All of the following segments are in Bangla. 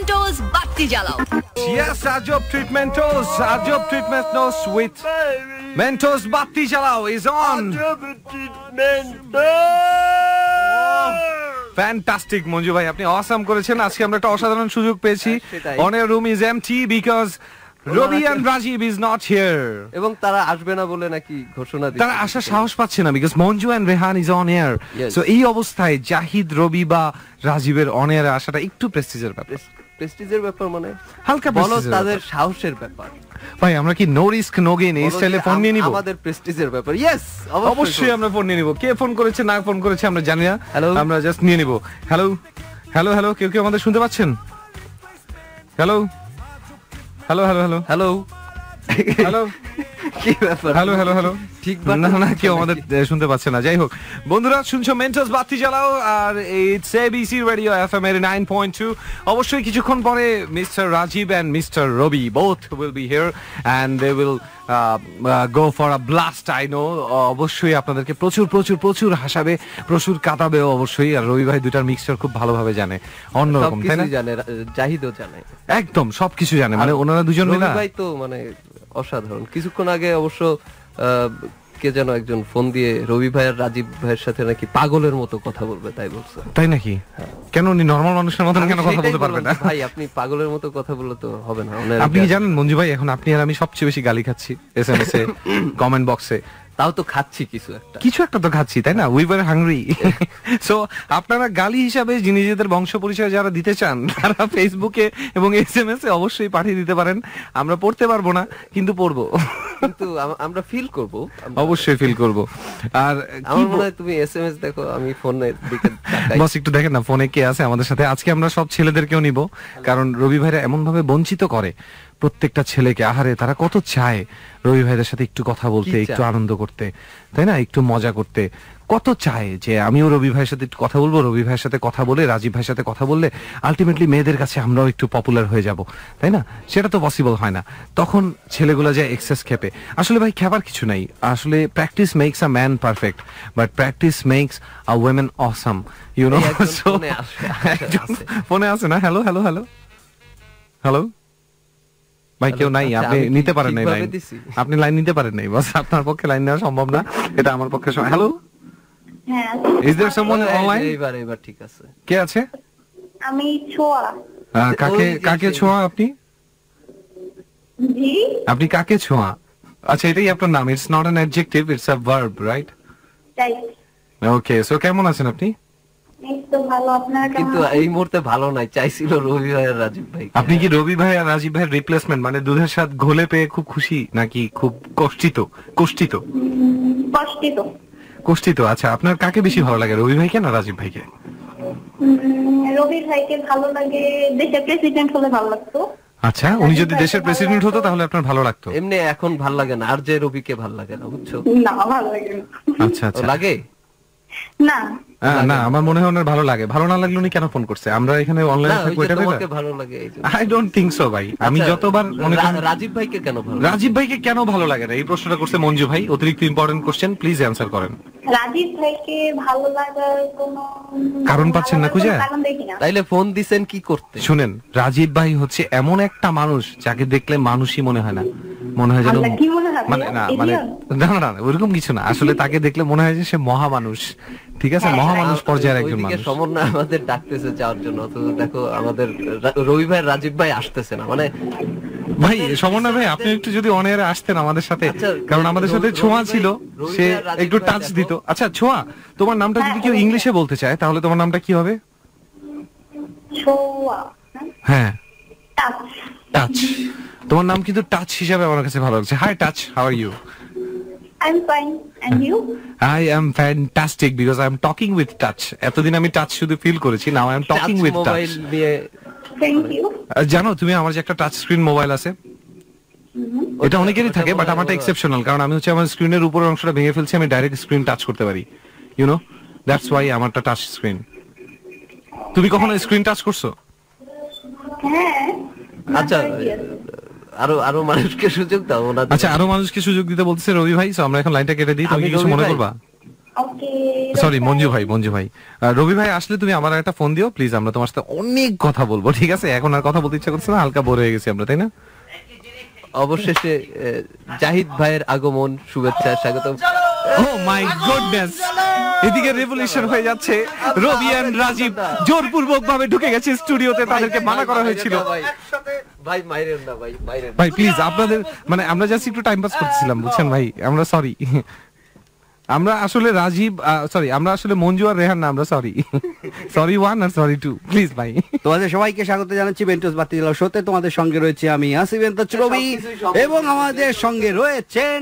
Mentos batti jalao. Yes, Ajab Treatmentos with Mentos batti jalao is on. Fantastic, Manju ভাই, আপনি অসাম করেছেন। আজকে আমরা একটা অসাধারণ সুযোগ পেয়েছি। On air room is empty because Robbie and Rajiv is not here. এবং তারা আসবে না বলে নাকি ঘোষণা দিয়েছে। তারা আসার সাহস পাচ্ছে না because Manju and Rehan is on air. So এই অবস্থায় জাহিদ, রবি বা রাজীবের on air আসাটা একটু প্রেস্টিজের ব্যাপার। প্রেস্টিজের ব্যাপার মানে হালকা বলো প্রেস্টিজের তাদের সাহসের ব্যাপার। ভাই আমরা কি নো রিস্ক নো গেইন এই স্টাইলে ফোন নিয়ে নিব? আমাদের প্রেস্টিজের ব্যাপার। ইয়েস, অবশ্যই আমরা ফোন নিয়ে নিব। কে ফোন করেছে না ফোন করেছে আমরা জানি না, আমরা জাস্ট নিয়ে নিব। হ্যালো হ্যালো হ্যালো, কেউ কেউ আমাদের শুনতে পাচ্ছেন? Hello hello hello hello hello hello কি ব্যাপার? হ্যালো হ্যালো হ্যালো, ঠিক না না কেউ আমাদের শুনতে পাচ্ছে না। যাই হোক বন্ধুরা, শুনছো মেন্টস বাতি জ্বালাও আর ইটস এবিসি রেডিও এফএম 89.2। অবশ্যই কিছুক্ষণ পরে mister Rajib and mister Rabi both will be here and they will go for a blast. I know অবশ্যই আপনাদেরকে প্রচুর প্রচুর প্রচুর হাসাবে, প্রচুর কাটাবে অবশ্যই। আর রবি ভাই দুটার মিক্সচার খুব ভালোভাবে জানে, অন্যরকম, তাই না? জানে, জাহিদও জানে, একদম সবকিছু জানে। মানে ওনারা দুজন মিলে রবি ভাই তো মানে অসাধারণ। কিছুক্ষণ আগে অবশ্য কে যেন একজন ফোন দিয়ে রবি ভাই আর রাজীব ভাইয়ের সাথে নাকি পাগলের মতো কথা বলবে, তাই বলছে। তাই নাকি? কেন উনি নরমাল মানুষের মতন কেন কথা বলতে পারবে না? ভাই আপনি পাগলের মতো কথা বললে তো হবে না। আপনি কি জানেন মঞ্জু ভাই, এখন আপনি আর আমি সবচেয়ে বেশি গালি খাচ্ছি এসএমএস এ, কমেন্ট বক্সে। তাও তো খাচ্ছি কিছু একটা তো খাচ্ছি, তাই না? We were hungry. সো আপনারা গালি হিসাবে নিজেদের বংশ পরিচয় যারা দিতে চান তারা ফেসবুকে এবং এসএমএস এ অবশ্যই পাঠিয়ে দিতে পারেন। আমরা পড়তে পারবো না কিন্তু পড়বো, কিন্তু আমরা ফিল করব, অবশ্যই ফিল করব। আর আমার মনে হয় তুমি এসএমএস দেখো, আমি ফোনের দিকে তাকাই। বস একটু দেখেন না ফোনে কে আছে আমাদের সাথে। আজকে আমরা সব ছেলেদেরকেও নিব, কারণ রবি ভাইরা এমন ভাবে বঞ্চিত করে প্রত্যেকটা ছেলেকে। আহারে তারা কত চায় রবি ভাইদের সাথে একটু কথা বলতে, একটু আনন্দ করতে, তাই না? একটু মজা করতে কত চায় যে আমিও রবি ভাইয়ের সাথে একটু কথা বলবো, রবি ভাইয়ের সাথে কথা বলে রাজীব ভাইয়ের সাথে কথা বললে আলটিমেটলি মেয়েদের কাছে আমরাও একটু পপুলার হয়ে যাব, তাই না? সেটা তো পসিবল হয় না। তখন ছেলেগুলা যায় এক্সেস খেপে। আসলে ভাই খেপার কিছু নাই, আসলে practice makes a man perfect, but practice makes a women awesome, you know. ফোনে আছে না? হ্যালো হ্যালো হ্যালো হ্যালো ভাই, কেউ নাই? আপনি নিতে পারেন নাই লাইন, আপনি লাইন নিতে পারেন নাই, বস আপনার পক্ষে লাইন নেওয়া সম্ভব না, এটা আমার পক্ষে। হ্যালো, হ্যাঁ, ইজ देयर সামওয়ান অনলাইন? এবার ঠিক আছে। কে আছে? আমি ছোঁয়া। কাকে ছোঁয়া আপনি? জি, আপনি কাকে ছোঁয়া? আচ্ছা, এটাই আপনার নাম? It's not an adjective, it's a verb, right? তাই। ওকে, সো কেমন আছেন আপনি? এই তো ভালো, আপনারা কেমন? কিন্তু এই মুহূর্তে ভালো নাই, চাইছিল রবি ভাই আর রাজীব ভাই। আপনি কি রবি ভাই আর রাজীব ভাইয়ের রিপ্লেসমেন্ট, মানে দুধের সাথে ঘোলে পেয়ে খুব খুশি নাকি খুব কষ্টিত? কষ্টিত। আচ্ছা, আপনার কাকে বেশি ভালো লাগে, রবি ভাইকে না রাজীব ভাইকে? রবি ভাইকে ভালো লাগে, দেশের প্রেসিডেন্ট হলে ভালো লাগতো। আচ্ছা, উনি যদি দেশের প্রেসিডেন্ট হতো তাহলে আপনার ভালো লাগতো? এমনি এখন ভালো লাগে না, আর যে রবিকে ভালো লাগে না, বুঝছো? না, ভালো লাগে না। আচ্ছা আচ্ছা, লাগে না না, আমার মনে হয় ওনার ভালো লাগে। ভালো না লাগলে উনি কেন ফোন করছে? আমরা এখানে অনলাইনে থাকবো, এটা তোমাকে ভালো লাগে এই জন্য। আই ডোন্ট থিংক সো ভাই। আমি যতবার মনে করি রাজীব ভাইকে কেন ভালো, রাজীব ভাইকে কেন ভালো লাগে না, এই প্রশ্নটা করছে মঞ্জু ভাই। অতিরিক্ত ইম্পর্টেন্ট কোশ্চেন, প্লিজ অ্যানসার করেন। রাজীব ভাইকে ভালো লাগার কোনো কারণ পাচ্ছেন না খুঁজে? তাইলে ফোন দিবেন কি করতে? শুনেন, রাজীব ভাই হচ্ছে এমন একটা মানুষ যাকে দেখলে মানুষই মনে হয় না, মনে হয় যেন মানে না ওরকম কিছু না। আসলে তাকে দেখলে মনে হয় যে সে মহা মানুষ, ঠিক আছে? মহা মানুষ পর্যায়ের একজন মানুষ। সমন্বয় আমাদের ডাকতেছে যাওয়ার জন্য, অথচ দেখো আমাদের রবি ভাই রাজীব ভাই আসতেছে না। মানে ভাই সমন্বয় ভাই, আপনি একটু যদি অন এয়ারে আসতেন আমাদের সাথে, কারণ আমাদের সাথে ছোঁয়া ছিল, সে একটু টাচ দিত। আচ্ছা ছোঁয়া, তোমার নামটা যদি কেউ ইংলিশে বলতে চায় তাহলে তোমার নামটা কি হবে? ছোঁয়া। হ্যাঁ, টাচ। তোমার নাম কিন্তু টাচ হিসাবে আমার কাছে ভালো লাগছে। Hi touch, how are you? I'm fine, and you? I am fantastic because I am talking with touch. এতদিন আমি টাচ শুধু ফিল করেছি, নাও I am talking with touch. Thank you. জানো তুমি আমার যে একটা টাচ স্ক্রিন মোবাইল আছে, এটা অনেকেরই থাকে, বাট আমারটা এক্সেপশনাল, কারণ আমি হচ্ছে আমার স্ক্রিনের উপরের অংশটা ভেঙে ফেলছি, আমি ডাইরেক্ট স্ক্রিন টাচ করতে পারি, ইউ নো, দ্যাটস ওয়াই আমারটা টাচ স্ক্রিন। তুমি কখনো স্ক্রিন টাচ করছো? হ্যাঁ। আচ্ছা, আরো মানুষকে সুযোগ দাও। আচ্ছা, আরো মানুষকে সুযোগ দিতে বলতেছে রবি ভাই। সো আমরা এখন লাইনটা কেটে দিই, তুমি কি কিছু মনে করবা? ওকে, সরি মঞ্জু ভাই রবি ভাই আসলে তুমি আমার একটা ফোন দিও প্লিজ, আমরা তোমার সাথে অনেক কথা বলবো, ঠিক আছে? এখন আর কথা বলতে ইচ্ছা করছে না, হালকা বোর হয়ে গেছি আমরা, তাই না? অবশেষে জাহিদ ভাইয়ের আগমন, শুভেচ্ছা, স্বাগতম। ও মাই গডনেস, এদিকে রেভলিউশন হয়ে যাচ্ছে। রবি এন্ড রাজীব জোরপূর্বক ভাবে ঢুকে গেছে স্টুডিওতে, তাদেরকে মানা করা হয়েছিল। ভাই মাইরেন না ভাই, মাইরেন ভাই প্লিজ, আপনাদের মানে আমরা জাস্ট একটু টাইম পাস করতেছিলাম, বুঝছেন ভাই? আমরা সরি, আমরা আসলে রাজীব সরি, আমরা আসলে মঞ্জু আর রেহান না, আমরা সরি 1 আর সরি 2, প্লিজ ভাই। তোমাদের সবাইকে স্বাগত জানাচ্ছি বেন্টস বাতিজালা শোতে। তোমাদের সঙ্গে রয়েছে আমি আসিফ রবি, এবং আমাদের সঙ্গে রয়েছেন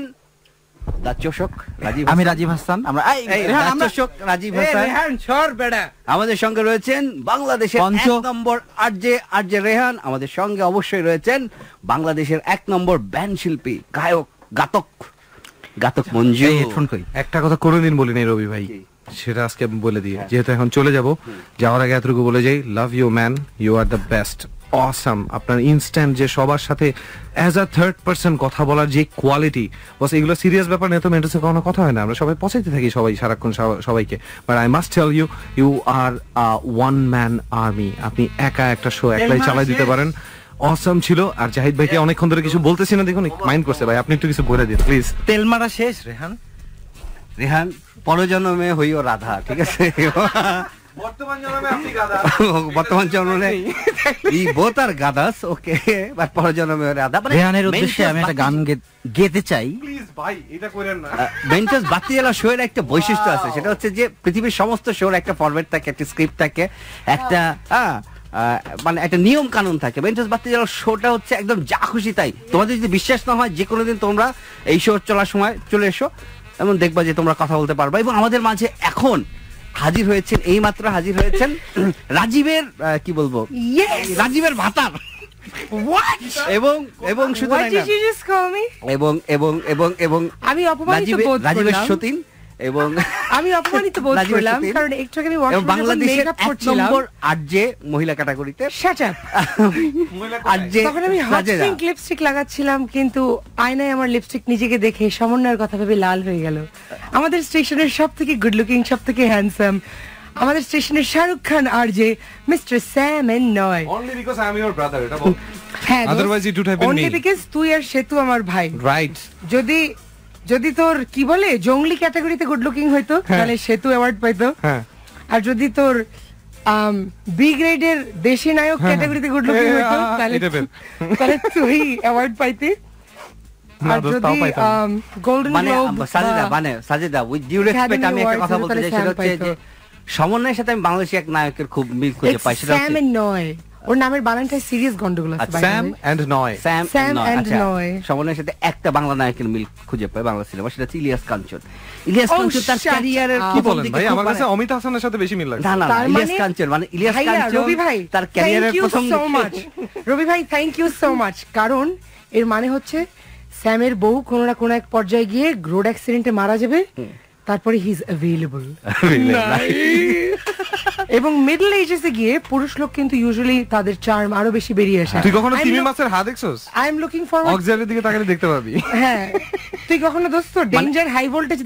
দাচোষক রাজীব, আমি রাজীব হাসান। আমরা দাচোষক রাজীব হাসান। আমাদের সঙ্গে রয়েছেন বাংলাদেশের 1 নম্বর আরজে রেহান। আমাদের সঙ্গে অবশ্যই রয়েছেন বাংলাদেশের 1 নম্বর ব্যান্ড শিল্পী, গায়ক, গাতক মঞ্জু। হেডফোন কই? একটা কথা কোনোদিন বলি নাই রবি ভাই, সেটা আজকে আমি বলে দিই, যেহেতু এখন চলে যাব, যাওয়ার আগে এতটুকু বলে যাই, love you man, you are the best, awesome. আপনার ইনস্ট্যান্ট যে সবার সাথে অ্যাজ আ থার্ড পার্সন কথা বলার যে কোয়ালিটি, বস এগুলো সিরিয়াস ব্যাপার নিয়ে তো মেন্টাসে কোনো কথা হয় না, আমরা সবাই পচাইতে থাকি সবাই সারাক্ষণ সবাইকে, but I must tell you, you are one man army. আপনি একা একটা শো একলাই চালাই দিতে পারেন, অসাম ছিল। আর জাহিদ ভাইকে অনেকক্ষণ ধরে কিছু বলতেছি না, দেখুন মাইন্ড করছে ভাই, আপনি একটু কিছু বলে দিন প্লিজ। তেল মারা শেষ রেহান পরজন্মে হইও রাধা, ঠিক আছে? বর্তমান জন্মে ই বোথ আর গাদাস, ওকে, বাট পরজন্মে রাধা। রেহানের উদ্দেশ্যে আমি একটা গান গেতে চাই, প্লিজ ভাই, এটা করেন না। বেন্টস বাতিজালা শো এর একটা বৈশিষ্ট্য আছে, সেটা হচ্ছে যে পৃথিবীর সমস্ত শোর একটা ফরম্যাট থাকে, একটা স্ক্রিপ্ট থাকে, একটা মানে একটা নিয়ম কানুন থাকে। বেন্টস বাতিজালা শোটা হচ্ছে একদম যা খুশি তাই। তোমাদের যদি বিশ্বাস না হয়, যে কোনো দিন তোমরা এই শো চলার সময় চলে এসো, এমন দেখবা যে তোমরা কথা বলতে পারবা। এবং আমাদের মাঝে এখন হাজির হয়েছেন, এইমাত্র হাজির হয়েছেন রাজীবের কি বলবো, রাজীবের ভাতার, এবং এবং শুধু এবং এবং এবং এবং আমি অপমানিত বোধ করলাম, রাজীবের সতীন, এবং আমি অপমানিত বোধ করলাম কারণ একটু আগে আমি ওয়াশরুমে বাংলাদেশের মেকআপ 1 করছিলাম। নম্বর আরজে মহিলা ক্যাটাগরিতে শাট আপ। আরজে তখন আমি হট পিঙ্ক লিপস্টিক লাগাচ্ছিলাম, কিন্তু আয়নায় আমার লিপস্টিক নিজেকে দেখে সমন্বয়ের কথা ভেবে লাল হয়ে গেল। আমাদের স্টেশনের সবথেকে গুড লুকিং, সবথেকে হ্যান্ডসাম, আমাদের স্টেশনের Shahrukh Khan RJ mister Sam and নয়। Only because I am your brother, এটা বল। হ্যাঁ, otherwise it would have been me. Only because তুই আর সেতু আমার ভাই, রাইট। যদি তোর কি বলে জঙ্গলি ক্যাটাগরিতে গুড লুকিং হইতো, তাহলে সেতু অ্যাওয়ার্ড পাইতো। হ্যাঁ, আর যদি তোর বি গ্রেডের দেশি নায়ক ক্যাটাগরিতে গুড লুকিং হইতো, তাহলে তুই অ্যাওয়ার্ড পাইতি। আর যদি Golden Globe Sajeda with due respect, আমি একটা কথা বলতে চাই, সেটা হচ্ছে যে সমন্বয়ের সাথে আমি বাংলাদেশি এক নায়কের খুব মিল খুঁজে পাই, সেটা স্যাম এন্ড নয়। ওর নামের বানানটাই সিরিয়াস গন্ডগোল আছে। স্যাম এন্ড নয়, স্যাম এন্ড নয়। সমন্বয়ের সাথে একটা বাংলা নায়কের মিল খুঁজে পাই বাংলা সিনেমা, সেটা হচ্ছে ইলিয়াস কাঞ্চন। ইলিয়াস কাঞ্চন তার ক্যারিয়ারের কি বলেন ভাই? আমার কাছে অমিত হাসানের সাথে বেশি মিল লাগে। না, ইলিয়াস কাঞ্চন মানে ইলিয়াস কাঞ্চন। রবি ভাই, তার ক্যারিয়ারের প্রথম রবি ভাই থ্যাংক ইউ সো মাচ, কারণ এর মানে হচ্ছে স্যামের বউ কোনো না কোনো এক পর্যায়ে গিয়ে রোড অ্যাক্সিডেন্টে মারা যাবে, তারপরে হি ইজ অ্যাভেলেবল। এবং মিডল এজেসে গিয়ে পুরুষ লোক কিন্তু ইউজুয়ালি তাদের চার্ম আরো বেশি বেরিয়ে আসে। তুই কখনো তিমি মাছের হাত দেখছস? আই এম লুকিং ফরওয়ার্ড, অক্সিলারির দিকে তাকালে দেখতে পাবি। হ্যাঁ, তুই কখনো দোস্ত ডেঞ্জার হাই ভোল্টেজ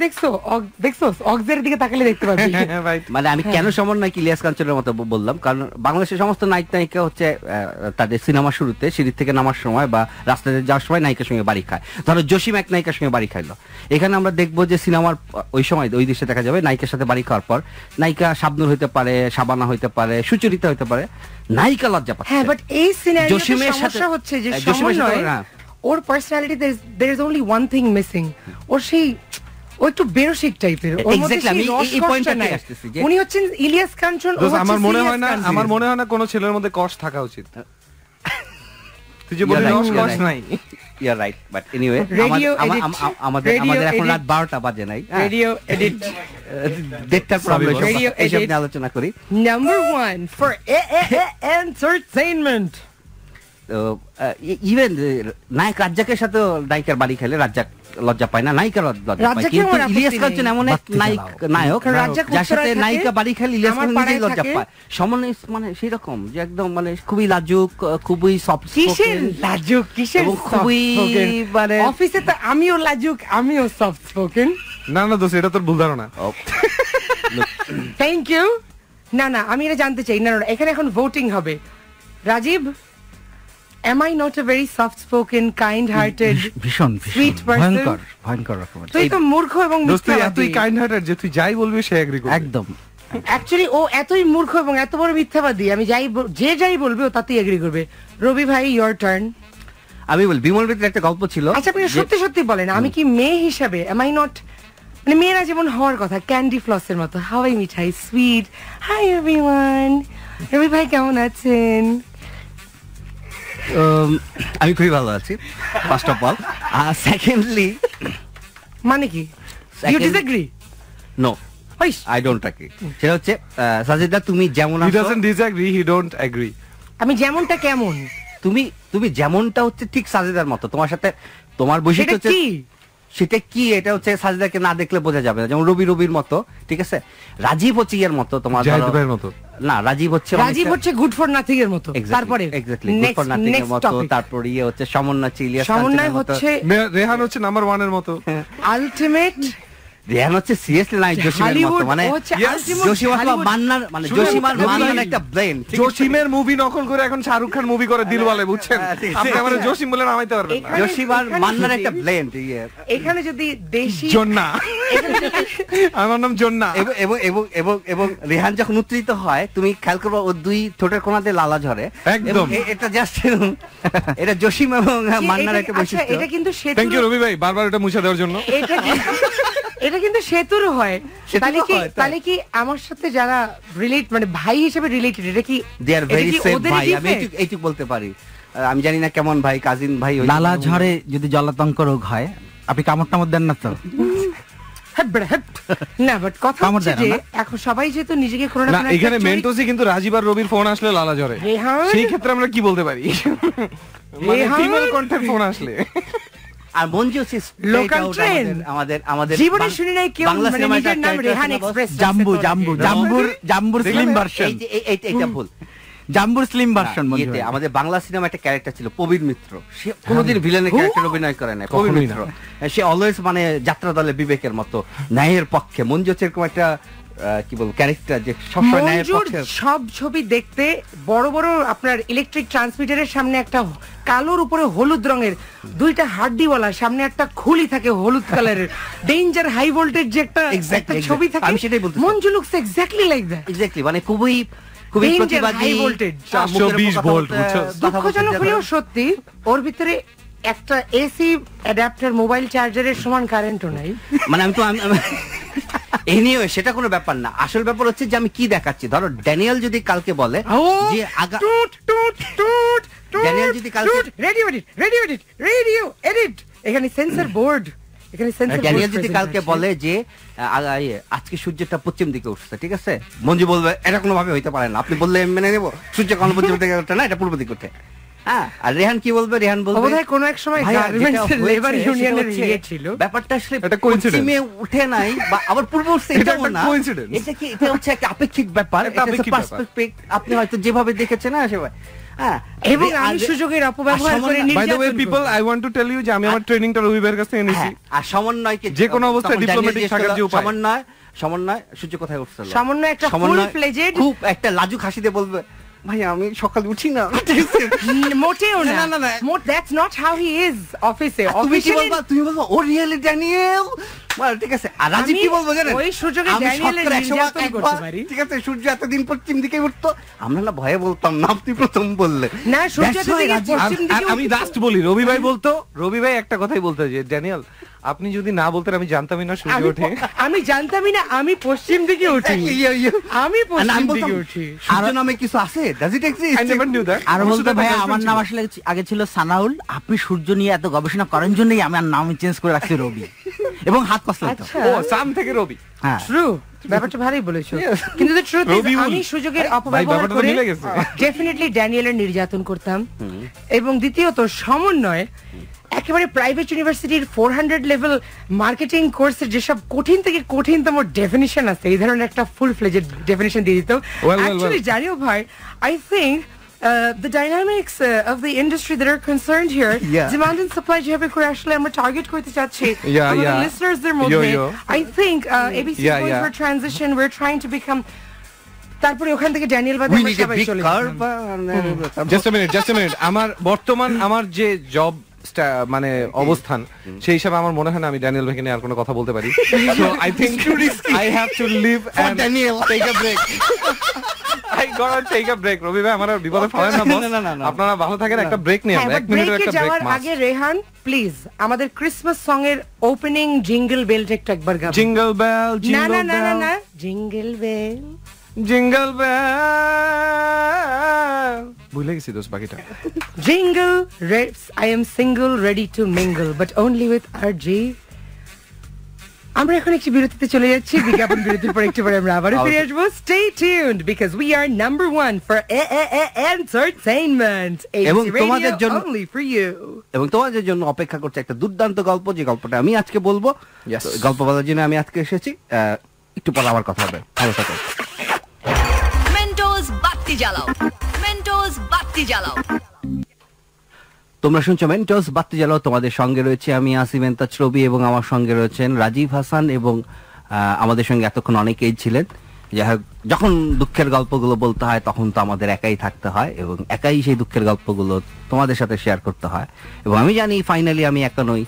দেখছস? অক্সিলারির দিকে তাকালে দেখতে পাবি। মানে আমি কেন সমন্বয় ইলিয়াস কাঞ্চনের মতো বললাম, কারণ বাংলাদেশের সমস্ত নায়িকা হচ্ছে তাদের সিনেমা শুরুতে সিঁড়ি থেকে নামার সময় বা রাস্তাতে যাওয়ার সময় নায়িকার সঙ্গে বাড়ি খায়। ধরো জসিম এক নায়িকার সঙ্গে বাড়ি খাইলো, এখানে আমরা দেখবো যে সিনেমার ওই সময় ওই দৃশ্যে দেখা যাবে নায়িকার সাথে বাড়ি খাওয়ার পর নায়িকা শাবনূর হইতে পারে, শাবানা হইতে পারে, সুচরিতা হইতে পারে, নায়িকা লজ্জা পাচ্ছে। হ্যাঁ, বাট এই সিনারিওতে সমস্যা হচ্ছে যে সমন্বয়, ওর personality there is only one thing missing, ওর সেই ও একটু বেরোশিক টাইপের, ওর মধ্যে সেই রসকসটা নাই। উনি হচ্ছেন ইলিয়াস কাঞ্চন। আমার মনে হয় না কোনো ছেলের মধ্যে কষ্ট থাকা উচিত। তুই যে বললি রসকস নাই, you are right, but anyway আমাদের এখন রাত 12টা বাজে নাই, রেডিও এডিট ডেটটার প্রবলেম, এইসব নিয়ে আলোচনা করি। Number 1 for entertainment. ইভেন নায়ক রাজ্জাকের সাথে নায়িকার বাড়ি খেলে রাজ্জাক লজ্জা পায় না, নায়িকা লজ্জা পায়, কিন্তু ইলিয়াস কাঞ্চন এমন এক নায়ক যার সাথে নায়িকা বাড়ি খেলে ইলিয়াস কাঞ্চন নিজেই লজ্জা পায়। সমন্বয় মানে সেই রকম যে একদম মানে খুবই লাজুক, খুবই সফট স্পোকেন, লাজুক কিসের, খুবই মানে অফিসে তো আমিও লাজুক, আমিও সফট স্পোকেন, না না দোস্ত, এটা তোর ভুল ধারণা। Thank you. না না, আমি এটা জানতে চাই। না না, এখানে এখন ভোটিং হবে। Rajib, am I not a very soft spoken, kind hearted, ভীষণ sweet person? ভয়ঙ্কর রকমের। তুই তো মূর্খ এবং দোস্ত তুই মিথ্যাবাদী। এতই কাইন্ড হার্টেড যে তুই যাই বলবি সে এগ্রি করবে। একদম। অ্যাকচুয়ালি ও এতই মূর্খ এবং এত বড় মিথ্যাবাদী, আমি যাই বলবে ও তাতেই এগ্রি করবে। রবি ভাই, ইয়োর টার্ন। আমি বল, বিমল ভিতরে একটা গল্প ছিল। আচ্ছা, আপনি সত্যি সত্যি বলেন, আমি কি মেয়ে হিসাবে am I not, মানে মেয়েরা যেমন হওয়ার কথা ক্যান্ডি ফ্লসের মতো, হাওয়াই মিঠাই, সুইট। হাই এভরিওয়ান, রবি ভাই কেমন আছেন? আমি খুবই ভালো আছি, ফার্স্ট অফ অল। সেকেন্ডলি, মানে কি you disagree? No, I don't agree. সেটা হচ্ছে সাজিদা, তুমি যেমন He আছো, doesn't disagree, he don't agree. আমি যেমনটা কেমন, তুমি যেমনটা হচ্ছে ঠিক সাজিদার মতো। তোমার সাথে তোমার বৈশিষ্ট্য সেটা হচ্ছে কি? সেটা কি, এটা হচ্ছে সাজিদাকে না দেখলে বোঝা যাবে না। যেমন রবির মতো, ঠিক আছে। রাজীব হচ্ছে ইয়ের মতো, তোমার জাহিদ ধরো- ভাইয়ের মতো। না, রাজীব হচ্ছে গুড ফর নাথিং এর মতো। তারপরে এক্স্যাক্টলি গুড ফর নাথিং এর মতো। তারপর ইয়ে হচ্ছে সমন্বয়, ইলিয়াস সমন্বয় কাঞ্চনের মতো। হচ্ছে রেহান হচ্ছে নাম্বার 1 এর মতো। আলটিমেট। রেহান হচ্ছে সিরিয়াসলি নাই জসিমের মতো, মানে জসিম অথবা মান্নার, মানে জসিম আর মান্নার একটা ব্লেন্ড। জসিমের মুভি নকল করে এখন শাহরুখ খান মুভি করে দিলওয়ালে, বুঝছেন? ঠিক আপনি আছে। আমার জসিম বলে নামাইতে পারবেন না। জসিম আর মান্নার একটা ব্লেন্ড। এখানে যদি দেশি জন্না, আমার নাম জন্না। এবং রেহান যখন উত্তেজিত হয়, তুমি খেয়াল করবে ও দুই ঠোঁটের কোণাতে লালা ঝরে। একদম। এটা জাস্ট এটা জসিম এবং মান্নার একটা আচ্ছা, বৈশিষ্ট্য। এটা কিন্তু থ্যাংক ইউ রবি ভাই, বারবার এটা মুছে দেওয়ার জন্য। এটা কিন্তু সেতুর হয়। সেতুরও তাহলে কি হয়, তাই। তাহলে কি আমার সাথে যারা রিলেট, মানে ভাই হিসেবে রিলেটেড, এটা কি দে আর এটা ভেরি কি সেম ওদেরই ভাই। আমি defect? এইটুকু বলতে পারি। আমি জানি না কেমন ভাই, কাজিন ভাই। লালা ঝড়ে যদি জলাতঙ্ক রোগ হয়, আপনি কামড় টামড় দেন না তো? না, বাট কথা কামড় হচ্ছে দেয় না, যে এখন সবাই যেহেতু নিজেকে কোনো না না, কোনো একটা এখানে চরিত্র- মেন্টোসি কিন্তু রাজীব আর রবির ফোন আসলে লালা ঝরে। রেহান, সেই ক্ষেত্রে আমরা কি বলতে পারি? মানে রেহান। ফিমেল কন্টেন্ট ফোন আসলে। আর মঞ্জু হচ্ছে Local train। আমাদের জীবনে শুনি নাই কেউ বাংলা মানে সিনেমার নিজের একটা নাম character রেহান ছিল, এক্সপ্রেস জাম্বুর স্লিম ভার্সন। এইটা ভুল। জাম্বুর স্লিম ভার্সন ইয়েতে আমাদের বাংলা সিনেমা একটা ক্যারেক্টার ছিল প্রবীর মিত্র। সে কোনোদিন ভিলেনের ক্যারেক্টার অভিনয় করে না। প্রবীর কখনোই মিত্র সে অলওয়েজ মানে যাত্রা দলে বিবেকের মতো, ন্যায়ের পক্ষে। মঞ্জু হচ্ছে এরকম একটা কি বলবো ক্যারেক্টার, যে সবসময় ন্যায়ের মঞ্জুর পক্ষে। সব ছবি দেখতে বড় বড় আপনার ইলেকট্রিক ট্রান্সমিটারের সামনে একটা কালোর উপরে হলুদ রঙের দুইটা হাড্ডিওয়ালা, সামনে একটা খুলি থাকে হলুদ কালারের, ডেঞ্জার হাই ভোল্টেজ যে একটা Exactly, ছবি থাকে। আমি সেটাই বলতে চাই। Manju looks exactly like that. Exactly, মানে খুবই Danger, প্রতিবাদী, high voltage, 420 ভোল্ট, বুঝছো? দুঃখজনক হলেও সত্যি ওর ভিতরে একটা এসি অ্যাডাপ্টার মোবাইল চার্জারের সমান কারেন্টও নাই। মানে আমি তো এনিওয়ে সেটা কোনো ব্যাপার না। আসল ব্যাপার হচ্ছে যে আমি কি দেখাচ্ছি। ধরো ড্যানিয়েল যদি কালকে বলে যে ড্যানিয়েল যদি কালকে রেডিও এডিট, এখানে সেন্সর বোর্ড, এখানে সেন্সর ড্যানিয়েল যদি কালকে বলে যে আজকে সূর্যটা পশ্চিম দিকে উঠছে, ঠিক আছে, মঞ্জু বলবে এটা কোনো ভাবে হইতে পারে না। আপনি বললে মেনে নেবো, সূর্য কোনো পশ্চিম দিকে ওঠে না, এটা পূর্ব দিকে ওঠে। হ্যাঁ, আর রেহান কি বলবে? রেহান বলবে বোধহয় কোনো এক সময় ভাইয়া, গার্মেন্টস যেটা লেবার হয়েছে ইউনিয়নের সেটা ইয়ে হচ্ছে ছিল। ব্যাপারটা আসলে এটা coincidence। পশ্চিমে উঠে নাই বা আবার পূর্ব উঠছে, এটা এটাও একটা না। coincidence। এটা কি, এটা হচ্ছে একটা আপেক্ষিক ব্যাপার, একটা এটা হচ্ছে আপেক্ষিক ব্যাপার। পার্সপেক্টিভ। আপনি হয়তো যেভাবে দেখেছেন না সেভাবে। হ্যাঁ, এবং আমি সুযোগের অপব্যবহার করে বাই দ্য ওয়ে নির্যাতন people, I want to tell you যে আমি আমার ট্রেনিংটা রবি ভাইয়ের কাছ থেকে নিয়েছি। হ্যাঁ, আর সমন্বয়কে যে কোনো অবস্থায় তখন diplomatic ড্যানিয়েল থাকার যে জিজ্ঞেস উপায়। করলো, সমন্বয় সূর্য কোথায় উঠছিল? সমন্বয় একটা full-fledged খুব একটা লাজুক হাসি দিয়ে বলবে, ভাই আমি সকালে উঠি না। মোটেও না, না, না, না। That's not how he is অফিসে। তুমি কি বলবা? তুমি বলবা ও রিয়েলি ড্যানিয়েল, ঠিক আছে। আর রাজীব কি বলবো জানেন? ওই সুযোগে আমি ড্যানিয়েলের শতকরা 100 নির্যাতন একবার, করতে পারি। ঠিক আছে, সূর্য এতদিন পশ্চিম দিকে উঠতো, আমরা না ভয়ে বলতাম না, আপনি প্রথম বললে। না, সূর্য That's why দিকে রাজীব- পশ্চিম দিকে আমি লাস্ট বলি, রবি ভাই বলতো, রবি ভাই একটা কথাই বলতো যে ড্যানিয়েল আপনি যদি না বলতেন আমি জানতামই না সূর্য ওঠে। আমি জানতামই না আমি পশ্চিম দিকে উঠি। আমি আর পশ্চিম আমি দিকে বলতাম, উঠি। সূর্য নামে কিছু আছে? Does it exist? I never knew that. আর বলতে ভাই আমার আমার নাম আসলে আগে ছিল সানাউল, আপনি সূর্য নিয়ে এত গবেষণা করার জন্যই আমার নাম চেঞ্জ করে রাখছি রবি, এবং হাত কসলাইতো। আচ্ছা, ও সাম থেকে রবি। হ্যাঁ, ট্রু, ব্যাপারটা ভালোই বলেছো। কিন্তু the truth is, রবি আমি বল। সুযোগের ভাই, অপব্যবহার ব্যাপারটা তো করে মিলে গেছে। ডেফিনেটলি ড্যানিয়েলের নির্যাতন করতাম। এবং দ্বিতীয়ত সমন্বয় একেবারে প্রাইভেট ইউনিভার্সিটির 400 লেভেল মার্কেটিং কোর্সের যেসব কঠিন থেকে কঠিনতম ডেফিনিশন আছে, এই ধরনের একটা ফুল ফ্লেজেড ডেফিনিশন দিয়ে দিত। well, অ্যাকচুয়ালি জানিও ভাই, I think the dynamics of the industry that are concerned here, demand and supply যেভাবে করে আসলে আমরা টার্গেট করতে চাচ্ছি আমাদের লিসনার্সদের মধ্যে, I think ABC is going through a transition. We're trying to become. তারপরে ওখান থেকে ড্যানিয়েল বাদে আমরা সবাই চলে যাব। জাস্ট আ মিনিট আমার বর্তমান আমার যে জব মানে অবস্থান সেই হিসাবে আমার মনে হয় না আমি ড্যানিয়েল ভাইকে নিয়ে আর কোনো কথা বলতে পারি। So I think I have to leave and Daniel take a break. I gotta take a break. Rabi ভাই আমার বিপদে ফেলেন না বস। আপনারা ভালো থাকেন, একটা ব্রেক নিয়ে আমরা 1 মিনিটের একটা ব্রেক মাস। আগে রেহান প্লিজ আমাদের ক্রিসমাস সং এর ওপেনিং জিঙ্গল বেলটা একবার গাও। জিঙ্গল বেল জিঙ্গল বেল না জিঙ্গল বেল জিঙ্গল বেল ভুলে গেছি দোস্ত বাকিটা। Jingle reps, I am single, ready to mingle, but only with RJ. আমরা এখন একটি বিরতিতে চলে যাচ্ছি, বিজ্ঞাপন বিরতির পর একটু পরে আমরা আবার ফিরে আসবো। Stay tuned because we are number 1 for entertainment. এবং তোমাদের জন্য only for you. এবং তোমাদের জন্য অপেক্ষা করছে একটা দুর্দান্ত গল্প, যে গল্পটা আমি আজকে বলবো। গল্প বলার জন্য আমি আজকে এসেছি, একটু পরে আবার কথা হবে। ভালো থাকো। মেন্টোস বাতি জ্বালাও, মেন্টোস বাতি জ্বালাও। তোমরা শুনছো মেন্টোস বাতি জ্বালাও। তোমাদের সঙ্গে রয়েছে আমি আসিম এন্তাজ রবি, এবং আমার সঙ্গে রয়েছেন রাজীব হাসান, এবং আমাদের সঙ্গে এতক্ষণ অনেকেই ছিলেন। যাই হোক, যখন দুঃখের গল্পগুলো বলতে হয় তখন তো আমাদের একাই থাকতে হয়, এবং একাই সেই দুঃখের গল্পগুলো তোমাদের সাথে শেয়ার করতে হয়। এবং আমি জানি ফাইনালি আমি একা নই,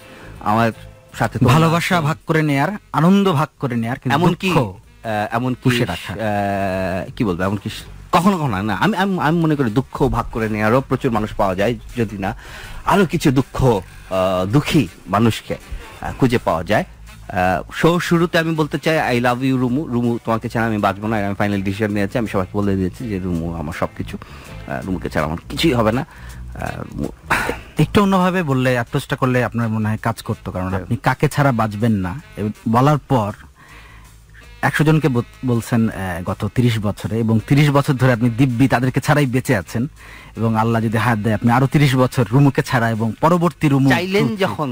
আমার সাথে ভালোবাসা ভাগ করে নেয়ার, আনন্দ ভাগ করে নেয়ার, এমনকি কি বলবো, এমনকি কখনো কখনো না, আমি মনে করি দুঃখ ভাগ করে নেওয়ারও প্রচুর মানুষ পাওয়া যায়, যদি না আরো কিছু দুঃখী মানুষকে খুঁজে পাওয়া যায়। শো শুরুতে আমি বলতে চাই I love you Rumu. Rumu, তোমাকে ছাড়া আমি বাঁচবো না, আমি ফাইনাল ডিসিশন নিয়েছি। আমি সবাইকে বলে দিয়েছি যে রুমু আমার সবকিছু, রুমুকে ছাড়া আমার কিছুই হবে না। একটু অন্যভাবে বললে, অ্যাপ্রোচটা করলে আপনার মনে হয় কাজ করতো, কারণ আপনি কাকে ছাড়া বাঁচবেন না বলার পর 100 জনকে বলছেন গত 30 বছরে, এবং 30 বছর ধরে আপনি দিব্যি তাদেরকে ছাড়াই বেঁচে আছেন, এবং আল্লাহ যদি হাত দেয় আপনি আরো 30 বছর রুমুকে ছাড়া, এবং পরবর্তী রুমু চাইলেন, যখন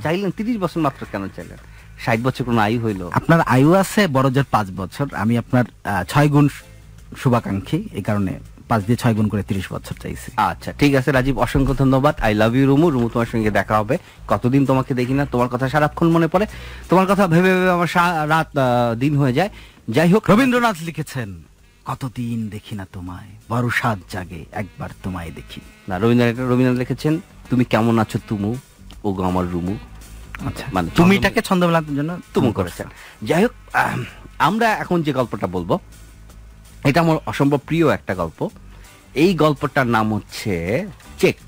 চাইলেন 30 বছর মাত্র কেন চাইলেন? 60 বছর কোন আয়ু হইলো? আপনার আয়ু আছে বড় জোর 5 বছর, আমি আপনার 6 গুণ শুভাকাঙ্ক্ষী, এই কারণে 5 দিয়ে 6 গুণ করে 30 বছর চাইছি। আচ্ছা ঠিক আছে রাজীব, অসংখ্য ধন্যবাদ। I love you Rumu. Rumu, তোমার সঙ্গে দেখা হবে। কতদিন তোমাকে দেখি না, তোমার কথা সারাক্ষণ মনে পড়ে, তোমার কথা ভেবে ভেবে আমার রাত দিন হয়ে যায়। যাই হোক, রবীন্দ্রনাথ লিখেছেন, কতদিন দেখি না তোমায়, বড় সাত জাগে একবার তোমায় দেখি। না, রবীন্দ্রনাথ লিখেছেন তুমি কেমন আছো তুমু, ও গো আমার রুমু। আচ্ছা, মানে তুমিটাকে ছন্দ মেলানোর জন্য তুমু করেছেন। যাই হোক, আমরা এখন যে গল্পটা বলবো এটা আমার অসম্ভব প্রিয় একটা গল্প। এই গল্পটার নাম হচ্ছে চেক।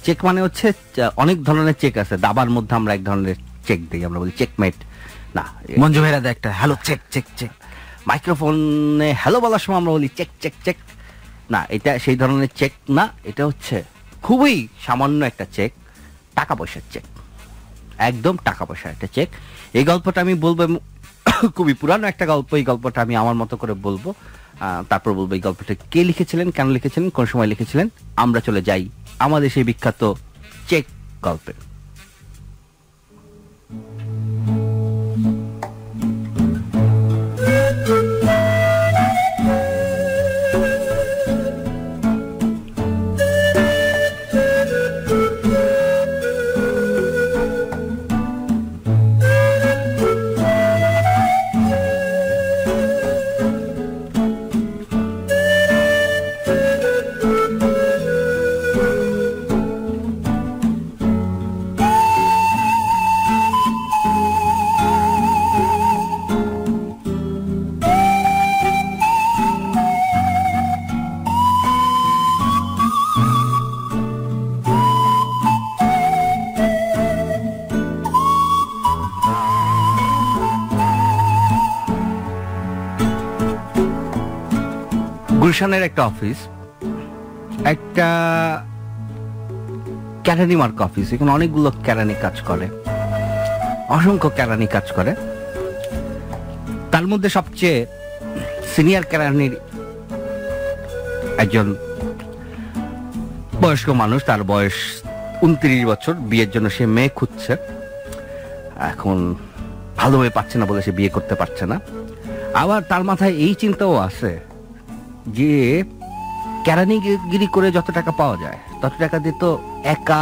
চেক মানে হচ্ছে অনেক ধরনের চেক আছে, দাবার মধ্যে আমরা এক ধরনের চেক দিই, আমরা বলি চেকমেট। না, মঞ্জু ভাইরা দেয় একটা হ্যালো চেক চেক চেক, মাইক্রোফোনে হ্যালো বলার সময় আমরা বলি চেক চেক চেক। না, এটা সেই ধরনের চেক না, এটা হচ্ছে খুবই সামান্য একটা চেক, টাকা পয়সার চেক, একদম টাকা পয়সার একটা চেক। এই গল্পটা আমি বলবো, খুবই পুরানো একটা গল্প। এই গল্পটা আমি আমার মতো করে বলবো, তারপর বলবো এই গল্পটা কে লিখেছিলেন, কেন লিখেছিলেন, কোন সময় লিখেছিলেন। আমরা চলে যাই আমাদের সেই বিখ্যাত চেক গল্পে। গুলশানের একটা অফিস, একটা ক্যারানি মার্ক অফিস। এখানে অনেকগুলো ক্যারানি কাজ করে, অসংখ্য ক্যারানি কাজ করে। তার মধ্যে সবচেয়ে সিনিয়র ক্যারানির একজন বয়স্ক মানুষ, তার বয়স 29 বছর, বিয়ের জন্য সে মেয়ে খুঁজছে। এখন ভালো মেয়ে পাচ্ছে না বলে সে বিয়ে করতে পারছে না। আবার তার মাথায় এই চিন্তাও আছে যে কেরানিগিরি করে যত টাকা পাওয়া যায় তত টাকা দিয়ে তো একা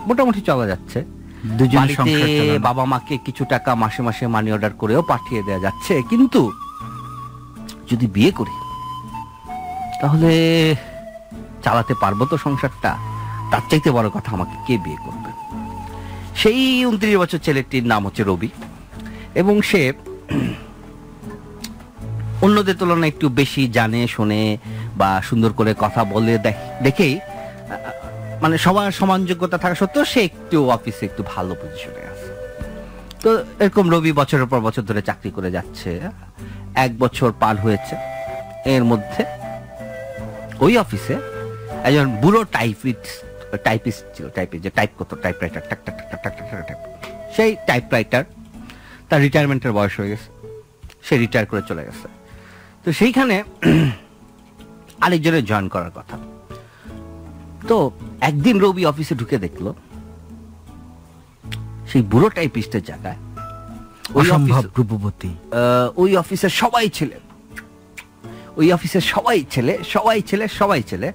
মোটামুটি চলা যাচ্ছে। দুজনের বাড়িতে সংসার চালানো। বাবা মাকে কিছু টাকা মাসে মাসে মানি অর্ডার করেও পাঠিয়ে দেওয়া যাচ্ছে, কিন্তু যদি বিয়ে করি তাহলে চালাতে পারবো তো সংসারটা? তার চাইতে বড় কথা, আমাকে কে বিয়ে করবে? সেই 29 বছর ছেলেটির নাম হচ্ছে রবি, এবং সে অন্যদের তুলনায় একটু বেশি জানে শোনে বা সুন্দর করে কথা বলে দেখেই মানে সবার সমান যোগ্যতা থাকা সত্ত্বেও সে একটু অফিসে একটু ভালো পজিশনে আছে। তো এরকম রবি বছরের পর বছর ধরে চাকরি করে যাচ্ছে। 1 বছর পার হয়েছে, এর মধ্যে ওই অফিসে একজন বুড়ো টাইপিস্ট ছিল, যে টাইপ করতো, টাইপরাইটার, টাক টাক টাক টাক টাক টাক, সেই টাইপরাইটার তার রিটায়ারমেন্টের বয়স হয়ে গেছে, সে রিটায়ার করে চলে গেছে। তো সেইখানে আরেকজনের জয়েন করার কথা। তো একদিন রবি অফিসে ঢুকে দেখলো সেই বুড়ো টাইপিস্টের জায়গায় অসম্ভব রূপবতী ওই অফিসের সবাই ছেলে, সবাই ছেলে।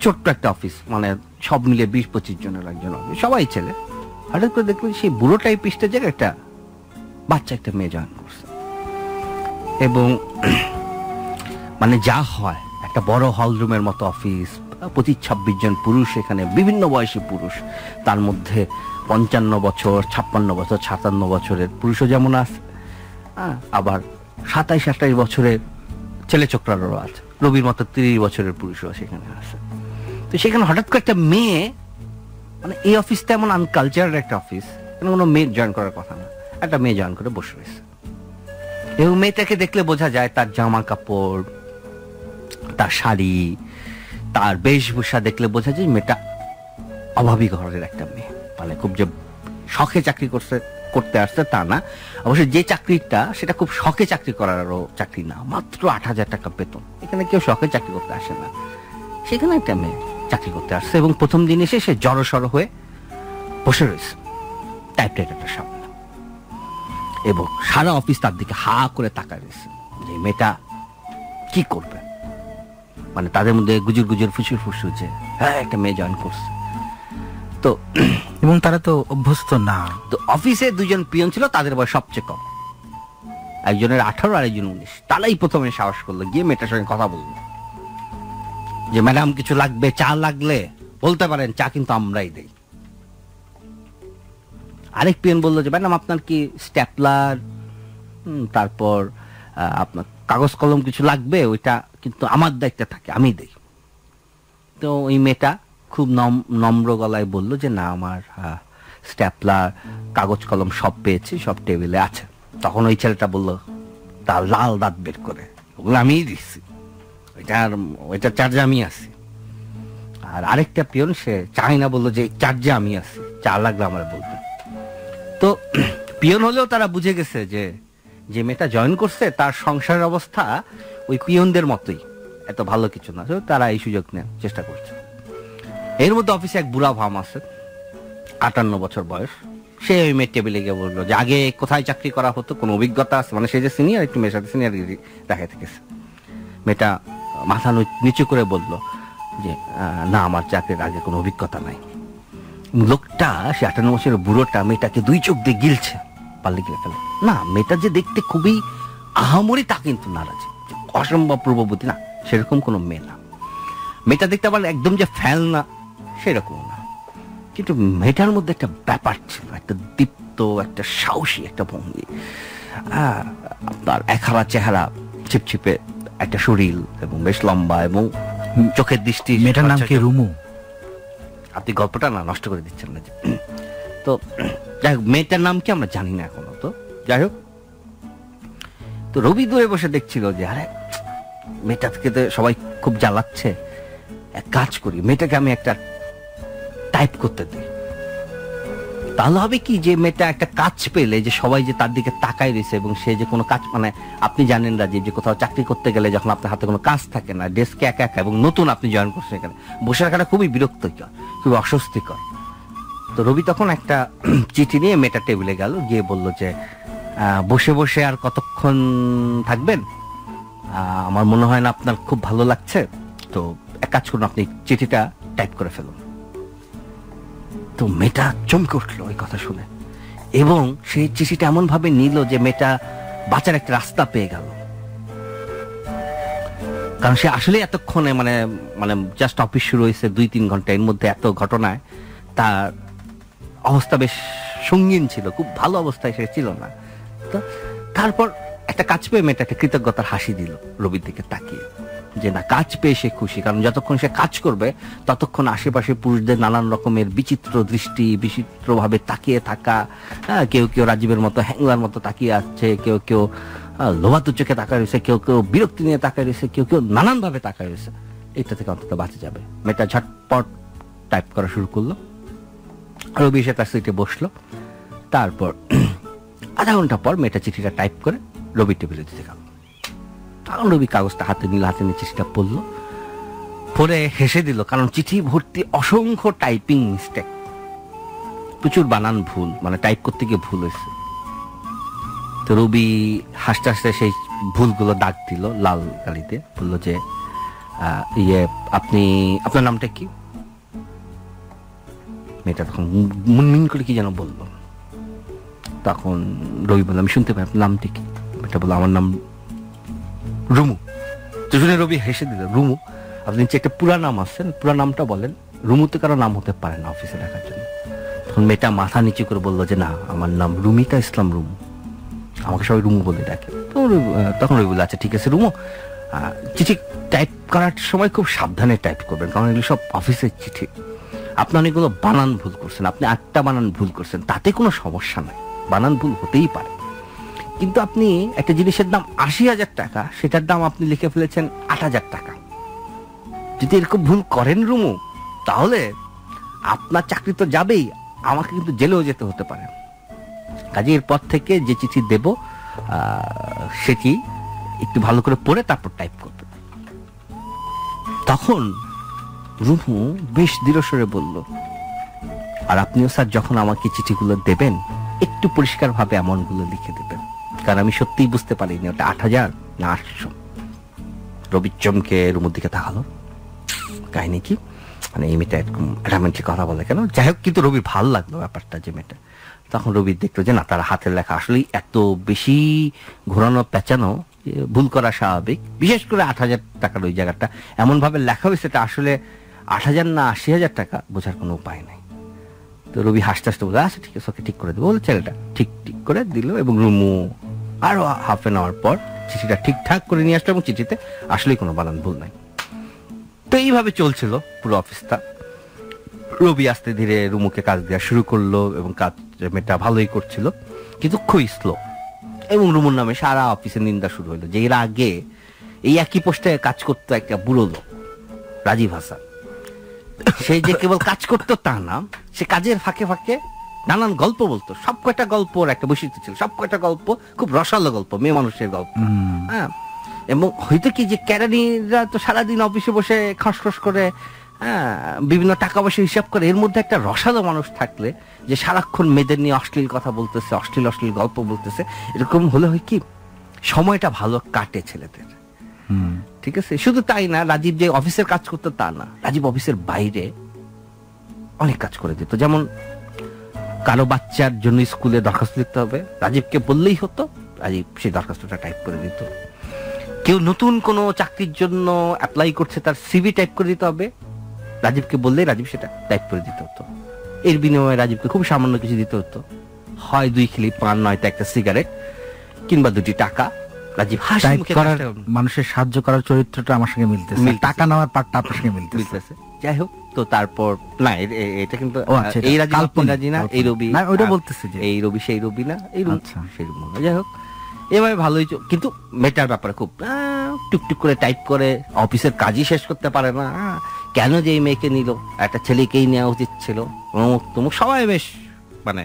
ছোট্ট একটা অফিস, মানে সব মিলে 20-25 জনের একজন অফিস, সবাই ছেলে। হঠাৎ করে দেখলেন সেই বুড়ো টাইপিস্টের জায়গায় একটা বাচ্চা একটা মেয়ে জয়েন করছে, এবং মানে যা হয় একটা বড় হল রুমের মতো অফিস, 25-26 জন পুরুষ, এখানে বিভিন্ন বয়সী পুরুষ, তার মধ্যে 55 বছর, 56 বছর, 57 বছরের পুরুষও যেমন আছে, আবার 27-28 বছরের ছেলে ছোকরারও আছে, রবির মতো 30 বছরের পুরুষও সেখানে আছে। তো সেখানে হঠাৎ করে একটা মেয়ে, মানে এই অফিসটা এমন আনকালচারাল একটা অফিস, কোনো মেয়ে জয়েন করার কথা না, একটা মেয়ে জয়েন করে বসে রয়েছে। এবং মেয়েটাকে দেখলে বোঝা যায় তার জামা কাপড়, তার শাড়ি, তার বেশভূষা দেখলে বোঝা যায় মেয়েটা অভাবী ঘরের একটা মেয়ে, মানে খুব যে শখে চাকরি করতে আসছে তা না। অবশ্য যে চাকরিটা সেটা খুব শখে চাকরি করারও চাকরি না, মাত্র 8,000 টাকা বেতন। এখানে কেউ শখে চাকরি করতে আসে না, সেখানে একটা মেয়ে চাকরি করতে আসছে, এবং প্রথম দিন এসে সে জড়সড় হয়ে বসে রয়েছে টাইপরাইটারটার সামনে, এবং সারা অফিস তার দিকে হা করে তাকায় রয়েছে যে মেয়েটা কি করবে। মানে তাদের মধ্যে গুজুর গুজুর ফুসুর যে হ্যাঁ একটা মেয়ে জয়েন করছে। তো এবং তারা তো অভ্যস্ত না। তো অফিসে 2 জন পিয়ন ছিল, তাদের বয়স সবচেয়ে কম, একজনের 18 আর একজন 19। তারাই প্রথমে সাহস করলো, গিয়ে মেয়েটার সঙ্গে কথা বললো যে ম্যাডাম কিছু লাগবে, চা লাগলে বলতে পারেন, চা কিন্তু আমরাই দেই। আরেক পিয়ন বললো যে ম্যাডাম আপনার কি স্ট্যাপলার, তারপর আপনার কাগজ কলম কিছু লাগবে, ওইটা কিন্তু আমার দায়িত্বে থাকে, আমি দেই। তো ওই মেয়েটা খুব নম্র গলায় বলল যে না, আমার স্ট্যাপলার কাগজ কলম সব পেয়েছি, সব টেবিলে আছে। তখন ওই ছেলেটা বলল তার লাল দাঁত বের করে, ওগুলো আমিই দিচ্ছি, ওইটা চার্জে আমি আছি। আর আরেকটা পিয়ন সে চাই না, বললো যে চার্জে আমি আছি, চা লাগলে আমার বলবে। তো পিয়ন হলেও তারা বুঝে গেছে যে মেয়েটা জয়েন করছে তার সংসারের অবস্থা ওই পিয়নদের মতোই, এত ভালো কিছু না, তারা এই সুযোগ নেওয়ার চেষ্টা করছে। এর মধ্যে অফিসে এক বুড়া ভাম আছে, 58 বছর বয়স। সে ওই মেয়ের টেবিলে গিয়ে বললো যে আগে কোথায় চাকরি করা হতো, কোনো অভিজ্ঞতা আছে? মানে সে যে সিনিয়র, একটু মেয়ের সাথে সিনিয়র দেখাতে গেছে। মেয়েটা মাথা নিচু করে বলল যে না, আমার চাকরির আগে কোনো অভিজ্ঞতা নাই। লোকটা, সে 58 বছরের বুড়োটা মেয়েটাকে 2 চোখ দিয়ে গিলছে, পাল্লে গিলে ফেলে। না, মেয়েটা যে দেখতে খুবই আহামরি তা কিন্তু নারাজ, অসম্ভব পূর্ববর্তী না, সেরকম কোনো মেয়ে না। মেয়েটা দেখতে আবার একদম যে ফ্যাল না সেরকম না, কিন্তু মেয়েটার মধ্যে একটা ব্যাপার ছিল, একটা দীপ্ত, একটা সাহসী একটা ভঙ্গি, তার একহারা চেহারা, ছিপছিপে একটা শরীর, এবং বেশ লম্বা, এবং চোখের দৃষ্টি। মেয়েটার নাম কি রুমু? আপনি গল্পটা না নষ্ট করে দিচ্ছেন না। তো যাই হোক, মেয়েটার নাম কি আমরা জানি না এখনো। তো যাই হোক, তো রবি দূরে বসে দেখছিল যে আরে মেয়েটাকে তো সবাই খুব জ্বালাচ্ছে, এক কাজ করি, মেয়েটাকে আমি একটা টাইপ করতে দিই, তাহলে হবে কি যে মেয়েটা একটা কাজ পেলে যে সবাই যে তার দিকে তাকায় রয়েছে, এবং সে যে কোনো কাজ, মানে আপনি জানেন রাজীব যে কোথাও চাকরি করতে গেলে যখন আপনার হাতে কোনো কাজ থাকে না, ডেস্কে একা একা, এবং নতুন আপনি জয়েন করছেন, এখানে বসে রাখাটা খুবই বিরক্তিকর, খুবই অস্বস্তিকর। তো রবি তখন একটা চিঠি নিয়ে মেয়েটার টেবিলে গেল, গিয়ে বলল যে বসে বসে আর কতক্ষণ থাকবেন, আমার মনে হয় না আপনার খুব ভালো লাগছে, তো এক কাজ করুন, আপনি চিঠিটা টাইপ করে ফেলুন। তো মেয়েটা চমকে উঠলো ওই কথা শুনে, এবং সেই চিঠিটা এমন ভাবে নিল যে মেয়েটা বাঁচার একটা রাস্তা পেয়ে গেল। কারণ সে আসলে এতক্ষণে মানে মানে জাস্ট অফিস শুরু হয়েছে 2-3 ঘন্টা, এর মধ্যে এত ঘটনায় তার অবস্থা বেশ সঙ্গীন ছিল, খুব ভালো অবস্থায় সে ছিল না। তো তারপর একটা কাজ পেয়ে মেয়েটা একটা কৃতজ্ঞতার হাসি দিল রবির দিকে তাকিয়ে, যে না, কাজ পেয়ে সে খুশি। কারণ যতক্ষণ সে কাজ করবে ততক্ষণ আশেপাশে পুরুষদের নানান রকমের বিচিত্র দৃষ্টি, বিচিত্রভাবে তাকিয়ে থাকা, হ্যাঁ, কেউ কেউ রাজীবের মতো হ্যাংলার মতো তাকিয়ে আসছে, কেউ কেউ লোভাতুর চোখে তাকায় রয়েছে, কেউ কেউ বিরক্তি নিয়ে তাকায় রয়েছে, কেউ কেউ নানান ভাবে তাকায় রয়েছে। এটা থেকে অন্তত বাঁচা যাবে। মেয়েটা ঝটপট টাইপ করা শুরু করলো, রবি এসে তার সিটে বসলো। তারপর আধা ঘন্টা পর মেয়েটা চিঠিটা টাইপ করে রবির টেবিলে দিতে গেল। তখন রবি কাগজটা হাতে নিল, হাতে নিয়ে চিঠিটা পড়লো, পড়ে হেসে দিল। কারণ চিঠি ভর্তি অসংখ্য টাইপিং মিস্টেক, প্রচুর বানান ভুল, মানে টাইপ করতে গিয়ে ভুল হয়েছে। তো রবি হাসতে হাসতে সেই ভুলগুলো দাগ দিল লাল কালিতে, বললো যে আপনি, আপনার নামটা কি? মেয়েটা তখন মুনমিন করে কি যেন বললো। তখন রবি বলল, আমি শুনতে পাই, আপনার নামটা কি? মেয়েটা বললো, আমার নাম রুমু। তো শুনে রবি হেসে দিল, রুমু? আপনি যে একটা পুরা নাম আছেন, পুরা নামটা বলেন। রুমুতে কারো নাম হতে পারে না অফিসে রাখার জন্য। তখন মেয়েটা মাথা নিচু করে বললো যে না, আমার নাম রুমিতা ইসলাম রুমু, আমাকে সবাই রুমু বলে ডাকে। তখন রবি বলল, আচ্ছা ঠিক আছে রুমু, চিঠি টাইপ করার সময় খুব সাবধানে টাইপ করবেন, কারণ এগুলো সব অফিসের চিঠি। আপনি অনেকগুলো বানান ভুল করছেন, আপনি 8টা বানান ভুল করছেন, তাতে কোনো সমস্যা নাই, বানান ভুল হতেই পারে। কিন্তু আপনি একটা জিনিসের দাম 80,000 টাকা, সেটার দাম আপনি লিখে ফেলেছেন 8,000 টাকা। যদি এরকম ভুল করেন রুমু, তাহলে আপনার চাকরি তো যাবেই, আমাকে কিন্তু জেলেও যেতে হতে পারে। কাজে এরপর থেকে যে চিঠি দেব সেটি একটু ভালো করে পড়ে তারপর টাইপ করবে। তখন রুমু বেশ দৃঢ়স্বরে বলল, আর আপনিও স্যার যখন আমাকে চিঠিগুলো দেবেন একটু পরিষ্কার ভাবে অ্যামাউন্টগুলো লিখে দেবেন, কারণ আমি সত্যিই বুঝতে পারিনি ওটা 8,000 না 800। রবি চমকে রুমুর দিকে তাকালো, কাহিনী কি, মানে এই মেয়েটা এরকম রোমান্টিক কথা বলে কেন? যাই হোক, কিন্তু রবির ভালো লাগলো ব্যাপারটা, যে মেয়েটা। তখন রবি দেখলো যে না, তার হাতের লেখা আসলেই এত বেশি ঘোরানো পেঁচানো, ভুল করা স্বাভাবিক। বিশেষ করে 8,000 টাকার ওই জায়গাটা এমন ভাবে লেখা হয়েছে, এটা আসলে 8,000 না 80,000 টাকা বোঝার কোনো উপায় নাই। তো রবি হাসতে হাসতে বলে, আচ্ছা ঠিক আছে, ওকে ঠিক করে দেবো বলে ছেলেটা ঠিক করে দিল। এবং রুমু আরো হাফ এন আওয়ার পর চিঠিটা ঠিকঠাক করে নিয়ে আসলো, এবং চিঠিতে আসলেই কোনো বানান ভুল নাই। তো এইভাবে চলছিল পুরো অফিসটা। রবি আস্তে ধীরে রুমুকে কাজ দেওয়া শুরু করলো, এবং কাজ মেয়েটা ভালোই করছিল, কিন্তু খুবই স্লো। এবং রুমুর নামে সারা অফিসে নিন্দা শুরু হলো, যে এর আগে এই একই পোস্টে কাজ করতো একটা বুড়ো লোক, রাজীব হাসান। সে যে কেবল কাজ করতো তা না, সে কাজের ফাঁকে ফাঁকে নানান গল্প বলতো। সব কয়টা গল্পর একটা বৈশিষ্ট্য ছিল, সব কয়টা গল্প খুব রসালো গল্প, মেয়ে মানুষের গল্প। হ্যাঁ, এবং হয়তো কি যে কেরানিরা তো সারাদিন অফিসে বসে খসখস করে, হ্যাঁ, বিভিন্ন টাকা পয়সা হিসাব করে, এর মধ্যে একটা রসালো মানুষ থাকলে যে সারাক্ষণ মেয়েদের নিয়ে অশ্লীল কথা বলতেছে, অশ্লীল অশ্লীল গল্প বলতেছে, এরকম হলে হয় কি সময়টা ভালো কাটে ছেলেদের। ঠিক আছে, শুধু তাই না, রাজীব যে অফিসের কাজ করতো তা না, রাজীব অফিসের বাইরে অনেক কাজ করে দিত। যেমন কারো বাচ্চার জন্য স্কুলে দরখাস্ত লিখতে হবে, রাজীবকে বললেই হতো, রাজীব সেই দরখাস্তটা টাইপ করে দিত। কেউ নতুন কোনো চাকরির জন্য অ্যাপ্লাই করছে, তার সিভি টাইপ করে দিতে হবে, রাজীবকে বললেই রাজীব সেটা টাইপ করে দিতে হতো। এর বিনিময়ে রাজীবকে খুব সামান্য কিছু দিতে হতো, হয় 2 খিলি পান, নয়তো একটা সিগারেট, কিংবা 2টি টাকা। রাজীব হাসি মুখে মানুষের সাহায্য করার চরিত্রটা আমার সঙ্গে মিলতেছে, টাকা নেওয়ার পার্টটা আপনার সঙ্গে মিলতেছে। যাই হোক, তো তারপর না, এটা কিন্তু এই রাজীব রাজি না, এই রবি না, ওইটা বলতেছে যে এই রবি সেই রবি না, এই রবি সেই রবি। যাই হোক, এভাবে ভালোই, কিন্তু মেটার ব্যাপারে খুব টুকটুক করে টাইপ করে, অফিসের কাজই শেষ করতে পারে না। কেন যে এই মেয়েকে নিল, একটা ছেলেকেই নেওয়া উচিত ছিল, তমুক সবাই বেশ মানে,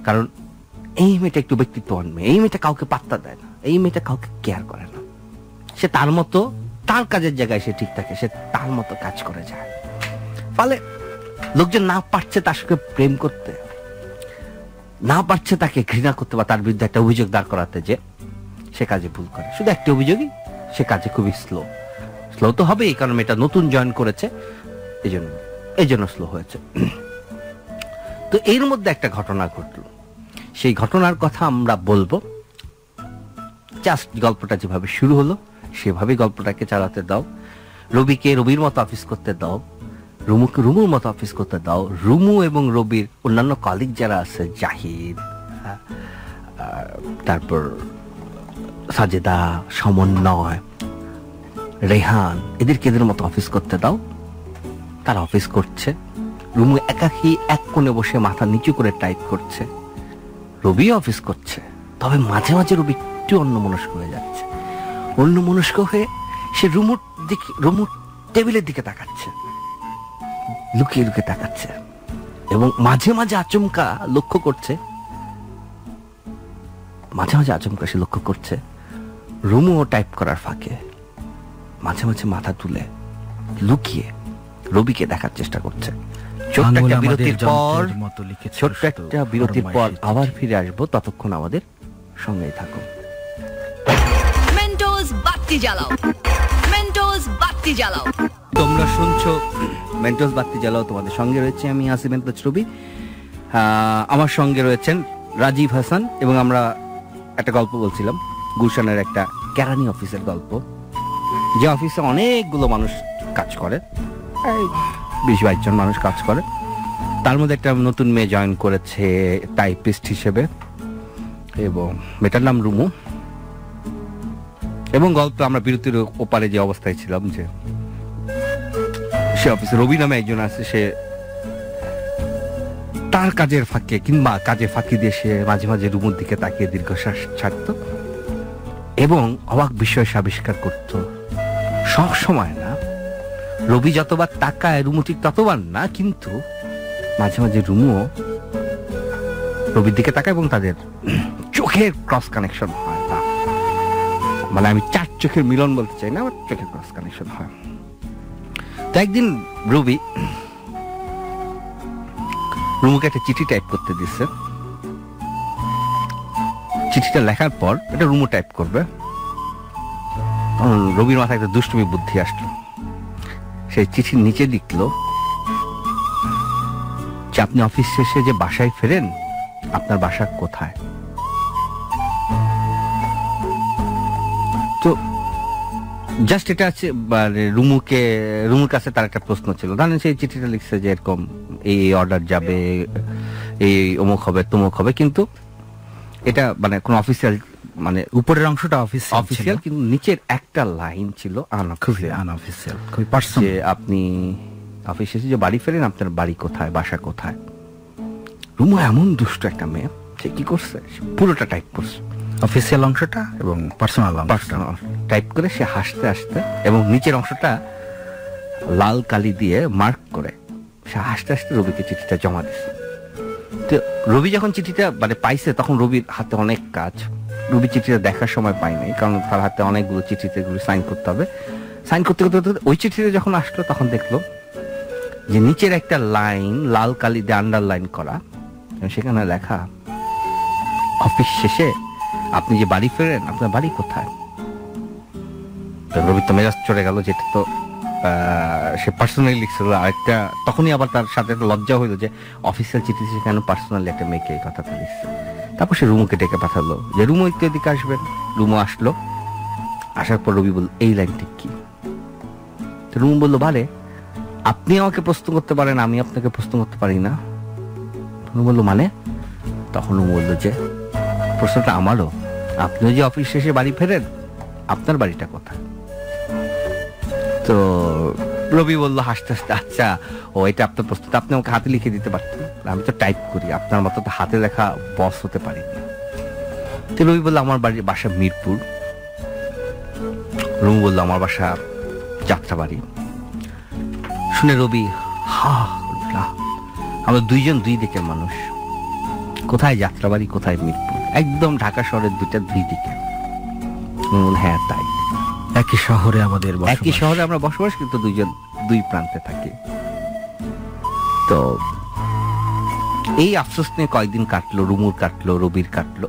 কারণ এই মেয়েটা একটু ব্যক্তিত্ববান মেয়ে, এই মেয়েটা কাউকে পাত্তা দেয় না, এই মেয়েটা কাউকে কেয়ার করে না। সে তার মতো, তার কাজের জায়গায় সে ঠিক থাকে, সে তার মতো কাজ করে যায়। ফলে লোকজন না পারছে তার সঙ্গে প্রেম করতে, না পারছে তাকে ঘৃণা করতে, বা তার বিরুদ্ধে একটা অভিযোগ দাঁড় করাতে যে সে কাজে ভুল করে। শুধু একটা অভিযোগই, সে কাজে খুবই স্লো। স্লো তো হবেই, কারণ এটা নতুন জয়েন করেছে, এই জন্য স্লো হয়েছে। তো এর মধ্যে একটা ঘটনা ঘটলো, সেই ঘটনার কথা আমরা বলবো। জাস্ট গল্পটা যেভাবে শুরু হলো সেভাবেই গল্পটাকে চালাতে দাও। রবিকে রবির মতো অফিস করতে দাও, রুমুকে রুমুর মতো অফিস করতে দাও। রুমু এবং রবির অন্যান্য কলিগ যারা আছে, জাহিদ, তারপর সাজেদা, সমন্বয়, রেহান, এদের মতো অফিস করতে দাও। তারা অফিস করছে, রুমু একাকী এক কোণে বসে মাথা নিচু করে টাইপ করছে। রবি অফিস করছে, তবে মাঝে মাঝে রবি একটু অন্যমনস্ক হয়ে যাচ্ছে। অন্যমনস্ক হয়ে সে রুমুর টেবিলের দিকে তাকাচ্ছে, লুকিয়ে লুকিয়ে তাকাচ্ছে, এবং মাঝে মাঝে আচমকা লক্ষ্য করছে, সে লক্ষ্য করছে রুমুও টাইপ করার ফাঁকে মাঝে মাঝে মাথা তুলে লুকিয়ে রবিকে দেখার চেষ্টা করছে। ছোট্ট একটা বিরতির পর আবার ফিরে আসবো, ততক্ষণ আমাদের সঙ্গেই থাকো। মেন্টোস বাতি জ্বালাও, মেন্টোস বাতি জ্বালাও। তোমরা শুনছো মেন্টোস বাতি জ্বালাও, তোমাদের সঙ্গে রয়েছে আমি আসিম এন্ড রবি। আমার সঙ্গে রয়েছেন রাজীব হাসান, এবং আমরা একটা গল্প বলছিলাম, গুলশানের একটা কেরানি অফিসের গল্প, যে অফিসে অনেকগুলো মানুষ কাজ করে, 20-22 জন মানুষ কাজ করে। তার মধ্যে একটা নতুন মেয়ে জয়েন করেছে টাইপিস্ট হিসেবে, এবং মেয়েটার নাম রুমু। এবং গল্প আমরা বিরতির ওপারে যে অবস্থায় ছিলাম, যে সে অফিসে রবি নামে একজন আছে, সে তার কাজের ফাঁকে কিংবা কাজের ফাঁকি দিয়ে সে মাঝে মাঝে রুমুর দিকে তাকিয়ে দীর্ঘশ্বাস ছাড়ত এবং অবাক বিষয় আবিষ্কার করত। সব সময় না, রবি যতবার তাকায় রুমু ঠিক ততবার না, কিন্তু মাঝে মাঝে রুমুও রবির দিকে তাকায় এবং তাদের চোখের ক্রস কানেকশন হয়। মানে আমি 4 চোখের মিলন বলতে চাই না, আমার চোখের ক্রস কানেকশন হয়। তো একদিন রবি রুমুকে একটা চিঠি টাইপ করতে দিচ্ছে। চিঠিটা লেখার পর এটা রুমু টাইপ করবে, রবির মাথায় একটা দুষ্টুমি বুদ্ধি আসলো। সেই চিঠির নিচে লিখলো যে আপনি অফিস শেষে যে বাসায় ফেরেন, আপনার বাসা কোথায়? তো জাস্ট এটা আছে, রুমুর কাছে তার একটা প্রশ্ন ছিল। ধরেন সেই চিঠিটা লিখছে যে এরকম এই অর্ডার যাবে, এই অমুক হবে তমুক হবে, কিন্তু এটা মানে কোন অফিসিয়াল, মানে উপরের অংশটা অফিসিয়াল, কিন্তু নিচের একটা লাইন ছিল আনঅফিসিয়াল, খুবই পার্সোনাল। যে আপনি অফিস শেষে যে বাড়ি ফেরেন, আপনার বাড়ি কোথায়, বাসা কোথায়? রুমু এমন দুষ্ট একটা মেয়ে, সে কি করছে, পুরোটা টাইপ করছে, অফিসিয়াল অংশটা এবং পার্সোনাল অংশটা টাইপ করে সে হাসতে হাসতে, এবং নিচের অংশটা লাল কালি দিয়ে মার্ক করে সে হাসতে হাসতে রবিকে চিঠিটা জমা দিচ্ছে। তো রবি যখন চিঠিটা মানে পাইছে, তখন রবির হাতে অনেক কাজ। রবি চিঠিটা দেখার সময় পাই নাই, কারণ তার হাতে অনেকগুলো চিঠিতে সাইন করতে হবে। সাইন করতে করতে ওই চিঠিটা যখন আসলো, তখন দেখলো যে নিচের একটা লাইন লাল কালি দিয়ে আন্ডারলাইন করা, সেখানে লেখা অফিস শেষে আপনি যে বাড়ি ফেরেন, আপনার বাড়ি কোথায়? রবি তো মেজাজ চড়ে গেল, যেটা তো সে পার্সোনালি লিখছিল। আরেকটা তখনই আবার তার সাথে একটা লজ্জা হইলো যে অফিসিয়াল চিঠি সে কেন পার্সোনালি একটা মেয়েকে এই কথাটা লিখছে। তারপর সে রুমুকে ডেকে পাঠালো যে রুমু একটু এদিকে আসবেন। রুমু আসলো, আসার পর রবি বলল এই লাইনটি কি? তো রুমু বললো, বারে আপনি আমাকে প্রশ্ন করতে পারেন, আমি আপনাকে প্রশ্ন করতে পারি না। রুমু বললো মানে? তখন রুমু বললো যে প্রশ্নটা আমারও, আপনিও যে অফিস শেষে বাড়ি ফেরেন, আপনার বাড়িটা কোথায়? তো রবি বললো হাসতে হাসতে, আচ্ছা ও এটা আপনার প্রশ্ন, আপনি আমাকে হাতে লিখে দিতে পারতেন, আমি তো টাইপ করি, আপনার মতো তো হাতে লেখা বস হতে পারি। তো রবি বললো আমার বাসা মিরপুর। রুমু বললো আমার বাসা যাত্রাবাড়ি। শুনে রবি আমরা দুইজন দুই দিকের মানুষ, কোথায় যাত্রাবাড়ি কোথায় মিরপুর, একদম ঢাকা শহরের দুই দিকে। হ্যাঁ তাই, একই শহরে আমরা বসবাস, কিন্তু দুইজন দুই প্রান্তে থাকি। তো এই আফসোস নিয়ে কয়েকদিন কাটলো, রুমুর কাটলো, রবির কাটলো।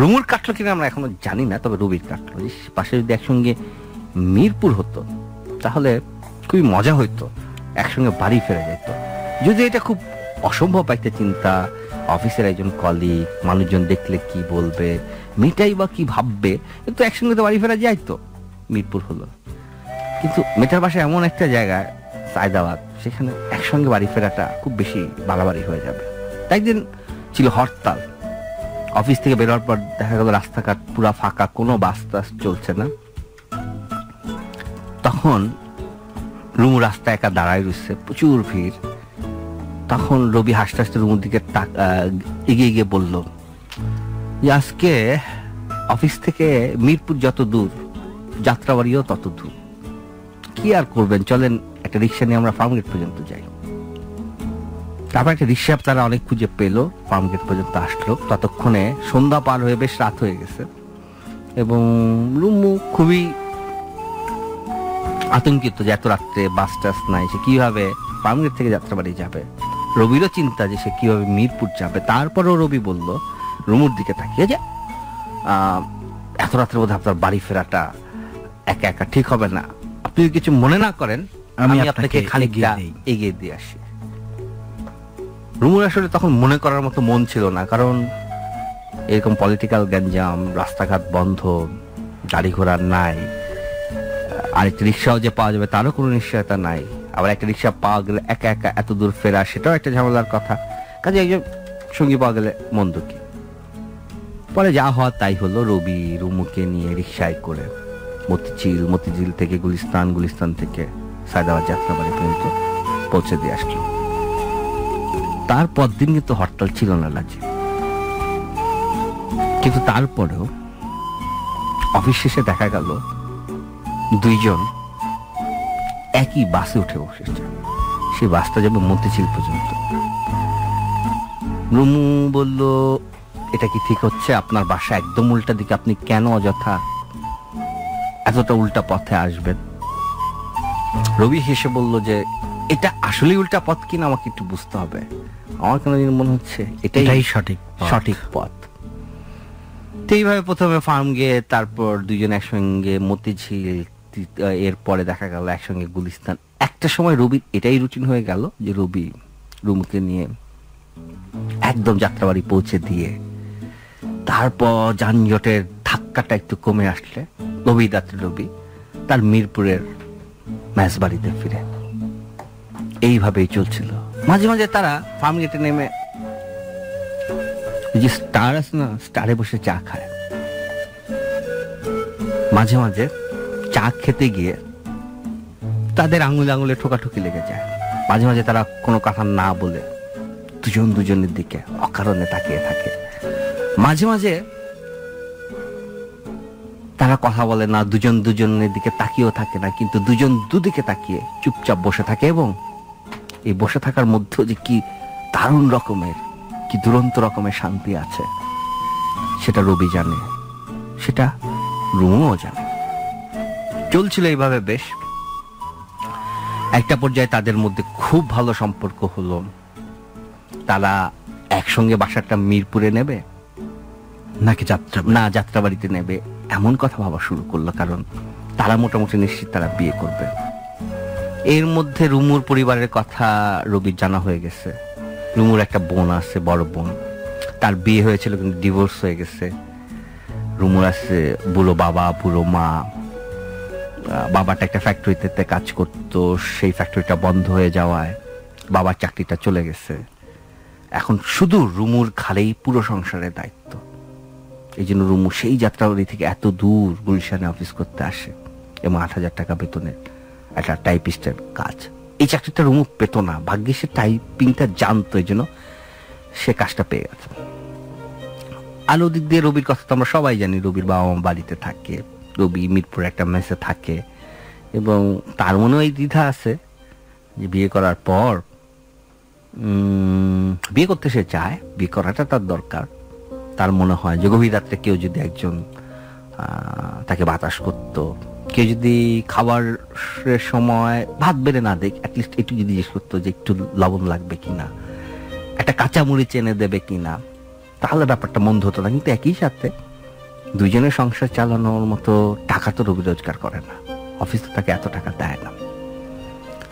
রুমুর কাটলো কিনা আমরা এখনো জানি না, তবে রবির কাটলো। পাশে যদি একসঙ্গে মিরপুর হতো তাহলে খুবই মজা হইতো, একসঙ্গে বাড়ি ফেরা যেত। যদি এটা খুব অসম্ভব একটা চিন্তা, অফিসের একজন কলিগ, মানুষজন দেখলে কি বলবে, মেয়েটাই বা কি ভাববে, কিন্তু একসঙ্গে তো বাড়ি ফেরা যাইতো। মিরপুর হলো, কিন্তু মেয়েটার বাসা এমন একটা জায়গায় সায়দাবাদ, সেখানে একসঙ্গে বাড়ি ফেরাটা খুব বেশি বাড়াবাড়ি হয়ে যাবে। তাই একদিন ছিল হরতাল, অফিস থেকে বেরোয়ার পর দেখা গেল রাস্তাঘাট পুরা ফাঁকা, কোনো বাস টাস চলছে না। তখন রুমু রাস্তায় একা দাঁড়ায় রয়েছে, প্রচুর ভিড়। তখন রবি হাসতে হাসতে রুমুর দিকে এগিয়ে গিয়ে বলল যে আজকে অফিস থেকে মিরপুর যত দূর, যাত্রাবাড়িও তত দূর, কি আর করবেন, চলেন একটা রিক্সা নিয়ে আমরা ফার্মগেট পর্যন্ত যাই। তারপর একটা রিক্সা তারা অনেক খুঁজে পেলো, ফার্মগেট পর্যন্ত আসলো। ততক্ষণে সন্ধ্যা পার হয়ে বেশ রাত হয়ে গেছে এবং রুমু খুবই আতঙ্কিত যে এত রাত্রে বাস টাস নাই, সে কিভাবে ফার্মগেট থেকে যাত্রাবাড়ি যাবে। রবিরও চিন্তা যে সে কিভাবে মিরপুর যাবে। তারপরও রবি বলল রুমুর দিকে তাকিয়ে যে এত রাত্রে বোধহয় আপনার বাড়ি ফেরাটা একা একা ঠিক হবে না, আপনি যদি কিছু মনে না করেন আমি আপনাকে খানিকটা এগিয়ে দিয়ে আসি। রুমুর আসলে তখন মনে করার মতো মন ছিল না, কারণ এরকম পলিটিক্যাল গ্যাঞ্জাম, রাস্তাঘাট বন্ধ, গাড়ি ঘোড়া নাই, আরেকটা রিক্সাও যে পাওয়া যাবে তারও কোনো নিশ্চয়তা নাই। আবার একটা রিক্সা পাওয়া গেলে একা একা এত দূর ফেরা, সেটাও একটা ঝামেলার কথা। কাজে একজন সঙ্গী পাওয়া গেলে মন্দ কি। পরে যা হওয়া তাই হলো, রবি রুমুকে নিয়ে রিক্সায় করে মতিঝিল থেকে গুলিস্তান থেকে সায়দাবাদ যাত্রাবাড়ি পর্যন্ত পৌঁছে দিয়ে আসলো। তারপর দিন কিন্তু হরতাল ছিল না রাজি, কিন্তু তারপরেও অফিস শেষে দেখা গেল দুইজন একই বাসে উঠে বসেছে। সেই বাসটা যাবে মতিঝিল পর্যন্ত। রুমু বলল এটা কি ঠিক হচ্ছে? আপনার বাসা একদম উল্টা দিকে, আপনি কেন অযথা এতটা উল্টা পথে আসবেন? রবি হেসে বলল যে এটা আসলে উল্টা পথ কিনা আমাকে একটু বুঝতে হবে, আমার কেন মনে হচ্ছে এটাই সঠিক পথ। তো এইভাবে প্রথমে ফার্ম গিয়ে, তারপর দুইজন একসঙ্গে মতিঝিল, এরপরে দেখা গেল একসঙ্গে গুলিস্তান। একটা সময় রবির এটাই রুটিন হয়ে গেল যে রবি রুমুকে নিয়ে একদম যাত্রাবাড়ি পৌঁছে দিয়ে তারপর যানজটের ধাক্কাটা একটু কমে আসলে রবি তার মিরপুরের মেসবাড়িতে ফিরে। এইভাবেই চলছিল। মাঝে মাঝে তারা ফার্ম গেটে নেমে যে স্টার আছে না, স্টারে বসে চা খায়। মাঝে মাঝে চা খেতে গিয়ে তাদের আঙুলে ঠোকাঠুকি লেগে যায়। মাঝে মাঝে তারা কোনো কথা না বলে দুজনের দিকে অকারণে তাকিয়ে থাকে। মাঝে মাঝে তারা কথা বলে না, দুজনের দিকে তাকিয়েও থাকে না, কিন্তু দুজন দুদিকে তাকিয়ে চুপচাপ বসে থাকে। এবং এই বসে থাকার মধ্যে যে কি দারুণ রকমের, কি দুরন্ত রকমের শান্তি আছে, সেটা রবি জানে, সেটা রুমুও জানে। চলছিল এইভাবে বেশ। একটা পর্যায়ে তাদের মধ্যে খুব ভালো সম্পর্ক হলো। তারা একসঙ্গে বাসাটা মিরপুরে নেবে নাকি যাত্রাবাড়িতে নেবে এমন কথা ভাবা শুরু করলো, কারণ তারা মোটামুটি নিশ্চিত তারা বিয়ে করবে। এর মধ্যে রুমুর পরিবারের কথা রবির জানা হয়ে গেছে। রুমুর একটা বোন আছে, বড় বোন, তার বিয়ে হয়েছিল কিন্তু ডিভোর্স হয়ে গেছে। রুমুর আছে বুড়ো বাবা, বুড়ো মা। বাবাটা একটা ফ্যাক্টরিতে কাজ করতো, সেই ফ্যাক্টরিটা বন্ধ হয়ে যাওয়ায় বাবার চাকরিটা চলে গেছে। এখন শুধু রুমুর ঘাড়েই পুরো সংসারের দায়িত্ব। এই জন্য রুমু সেই যাত্রাবাড়ি থেকে এত দূর গুলশানে অফিস করতে আসে এবং 8,000 টাকা বেতনের একটা টাইপিস্টের কাজ। এই চাকরিটা রুমু পেত না, ভাগ্যে সে টাইপিংটা জানতো, এই জন্য সে কাজটা পেয়ে গেছে। আর ওদিক দিয়ে রবির কথা তো আমরা সবাই জানি, রবির বাবা মা বাড়িতে থাকে, রবি মিরপুরে একটা মেসে থাকে এবং তার মনেও এই দ্বিধা আছে যে বিয়ে করার পর বিয়ে করতে সে চায়, বিয়ে করাটা তার দরকার। তার মনে হয় যে গভীর রাত্রে কেউ যদি একজন তাকে বাতাস করতো, কেউ যদি খাবারের সময় ভাত বেড়ে না দেখ, অ্যাটলিস্ট একটু যদি জিজ্ঞেস করতো যে একটু লবণ লাগবে কিনা, একটা কাঁচামরিচ এনে দেবে কিনা, তাহলে ব্যাপারটা মন্দ হতো না। কিন্তু একই সাথে দুইজনের সংসার চালানোর মতো টাকা তো রবি রোজগার করে না। অফিস তো তাকে এত টাকা দেয় না।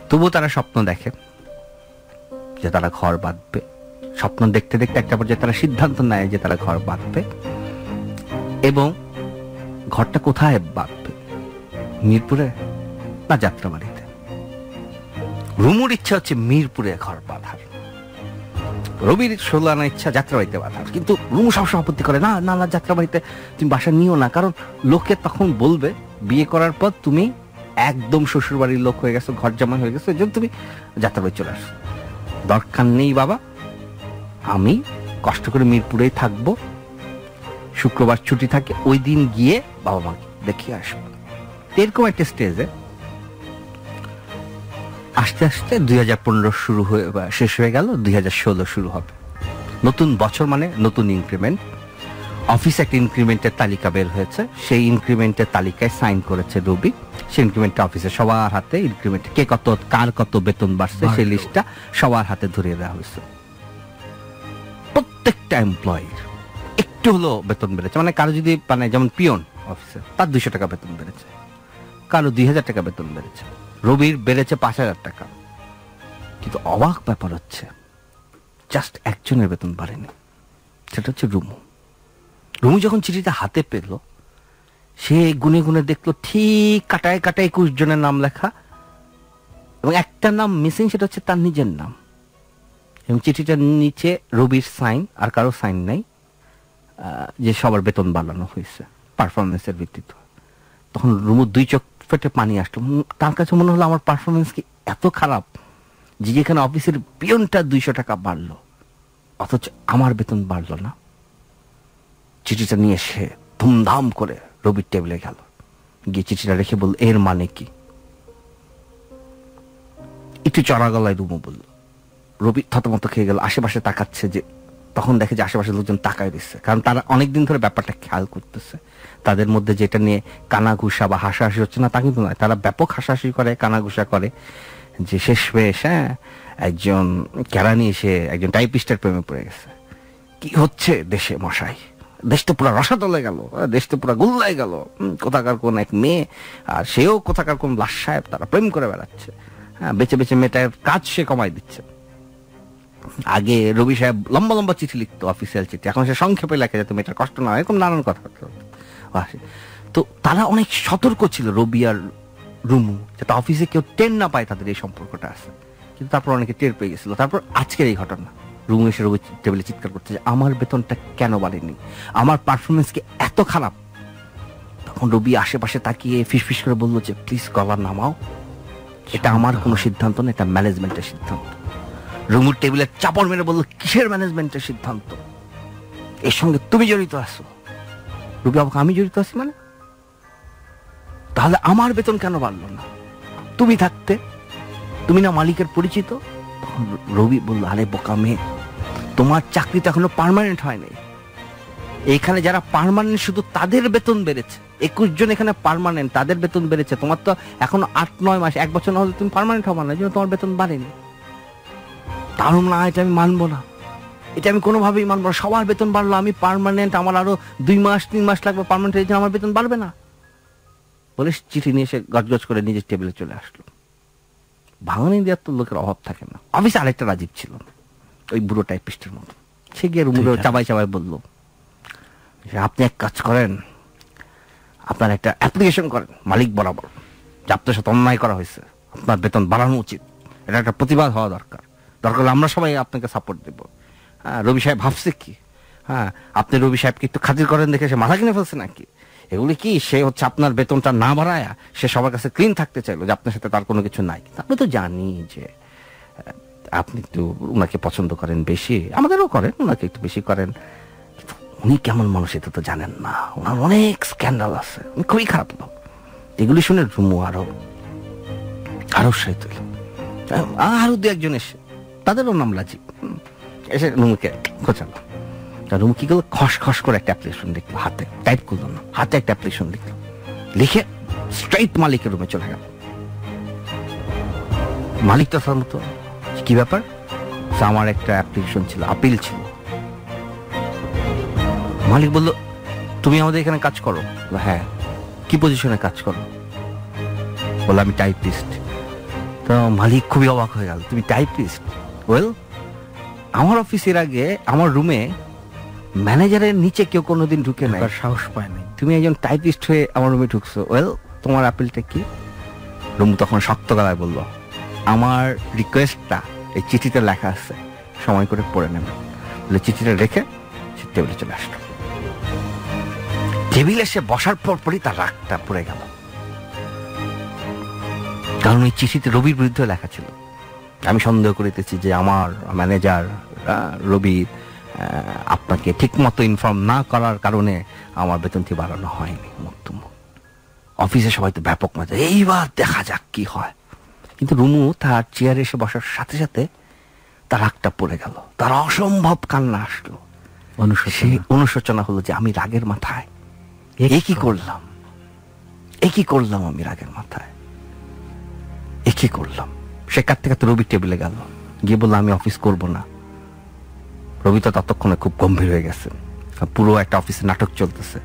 তবুও তারা স্বপ্ন দেখে যে তারা ঘর বাঁধবে। স্বপ্ন দেখতে দেখতে একটা পর্যায়ে তারা সিদ্ধান্ত নেয় যে তারা ঘর বাঁধবে, এবং ঘরটা কোথায় বাঁধবে, মিরপুরে না যাত্রাবাড়িতে। রুমুর ইচ্ছা হচ্ছে মিরপুরে ঘর বাঁধার, রবির 16 আনার ইচ্ছা যাত্রাবাড়িতে বাঁধার। কিন্তু রুমু সবসময় আপত্তি করে, না না না যাত্রাবাড়িতে তুমি বাসা নিও না, কারণ লোকে তখন বলবে বিয়ে করার পর তুমি একদম শ্বশুর বাড়ির লোক হয়ে গেছো, ঘর জামাই হয়ে গেছো, এই জন্য তুমি যাত্রাবাড়ি চলে আসো। দরকার নেই বাবা, আমি কষ্ট করে মিরপুরেই থাকবো, শুক্রবার ছুটি থাকে, ওই দিন গিয়ে বাবা মাকে দেখিয়ে আসবো। এরকম একটা স্টেজে আস্তে আস্তে 2015 শুরু হয়ে শেষ হয়ে গেল, 2016 শুরু হবে। নতুন বছর মানে নতুন ইনক্রিমেন্ট। অফিসে একটা ইনক্রিমেন্টের তালিকা বের হয়েছে, সেই ইনক্রিমেন্টের তালিকায় সাইন করেছে রবি। সেই ইনক্রিমেন্টটা অফিসে সবার হাতে, ইনক্রিমেন্ট কে কত কার কত বেতন বাড়ছে সেই লিস্টটা সবার হাতে ধরিয়ে দেওয়া হয়েছে। প্রত্যেকটা এমপ্লয়ির একটু হলো বেতন বেড়েছে, মানে কারো যদি মানে যেমন পিয়ন অফিসে তার 200 টাকা বেতন বেড়েছে, কারো 2000 টাকা বেতন বেড়েছে, রবির বেড়েছে 5000 টাকা। কিন্তু অবাক ব্যাপার হচ্ছে জাস্ট একজনের বেতন বাড়েনি, সেটা হচ্ছে রুমু। রুমু যখন চিঠিটা হাতে পেল, সে গুনে গুনে দেখলো ঠিক কাটায় কাটায় 21 জনের নাম লেখা, এবং একটা নাম মিসিং, সেটা হচ্ছে তার নিজের নাম। এবং চিঠিটার নিচে রবির সাইন, আর কারো সাইন নাই, যে সবার বেতন বাড়ানো হয়েছে পারফরমেন্সের ভিত্তিতে। তখন রুমুর 2 চোখ ফেটে পানি আসলো। তার কাছে মনে হলো আমার পারফরমেন্স কি এত খারাপ যে যেখানে অফিসের পিয়নটা 200 টাকা বাড়লো, অথচ আমার বেতন বাড়লো না। চিঠিটা নিয়ে সে ধুমধাম করে রবির টেবিলে গেল, গিয়ে চিঠিটা রেখে বলল, এর মানে কি? একটু চড়া গলায় রুমু বলল। রবি থতমত খেয়ে গেল, আশেপাশে তাকাচ্ছে, যে তখন দেখে যে আশেপাশে লোকজন তাকায় দিচ্ছে, কারণ তারা অনেকদিন ধরে ব্যাপারটা খেয়াল করতেছে। তাদের মধ্যে যেটা নিয়ে কানাঘুষা বা হাসাহাসি হচ্ছে না তা কিন্তু নয়, তারা ব্যাপক হাসাহাসি করে, কানাঘুষা করে, যে শেষ বেশ একজন কেরানি এসে একজন টাইপিস্টের প্রেমে পড়ে গেছে। কি হচ্ছে দেশে মশাই, দেশ তো পুরো রসাতলে গেল, দেশ তো পুরো গুল্লায় গেল, কোথাকার কোন এক মেয়ে আর সেও কোথাকার কোন লাশ সাহেব, তারা প্রেম করে বেড়াচ্ছে। বেঁচে বেঁচে মেয়েটার কাজ সে কমাই দিচ্ছে। আগে রবি সাহেব লম্বা লম্বা চিঠি লিখতো, অফিসিয়াল চিঠি, এখন সে সংক্ষেপে লেখে যাতে মেয়েটার কষ্ট না হয়, এরকম নানান কথা। তো তারা অনেক সতর্ক ছিল রবি আর রুমু, যাতে অফিসে কেউ টের না পায় তাদের এই সম্পর্কটা আছে। কিন্তু তারপর অনেকে টের পেয়ে গেছিল। তারপর আজকের এই ঘটনা, রুমু এসে রবি টেবিলে চিৎকার করতে যে আমার বেতনটা কেন বাড়েনি, আমার পারফরমেন্স কি এত খারাপ? তখন রবি আশেপাশে তাকিয়ে ফিসফিস করে বললো যে প্লিজ গলা নামাও, এটা আমার কোনো সিদ্ধান্ত না, এটা ম্যানেজমেন্টের সিদ্ধান্ত। রুমুর টেবিলে চাপড় মেরে বললো, কিসের ম্যানেজমেন্টের সিদ্ধান্ত? এর সঙ্গে তুমি জড়িত আছো। রবি বাবুকে, আমি জড়িত আছি মানে? তাহলে আমার বেতন কেন বাড়লো না? তুমি থাকতে, তুমি না মালিকের পরিচিত? তখন রবি বলল, আরে বোকা মেয়ে, তোমার চাকরি তো এখনো পার্মানেন্ট হয়নি। এখানে যারা পার্মানেন্ট শুধু তাদের বেতন বেড়েছে, 21 জন এখানে পার্মানেন্ট, তাদের বেতন বেড়েছে। তোমার তো এখনো 8-9 মাস, 1 বছর না হলে তুমি পার্মানেন্ট হবা না, এই জন্য তোমার বেতন বাড়েনি। কারণ না, এটা আমি মানবো না, এটা আমি কোনোভাবেই মানবো না। সবার বেতন বাড়লো, আমি পার্মানেন্ট, আমার আরো 2 মাস 3 মাস লাগবে পার্মানেন্ট, এই জন্য আমার বেতন বাড়বে না বলে চিঠি নিয়ে এসে গজগজ করে নিজের টেবিলে চলে আসলো। ভাঙানি দেওয়ার তো লোকের অভাব থাকে না। অফিসে আরেকটা রাজীব ছিল, ওই বুড়ো টাইপিস্টের মতো। সে গিয়ে রুমুরে চাবাই চাবাই বললো, আপনি এক কাজ করেন, আপনার একটা অ্যাপ্লিকেশন করেন মালিক বরাবর, যে আপনার সাথে অন্যায় করা হয়েছে, আপনার বেতন বাড়ানো উচিত, এটা একটা প্রতিবাদ হওয়া দরকার, দরকার হলে আমরা সবাই আপনাকে সাপোর্ট দেব। হ্যাঁ, রবি সাহেব ভাবছে কি, হ্যাঁ আপনি রবি সাহেবকে একটু খাতির করেন দেখে সে মাথা কিনে ফেলছে নাকি? এগুলি কি, সে হচ্ছে আপনার বেতনটা না বাড়ায় সে সবার কাছে ক্লিন থাকতে চাইলো, যে আপনার সাথে তার কোনো কিছু নাই। আপনি তো জানি যে আপনি তো ওনাকে পছন্দ করেন বেশি, আমাদেরও করেন, ওনাকে একটু বেশি করেন, কিন্তু উনি কেমন মানুষ এটা তো জানেন না, ওনার অনেক স্ক্যান্ডাল আছে, উনি খুবই খারাপ লোক। এগুলি শুনে রুমু আরো সহিত আরো 2-1 জন এসে, তাদেরও নাম লাজি, এসে রুমুকে খোঁচালো। রুমু কি করলো, খস করে একটা অ্যাপ্লিকেশন লিখলো, হাতে টাইপ করলো না, হাতে একটা অ্যাপ্লিকেশন লিখলো, লিখে স্ট্রেইট মালিকের রুমে চলে গেল। মালিক তো মতো, কি ব্যাপার? আমার একটা অ্যাপ্লিকেশন ছিল, আপিল ছিল। মালিক বলল, তুমি আমাদের এখানে কাজ করো? হ্যাঁ। কি পজিশনে কাজ করো? বললো আমি টাইপিস্ট। তো মালিক খুবই অবাক হয়ে গেল, তুমি টাইপিস্ট? ওয়েল, আমার অফিসের আগে আমার রুমে ম্যানেজারের নিচে কেউ কোনোদিন ঢুকে নাই, সাহস পায় নাই। তুমি একজন টাইপিস্ট হয়ে আমার রুমে ঢুকছো। ওয়েল, তোমার আপিলটা কি? রুমু তখন শক্ত গলায় বলল, আমার রিকোয়েস্টটা এই চিঠিতে লেখা আছে, সময় করে পড়ে নেবে। বলে চিঠিটা রেখে সে টেবিলে চলে আসলো। টেবিলে সে বসার পরই তার রাগটা পড়ে গেল, কারণ ওই চিঠিতে রবির বিরুদ্ধে লেখা ছিল। আমি সন্দেহ করিতেছি যে আমার ম্যানেজার রবি আপনাকে ঠিক মতো ইনফর্ম না করার কারণে আমার বেতনটি বাড়ানো হয়নি। অফিসে সবাই তো ব্যাপক মজা, এইবার দেখা যাক কি হয়। কিন্তু রুমু তার চেয়ারে এসে বসার সাথে সাথে তার রাগটা পড়ে গেল, তার অসম্ভব কান্না আসলো, অনুশোচনা হলো যে আমি রাগের মাথায় এ কি করলাম, এ কি করলাম, আমি রাগের মাথায় এ কি করলাম। সে কাঁদতে কাঁদতে রবির টেবিলে গেল, গিয়ে বললো আমি অফিস করব না। রবি তো ততক্ষণে খুব গম্ভীর হয়ে গেছে, পুরো একটা অফিসে নাটক চলতেছে।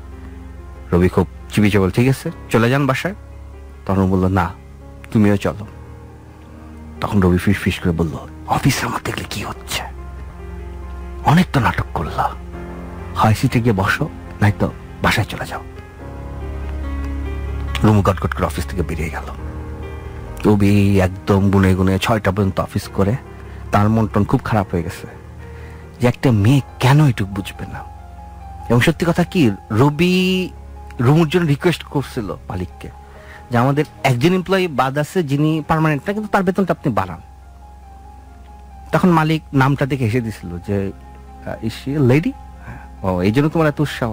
রবি খুব চিবিচে বল, ঠিক আছে চলে যান বাসায়। তখন বললো না, তুমিও চলো। তখন রবি ফিস ফিস করে বললো, অফিসের মধ্যে দেখলে কি হচ্ছে, অনেক তো নাটক করলা, হয় সিটে গিয়ে বসো, নাই তো বাসায় চলে যাও। রুমু গটগট করে অফিস থেকে বেরিয়ে গেল। রবি একদম গুনে গুনে 6টা পর্যন্ত অফিস করে তার মন টন খুব খারাপ হয়ে গেছে যে একটা মেয়ে কেন এটুকু বুঝবে না। এবং সত্যি কথা কি, রবি রুমুর জন্য রিকোয়েস্ট করছিল মালিককে যে আমাদের একজন এমপ্লয়ি বাদ আছে যিনি পার্মানেন্ট না, কিন্তু তার বেতনটা আপনি বাড়ান। তখন মালিক নামটা দেখে হেসে দিছিল যে লেডি, ও এই জন্য তোমার এত উৎসাহ।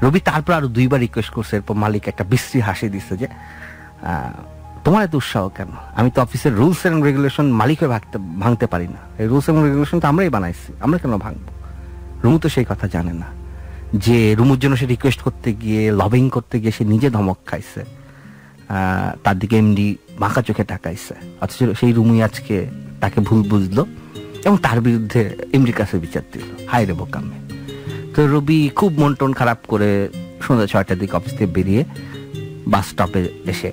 রবি তারপর আরো 2বার রিকোয়েস্ট করছে, এরপর মালিক একটা বিশ্রী হাসি দিচ্ছে যে তোমার এত উৎসাহ কেন, আমি তো অফিসের রুলস এন্ড রেগুলেশন মালিক হয়ে ভাঙতে পারি না, এই রুলস এন্ড রেগুলেশন তো আমরাই বানাইছি, আমরা কেন ভাঙবো। রুমু তো সেই কথা জানে না যে রুমুর জন্য সে রিকোয়েস্ট করতে গিয়ে, লবিং করতে গিয়ে সে নিজে ধমক খাইছে, তার দিকে এমডি বাঁকা চোখে তাকাইছে, অথচ সেই রুমুই আজকে তাকে ভুল বুঝলো এবং তার বিরুদ্ধে এমডির কাছে বিচার দিল। হায় রে বোকামে। তো রবি খুব মন টন খারাপ করে সন্ধ্যা 6টার দিকে অফিস থেকে বেরিয়ে বাস স্টপে এসে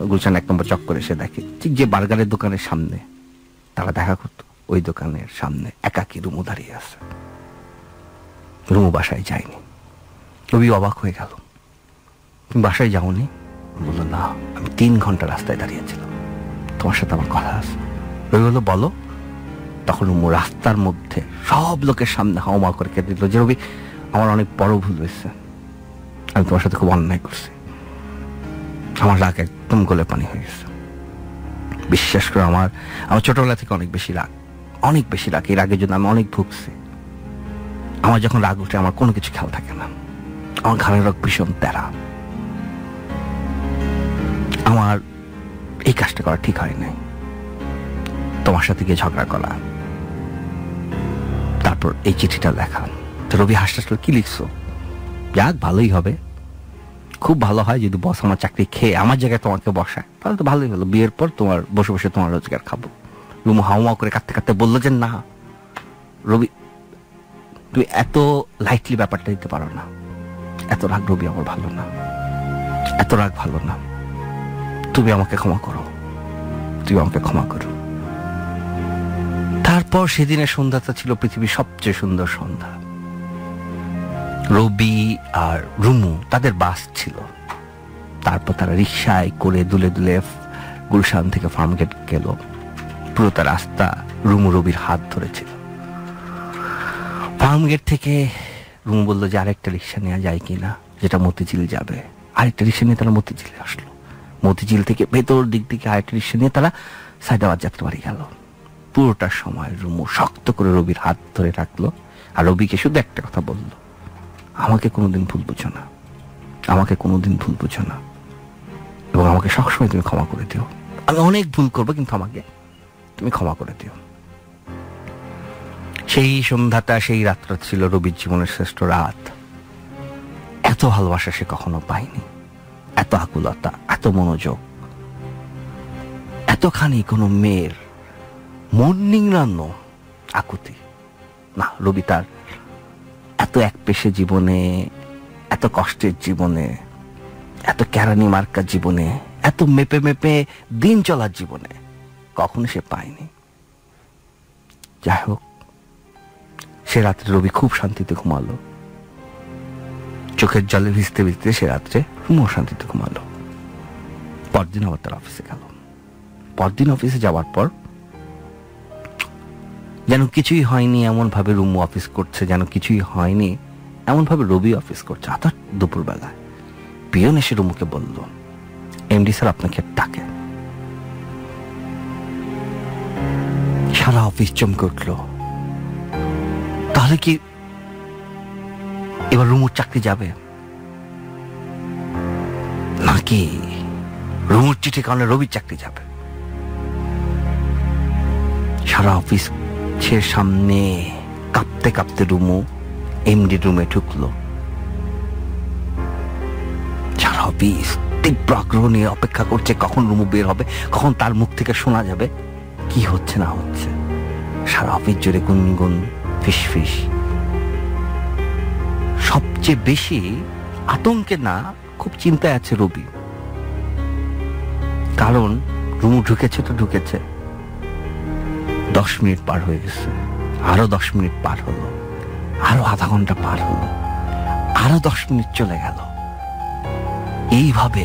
গুলশান 1 নম্বর চক্করে এসে দেখে ঠিক যে বার্গারের দোকানের সামনে তারা দেখা করতো, ওই দোকানের সামনে একাকী রুমু দাঁড়িয়ে আছে। রুমু বাসায় যায়নি। রবি অবাক হয়ে গেল, তুমি বাসায় যাওনি? বললো না, আমি 3 ঘন্টা রাস্তায় দাঁড়িয়েছিলাম, তোমার সাথে আমার কথা আছে। রবি বললো বলো। তখন রুমু রাস্তার মধ্যে সব লোকের সামনে হাওমা করে কেটে দিল যে রবি আমার অনেক বড় ভুল হয়েছে, আমি তোমার সাথে খুব অন্যায় করছি, আমার রাগ একদম গলে পানি হয়ে গেছে। বিশ্বাস করে আমার ছোটবেলা থেকে অনেক বেশি রাগ, অনেক বেশি রাগ। এই রাগের জন্য আমি অনেক ভুগছি। আমার যখন রাগ উঠে আমার কোনো কিছু খেয়াল থাকে না, আমার ঘাড়ের রোগ ভীষণ তেরা, আমার এই কাজটা করা ঠিক হয় নাই, তোমার সাথে গিয়ে ঝগড়া করা, তারপর এই চিঠিটা লেখা। তো রবি হাসতে, কি লিখছো? যাক ভালোই হবে, খুব ভালো হয় যদি বস আমার চাকরি খেয়ে আমার জায়গায় তোমাকে বসায়, তাহলে তো ভালোই হলো, বিয়ের পর তোমার বসে বসে তোমার রোজগার খাবো। রুমু হাওয়া করে কাঁদতে কাঁদতে বললো যে না রবি, তুই এত লাইটলি ব্যাপারটা দিতে পারো না, এত রাগ রবি আমার ভালো না, এত রাগ ভালো না, তুমি আমাকে ক্ষমা করো, তুই আমাকে ক্ষমা করো। তারপর সেদিনের সন্ধ্যাটা ছিল পৃথিবীর সবচেয়ে সুন্দর সন্ধ্যা। রবি আর রুমু তাদের বাস ছিল, তারপর তারা রিক্সায় করে দুলে দুলে গুলশান থেকে ফার্মগেট গেল। পুরোটা রাস্তা রুমু রবির হাত ধরেছিল। ফার্মগেট থেকে রুমু বললো যে আরেকটা রিক্সা নেওয়া যায় কিনা, যেটা মতিঝিল যাবে। আরেকটা রিক্সা নিয়ে তারা মতিঝিলে আসলো। মতিঝিল থেকে ভেতর দিক থেকে আরেকটা রিক্সা নিয়ে তারা সায়দাবাদ যাত্রাবাড়ি গেল। পুরোটা সময় রুমু শক্ত করে রবির হাত ধরে রাখলো আর রবিকে শুধু একটা কথা বললো, আমাকে কোনোদিন ভুল বুঝো না, আমাকে কোনোদিন ভুল বুঝো না, এবং আমাকে সবসময় তুমি ক্ষমা করে দিও। আমি অনেক ভুল করবো, কিন্তু আমাকে তুমি ক্ষমা করে দিও। সেই সন্ধ্যাটা, সেই রাতটা ছিল রবির জীবনের শ্রেষ্ঠ রাত। এত ভালোবাসা সে কখনো পায়নি, এত আকুলতা, এত মনোযোগ, এতখানি কোনো মেয়ের মন নিংড়ানো আকুতি না। রবি তার এত এক পেশে জীবনে, এত কষ্টের জীবনে, এত ক্যারানি মার্কার জীবনে এত মেপে মেপে দিন চলার জীবনে কখনো সে পায়নি। যাই হোক, সে রাত্রে রবি খুব শান্তিতে ঘুমালো, চোখের জলে ভিজতে ভিজতে সে রাত্রে রুমও শান্তিতে ঘুমালো। পরদিন আবার তার অফিসে গেল। পরদিন অফিসে যাওয়ার পর যেন কিছুই হয়নি এমন ভাবে রুমু অফিস করছে, যেন কিছুই হয়নি এমন ভাবে রবি অফিস করছে। হঠাৎ দুপুরবেলায় পিয়ন এসে রুমুকে বলল, এমডি স্যার আপনাকে ডাকে। সারা অফিস চমকে উঠল। তাহলে কি এবার রুমুর চাকরি যাবে, নাকি রুমুর চিঠি কারণে রবির চাকরি যাবে? সারা অফিস সামনে কাঁপতে কাঁপতে রুমু এমডি রুমে ঢুকলো। সারা অফিস তীব্র আগ্রহ নিয়ে অপেক্ষা করছে কখন রুমু বের হবে, কখন তার মুখ থেকে শোনা যাবে কি হচ্ছে না হচ্ছে। সারা অফিস জুড়ে গুনগুন ফিসফিস। সবচেয়ে বেশি আতঙ্কে না, খুব চিন্তায় আছে রবি। কারণ রুমু ঢুকেছে তো ঢুকেছে, 10 মিনিট পার হয়ে গেছে, আরো 10 মিনিট পার হলো, আরো আধা ঘন্টা পার হলো, আরো 10 মিনিট চলে গেল। এইভাবে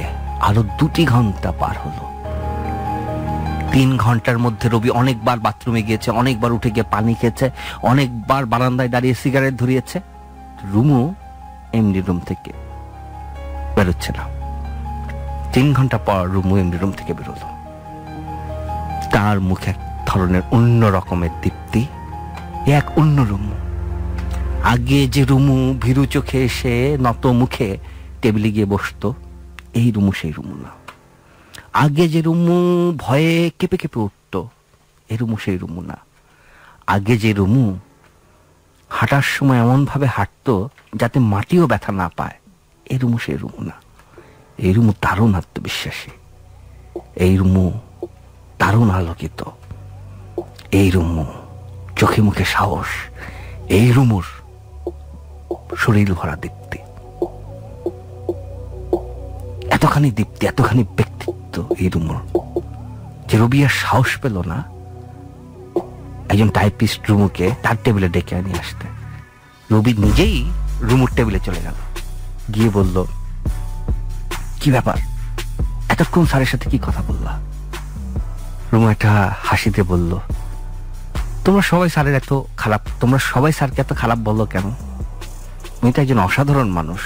আরো 2 ঘন্টা পার হলো। 3 ঘন্টার মধ্যে রবি অনেকবার বাথরুমে গিয়েছে, অনেকবার উঠে গিয়ে পানি খেয়েছে, অনেকবার বারান্দায় দাঁড়িয়ে সিগারেট ধরিয়েছে। রুমু এমডি রুম থেকে বেরোচ্ছে না। 3 ঘন্টা পর রুমু এমডি রুম থেকে বেরোলো। তার মুখে এক ধরনের অন্য রকমের দীপ্তি, এক অন্য রুমু। আগে যে রুমু ভীরু চোখে এসে নত মুখে টেবিলে গিয়ে বসতো, এই রুমু সেই রুমু না। আগে যে রুমু ভয়ে কেঁপে কেঁপে উঠতো, এই রুমু সেই রুমু না। আগে যে রুমু হাঁটার সময় এমন ভাবে হাঁটতো যাতে মাটিও ব্যথা না পায়, এই রুমু সেই রুমু না। এই রুমু দারুণ আত্মবিশ্বাসী, এই রুমু দারুণ আলোকিত, এই রুমু চোখে মুখে সাহস, এই রুমুর শরীর ভরা দীপ্তি। এতখানি দীপ্তি, এতখানি ব্যক্তিত্ব এই রুমুর যে রবি আর সাহস পেল না একজন টাইপিস্ট রুমুকে তার টেবিলে ডেকে নিয়ে আসতে। রবি নিজেই রুমুর টেবিলে চলে গেল, গিয়ে বলল, কি ব্যাপার, এতক্ষণ স্যারের সাথে কি কথা বললা? রুমু একটা হাসিতে বলল, তোমরা সবাই স্যারের এত খারাপ, তোমরা সবাই স্যারকে এত খারাপ বলো কেন? উনি তো একজন অসাধারণ মানুষ।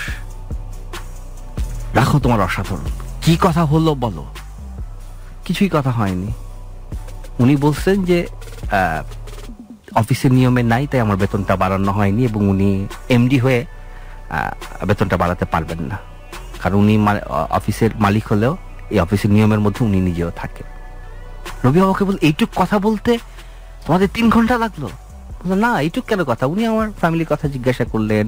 রাখো তোমার অসাধারণ, কি কথা হলো বলো। কিছুই কথা হয়নি। উনি বলছেন যে অফিসের নিয়মে নাই, তাই আমার বেতনটা বাড়ানো হয়নি, এবং উনি এমডি হয়ে বেতনটা বাড়াতে পারবেন না, কারণ উনি অফিসের মালিক হলেও এই অফিসের নিয়মের মধ্যে উনি নিজেও থাকে। রবি বাবাকে বল, এইটুক কথা বলতে তোমাদের 3 ঘন্টা লাগলো? না, এইটুক কেন কথা? উনি আমার ফ্যামিলির কথা জিজ্ঞাসা করলেন,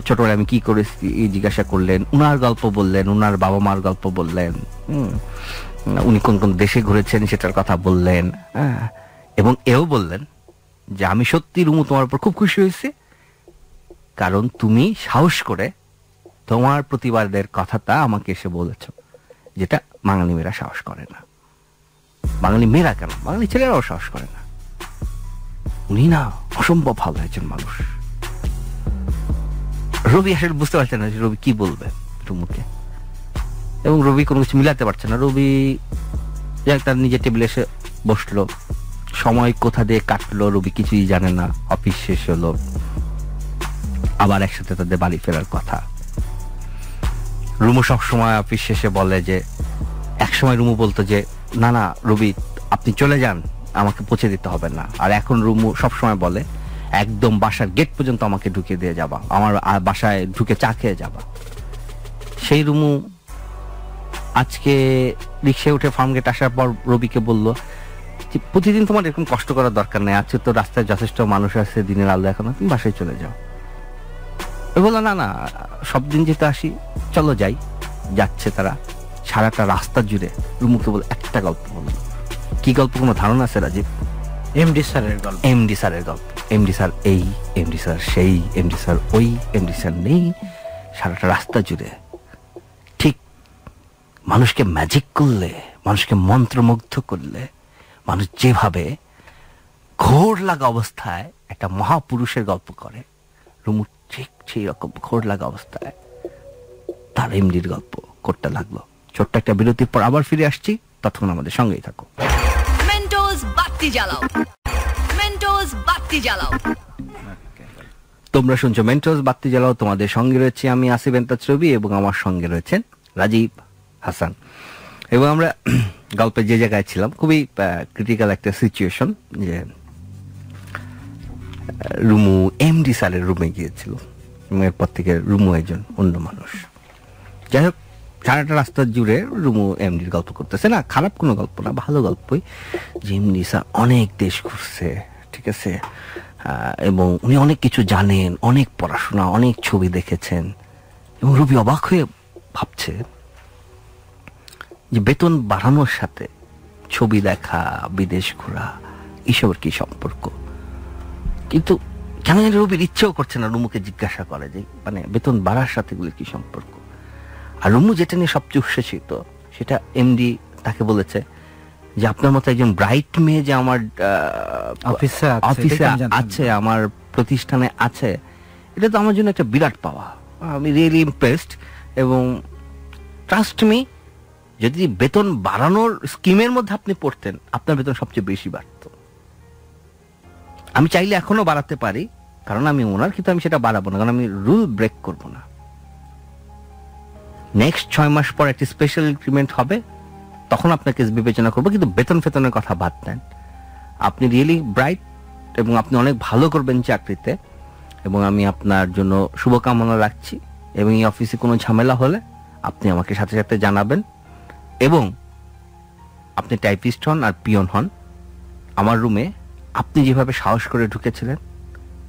ছোটবেলায় আমি কি করেছি জিজ্ঞাসা করলেন, উনার গল্প বললেন, উনার বাবা মার গল্প বললেন, উনি কোন কোন দেশে ঘুরেছেন সেটার কথা বললেন, এবং এও বললেন যে আমি সত্যি রুমু তোমার উপর খুব খুশি হয়েছি, কারণ তুমি সাহস করে তোমার প্রতিবাদের কথাটা আমাকে এসে বলেছ, যেটা বাঙালি মেয়েরা সাহস করে না। বাঙালি মেয়েরা কেন, বাঙালি ছেলেরাও সাহস করে না। উনি না অসম্ভব ভালো একজন মানুষ। রবি আসলে বুঝতে পারছে না যে রবি কি বলবে রুমুকে, এবং রবি কোনো কিছু মিলাতে পারছে না। রবি তার নিজের টেবিলে এসে বসলো, সময় কোথা দিয়ে কাটলো রবি কিছুই জানে না। অফিস শেষ হলো, আবার একসাথে তাদের বাড়ি ফেরার কথা। রুমু সব সময় অফিস শেষে বলে যে, এক সময় রুমু বলতো যে না না রবি আপনি চলে যান, আমাকে পৌঁছে দিতে হবে না। আর এখন রুমু সব সময় বলে একদম বাসার গেট পর্যন্ত আমাকে ঢুকিয়ে দিয়ে যাবা, আমার বাসায় ঢুকে চা খেয়ে যাবা। সেই রুমু আজকে রিক্সায় উঠে ফার্ম গেট আসার পর রবিকে বলল যে প্রতিদিন তোমার এরকম কষ্ট করার দরকার নেই, আজকে তো রাস্তায় যথেষ্ট মানুষ আছে, দিনের আলো এখন, তুমি বাসায় চলে যাও। বললো না না সব দিন যেতে আসি, চলো যাই। যাচ্ছে তারা, সারাটা রাস্তা জুড়ে রুমুকে বলে একটা গল্প বলল। কি গল্প কোনো ধারণা আছে রাজীব? এমডি স্যারের গল্প। এমডি স্যারের গল্প। এমডি স্যার এই, এমডি স্যার সেই, এমডি স্যার ওই, এমডি স্যার নেই। সারাটা রাস্তা জুড়ে ঠিক মানুষকে ম্যাজিক করলে, মানুষকে মন্ত্রমুগ্ধ করলে, মানুষ যেভাবে ঘোর লাগা অবস্থায় একটা মহাপুরুষের গল্প করে, রুমু ঠিক সেই রকম ঘোর লাগা অবস্থায় তার এমডির গল্প করতে লাগলো। ছোট্ট একটা বিরতির পর আবার ফিরে আসছি, ততক্ষণ আমাদের সঙ্গেই থাকো। মেন্টোস বাতি জ্বালাও, মেন্টোস বাতি জ্বালাও। তোমরা শুনছো মেন্টোস বাতি জ্বালাও, তোমাদের সঙ্গে রয়েছে আমি আসিফ এন্তাজ রবি এবং আমার সঙ্গে রয়েছেন রাজীব হাসান। এবং আমরা গল্পে যে জায়গায় ছিলাম, খুবই ক্রিটিক্যাল একটা সিচুয়েশন, যে রুমু এমডি স্যারের রুমে গিয়েছিল এবং এরপর থেকে রুমু একজন অন্য মানুষ। যাই হোক, সারাটা রাস্তার জুড়ে রুমু এমডির গল্প করতেছে, না খারাপ কোনো গল্প না, ভালো গল্পই, যে এমডি স্যার অনেক দেশ ঘুরছে, ঠিক আছে, এবং উনি অনেক কিছু জানেন, অনেক পড়াশোনা, অনেক ছবি দেখেছেন। এবং রবি অবাক হয়ে ভাবছে যে বেতন বাড়ানোর সাথে ছবি দেখা, বিদেশ ঘোরা, এসবের কি সম্পর্ক। কিন্তু কেন জানি রবির ইচ্ছেও করছে না রুমুকে জিজ্ঞাসা করে যে মানে বেতন বাড়ার সাথে এগুলির কি সম্পর্ক। আর রুমু যেটা নিয়ে সবচেয়ে উচ্ছ্বসিত, সেটা এমডি তাকে বলেছে যে আপনার মতো একজন ব্রাইট মেয়ে যে আমার অফিসে আছে, আমার প্রতিষ্ঠানে আছে, এটা তো আমার জন্য একটা বিরাট পাওয়া। আমি রিয়েলি ইমপ্রেসড, এবং ট্রাস্ট মি, যদি বেতন বাড়ানোর স্কিমের মধ্যে আপনি পড়তেন, আপনার বেতন সবচেয়ে বেশি বাড়ত। আমি চাইলে এখনো বাড়াতে পারি, কারণ আমি ওনার, কিন্তু আমি সেটা বাড়াবো না, কারণ আমি রুল ব্রেক করব না। নেক্সট 6 মাস পর একটি স্পেশাল ইনক্রিমেন্ট হবে, তখন আপনাকে বিবেচনা করবো, কিন্তু বেতন ফেতনের কথা বাদ দেন। আপনি রিয়েলি ব্রাইট এবং আপনি অনেক ভালো করবেন চাকরিতে, এবং আমি আপনার জন্য শুভকামনা রাখছি। এবং এই অফিসে কোনো ঝামেলা হলে আপনি আমাকে সাথে সাথে জানাবেন, এবং আপনি টাইপিস্ট হন আর পিয়ন হন, আমার রুমে আপনি যেভাবে সাহস করে ঢুকেছিলেন,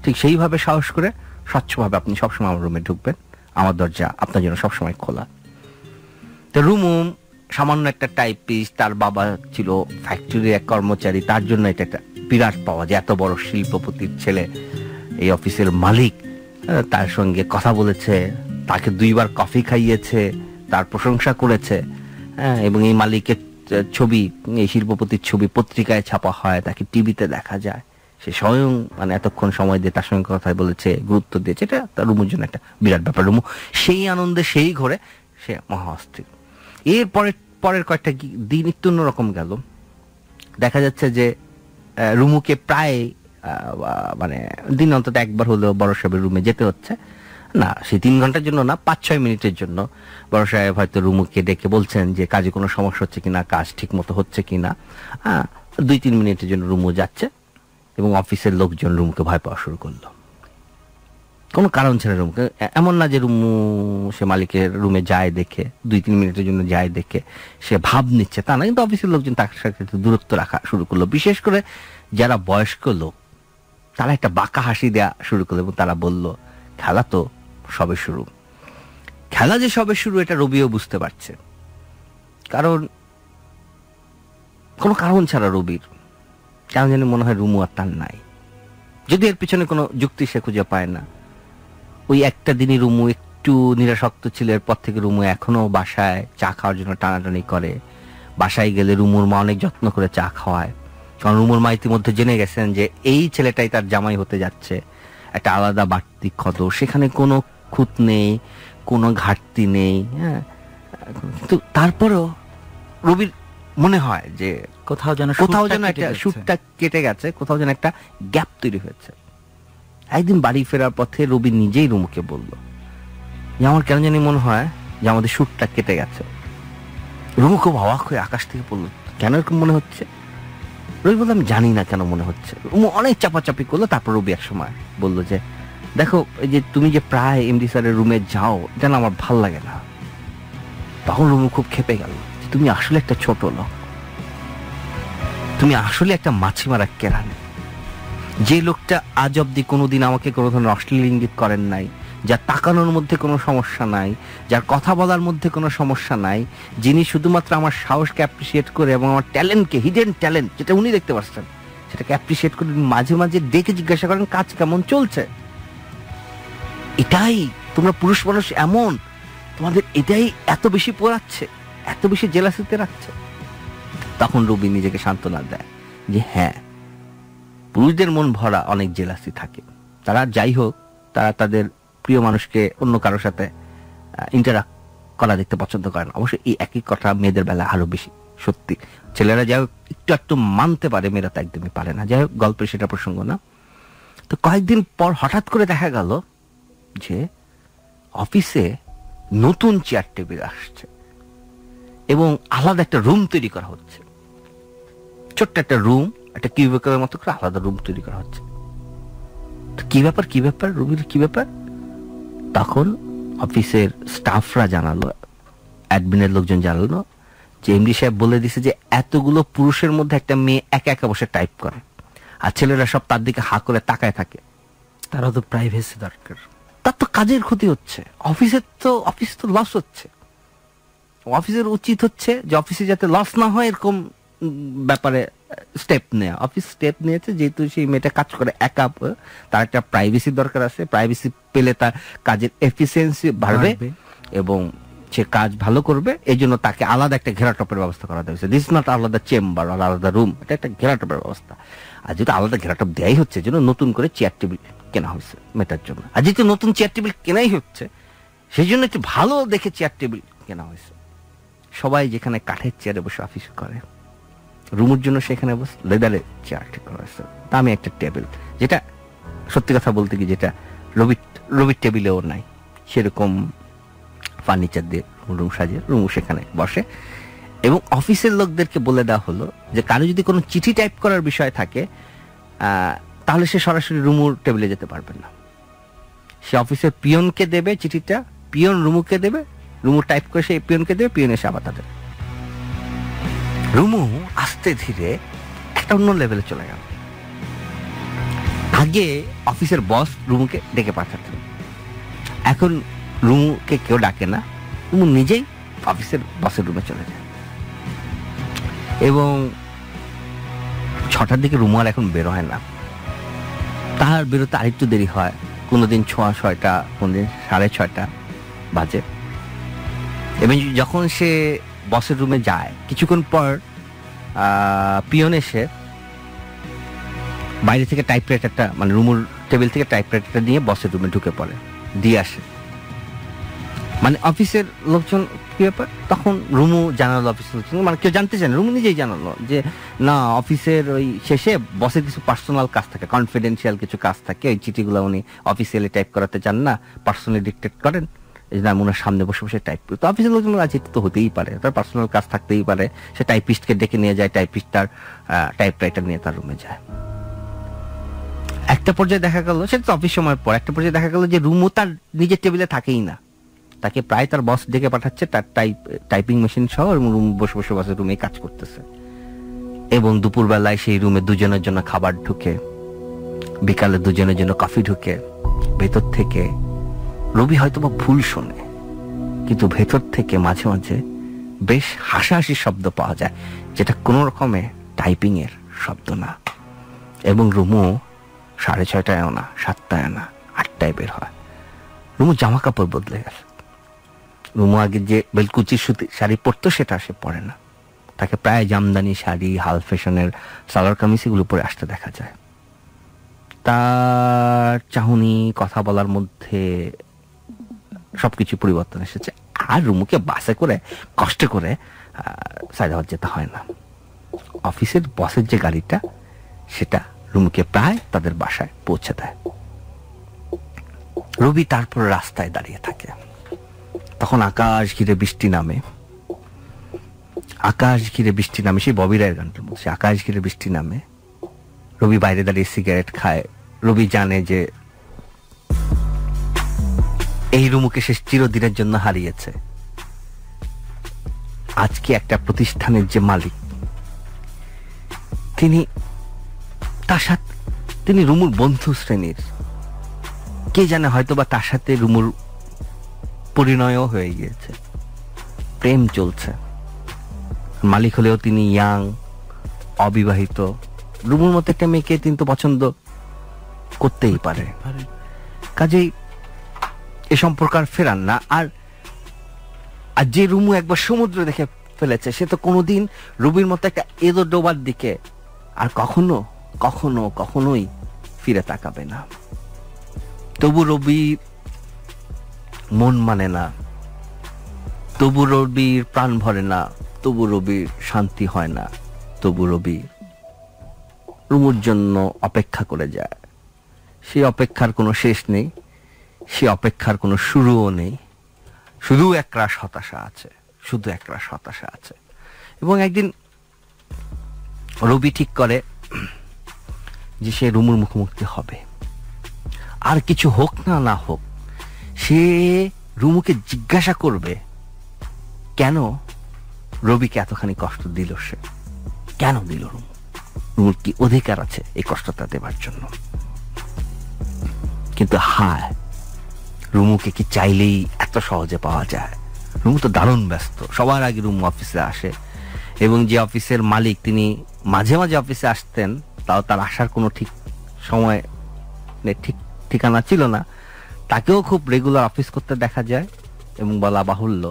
ঠিক সেইভাবে সাহস করে স্বচ্ছভাবে আপনি সবসময় আমার রুমে ঢুকবেন। আমার দরজা আপনার জন্য সবসময় খোলা। তো রুমু সামান্য একটা টাইপিস্ট, তার বাবা ছিল ফ্যাক্টরির এক কর্মচারী, তার জন্য এটা একটা বিরাট পাওয়া যে এত বড় শিল্পপতির ছেলে, এই অফিসের মালিক, তার সঙ্গে কথা বলেছে, তাকে 2 বার কফি খাইয়েছে, তার প্রশংসা করেছে, এবং এই মালিকের ছবি, এই শিল্পপতির ছবি পত্রিকায় ছাপা হয়, তাকে টিভিতে দেখা যায়, সে স্বয়ং মানে এতক্ষণ সময় দিয়ে তার সঙ্গে কথা বলেছে, গুরুত্ব দিয়েছে, এটা তার রুমুর জন্য একটা বিরাট ব্যাপার। রুমু সেই আনন্দে, সেই ঘরে সে মহা অস্থির। এর পরের কয়েকটা দিন একটু অন্যরকম গেল। দেখা যাচ্ছে যে রুমুকে প্রায় মানে দিন অন্তত একবার হলেও বড় সাহেবের রুমে যেতে হচ্ছে। না, সেই 3 ঘন্টার জন্য না, 5-6 মিনিটের জন্য বড় সাহেব হয়তো রুমুকে ডেকে বলছেন যে কাজে কোনো সমস্যা হচ্ছে কিনা, কাজ ঠিক মতো হচ্ছে কিনা। 2-3 মিনিটের জন্য রুমু যাচ্ছে, এবং অফিসের লোকজন রুমুকে ভয় পাওয়া শুরু করলো, কোনো কারণ ছাড়া রুমুকে। এমন না যে রুমু সে মালিকের রুমে যায় দেখে, 2-3 মিনিটের জন্য যায় দেখে সে ভাব নিচ্ছে, তা না, কিন্তু অফিসের লোকজন তার সাথে দূরত্ব রাখা শুরু করলো। বিশেষ করে যারা বয়স্ক লোক, তারা একটা বাঁকা হাসি দেওয়া শুরু করলো, এবং তারা বলল খেলা তো সবে শুরু। খেলা যে সবে শুরু এটা রবিও বুঝতে পারছে, কারণ কোনো কারণ ছাড়া রবির কেন জানি মনে হয় রুমু আর তার নাই। যদি এর পিছনে কোনো যুক্তি সে খুঁজে পায় না। ওই একটা দিনই রুমু একটু নিরাসক্ত ছিল, এরপর থেকে রুমু এখনো বাসায় চা খাওয়ার জন্য টানাটানি করে। বাসায় গেলে রুমুর মা অনেক যত্ন করে চা খাওয়ায়, কারণ রুমুর মা ইতিমধ্যে জেনে গেছেন যে এই ছেলেটাই তার জামাই হতে যাচ্ছে, একটা আলাদা বাড়তি ক্ষত, সেখানে কোনো খুঁত নেই, কোনো ঘাটতি নেই। হ্যাঁ, কিন্তু তারপরেও রবির মনে হয় যে কোথাও যেন একটা সুরটা কেটে গেছে, কোথাও যেন একটা গ্যাপ তৈরি হয়েছে। একদিন বাড়ি ফেরার পথে রবি নিজেই রুমুকে বলল যে আমার কেন জানি মনে হয় যে আমাদের সুরটা কেটে গেছে। রুমু খুব অবাক হয়ে আকাশ থেকে পড়লো, কেন এরকম মনে হচ্ছে? রবি বললো আমি জানি না কেন মনে হচ্ছে। রুমু অনেক চাপাচাপি করলো, তারপর রবি এক সময় বললো যে দেখো, এই যে তুমি যে প্রায় এমডি স্যারের রুমে যাও, এটা না আমার ভাল লাগে না। তখন রুমু খুব খেপে গেল, তুমি আসলে একটা ছোট লোক, তুমি আসলে একটা মাছি মারা কেরানি। যে লোকটা আজ অব্দি কোনোদিন আমাকে কোনো ধরনের অশ্লীল ইঙ্গিত করেন নাই, যার তাকানোর মধ্যে কোনো সমস্যা নাই, যার কথা বলার মধ্যে কোনো সমস্যা নাই, যিনি শুধুমাত্র আমার সাহসকে অ্যাপ্রিসিয়েট করে এবং আমার ট্যালেন্টকে, হিডেন ট্যালেন্ট যেটা উনি দেখতে পাচ্ছেন, সেটাকে অ্যাপ্রিসিয়েট করে মাঝে মাঝে ডেকে জিজ্ঞাসা করেন কাজ কেমন চলছে। এটাই তোমরা পুরুষ মানুষ এমন, তোমাদের এটাই এত বেশি পোড়াচ্ছে। এত বেশি জেলাসিতে রাখছে? তখন রবি নিজেকে সান্ত্বনা দেয় যে হ্যাঁ, পুরুষদের মন ভরা অনেক জেলাসি থাকে, তারা যাই হোক তারা তাদের প্রিয় মানুষকে অন্য কারোর সাথে ইন্টারাক্ট করা দেখতে পছন্দ করে না। অবশ্যই এই একই কথা মেয়েদের বেলা আরো বেশি সত্যি। ছেলেরা যাই হোক একটু মানতে পারে, মেয়েরা তো একদমই পারে না। যাই হোক, গল্পের সেটা প্রসঙ্গ না। তো কয়েকদিন পর হঠাৎ করে দেখা গেল যে অফিসে নতুন চেয়ার টেবিল আসছে এবং আলাদা একটা রুম তৈরি করা হচ্ছে, ছোট্ট একটা রুম, একটা কিউবিকলের মতো করে আলাদা রুম তৈরি করা হচ্ছে। তো কি ব্যাপার রুবির কি ব্যাপার? তখন অফিসের স্টাফরা জানালো, অ্যাডমিনের লোকজন জানালো যে এমডি সাহেব বলে দিছে যে এতগুলো পুরুষের মধ্যে একটা মেয়ে একা একা বসে টাইপ করে, আর ছেলেরা সব তার দিকে হা করে তাকায় থাকে। তারও তো প্রাইভেসি দরকার। তার তো কাজের ক্ষতি হচ্ছে, অফিস তো লস হচ্ছে। অফিসের উচিত হচ্ছে যে অফিসে যাতে লস না হয় এরকম ব্যাপারে স্টেপ নেওয়া। অফিস স্টেপ নিয়েছে, যেহেতু সেই মেয়েটা কাজ করে একা, তার একটা প্রাইভেসি দরকার আছে। প্রাইভেসি পেলে তার কাজের এফিসিয়েন্সি বাড়বে এবং সে কাজ ভালো করবে। এই জন্য তাকে আলাদা একটা ঘেরাটপের ব্যবস্থা করা হয়েছে। দিস নট আলাদা চেম্বার, আলাদা রুম, এটা একটা ঘেরাটপের ব্যবস্থা। আর যেহেতু আলাদা ঘেরাটপ দেয়াই হচ্ছে, জন্য নতুন করে চেয়ার টেবিল কেনা হয়েছে মেটার জন্য। আর যেহেতু নতুন চেয়ার টেবিল কেনাই হচ্ছে, সেই জন্য একটু ভালো দেখে চেয়ার টেবিল কেনা হয়েছে। সবাই যেখানে কাঠের চেয়ারে বসে অফিস করে, রুমের জন্য সেখানে বসে লেদারের চেয়ার ঠিক করা হয়েছে, দামি একটা টেবিল, যেটা সত্যি কথা বলতে কি যেটা রবির টেবিলেও নাই। সেরকম ফার্নিচার দিয়ে রুম সাজিয়ে রুমও সেখানে বসে। এবং অফিসের লোকদেরকে বলে দেওয়া হলো যে কারো যদি কোনো চিঠি টাইপ করার বিষয় থাকে তাহলে সে সরাসরি রুমুর টেবিলে যেতে পারবে না। সে অফিসের পিয়নকে দেবে চিঠিটা, পিয়ন রুমুকে দেবে, রুমু টাইপ করে সে পিয়নকে দেবে, পিয়ন এসে আবার তাদের। রুমু আস্তে ধীরে একটা অন্য লেভেলে চলে গেল। আগে অফিসের বস রুমুকে ডেকে পাঠাতেন, এখন রুমুকে কেউ ডাকে না, রুমু নিজেই অফিসের বসের রুমে চলে যায়। এবং 6টার দিকে রুমু আর এখন বের হয় না, তার বেরোতে আরেকটু দেরি হয়। কোনোদিন 6:30, কোনোদিন 6:30 বাজে। এবং যখন সে বসের রুমে যায়, কিছুক্ষণ পর পিয়ন এসে বাইরে থেকে টাইপরাইটারটা, মানে রুমুর টেবিল থেকে টাইপরাইটারটা নিয়ে বসের রুমে ঢুকে পড়ে, দিয়ে আসে। মানে অফিসের লোকজন কি ব্যাপার, তখন রুমু জানালো অফিসের লোকজন, মানে কেউ জানতে চায় না, রুমু নিজেই জানালো যে না, অফিসের ওই শেষে বসের কিছু পার্সোনাল কাজ থাকে, কনফিডেন্সিয়াল কিছু কাজ থাকে, ওই চিঠিগুলো উনি অফিসিয়ালি টাইপ করাতে চান না, পার্সোনালি ডিক্টেট করেন, এই জন্য আমি ওনার সামনে বসে বসে টাইপ করি। তো অফিসের লোকজন আছে, এটা তো হতেই পারে, তার পার্সোনাল কাজ থাকতেই পারে। সে টাইপিস্টকে ডেকে নিয়ে যায়, টাইপিস্ট তার টাইপরাইটার নিয়ে তার রুমে যায়। একটা পর্যায়ে দেখা গেল, সেটা তো অফিস সময়ের পর, একটা পর্যায়ে দেখা গেল যে রুমও তার নিজের টেবিলে থাকেই না, তাকে প্রায় তার বস ডেকে পাঠাচ্ছে তার টাইপিং মেশিন সহ, রুম বসে বসে বসে রুমে কাজ করতেছে। এবং দুপুরবেলায় সেই রুমে দুজনের জন্য খাবার ঢুকে, বিকালে দুজনের জন্য কফি ঢুকে। ভেতর থেকে রবি হয়তো বা ভুল শোনে, কিন্তু ভেতর থেকে মাঝে মাঝে বেশ হাসাহাসি শব্দ পাওয়া যায়, যেটা কোনো রকমে টাইপিং এর শব্দ না। এবং রুমু 6:30 না, 7টায় না, 8টায় বের হয়। রুমু জামা কাপড় বদলে গেছে। রুমু আগে যে বেলকুচির সুতি শাড়ি পরতো সেটা সে পরে না, তাকে প্রায় জামদানি শাড়ি, হাল ফ্যাশনের সালোয়ার কামিজ এগুলো পরে আসতে দেখা যায়। তার চাহনি, কথা বলার মধ্যে সবকিছু পরিবর্তন এসেছে। আর রুমুকে বাসে করে কষ্ট করে সায়দাবাদ যেতে হয় না। অফিসের বসের যে গাড়িটা, সেটা রুমুকে প্রায় তাদের বাসায় পৌঁছে দেয়। রবি তারপর রাস্তায় দাঁড়িয়ে থাকে। তখন আকাশ ঘিরে বৃষ্টি নামে, আকাশ ঘিরে বৃষ্টি নামে, সেই ববি রায়ের গানটার মধ্যে আকাশ ঘিরে বৃষ্টি নামে। রবি বাইরে দাঁড়িয়ে সিগারেট খায়। রবি জানে যে এই রুমুকে সে চিরদিনের জন্য হারিয়েছে। আজকে একটা প্রতিষ্ঠানের যে মালিক, তিনি রুমুর বন্ধু শ্রেণীর। কে জানে, হয়তোবা তার সাথে রুমুর পরিণয়ও হয়ে গিয়েছে, প্রেম চলছে। মালিক হলেও তিনি ইয়াং, অবিবাহিত। রুমুর মতো একটা মেয়েকে তিনি তো পছন্দ করতেই পারে, কাজেই এ সম্পর্ক আর ফেরান না। আর আর যে রুমু একবার সমুদ্র দেখে ফেলেছে সে তো কোনোদিন রবির মতো একটা এদো ডোবার দিকে আর কখনোই ফিরে তাকাবে না। তবু রবি মন মানে না, তবু রবির প্রাণ ভরে না, তবু রবির শান্তি হয় না, তবু রবি রুমুর জন্য অপেক্ষা করে যায়। সেই অপেক্ষার কোনো শেষ নেই, সে অপেক্ষার কোনো শুরুও নেই, শুধু একরাশ হতাশা আছে, শুধু একরাশ হতাশা আছে। এবং একদিন রবি ঠিক করে যে সে রুমুর মুখোমুখি হবে, আর কিছু হোক না হোক সে রুমুকে জিজ্ঞাসা করবে কেন রবিকে এতখানি কষ্ট দিল, সে কেন দিল, রুমুর কি অধিকার আছে এই কষ্টটা দেবার জন্য। কিন্তু হায়, রুমুকে কি চাইলেই এত সহজে পাওয়া যায়? রুমু তো দারুণ ব্যস্ত। সবার আগে রুমু অফিসে আসে, এবং যে অফিসের মালিক তিনি মাঝে মাঝে অফিসে আসতেন, তাও তার আসার কোনো ঠিক সময় ঠিক ঠিকানা ছিল না। তাকেও খুব রেগুলার অফিস করতে দেখা যায়, এবং বলা বাহুল্য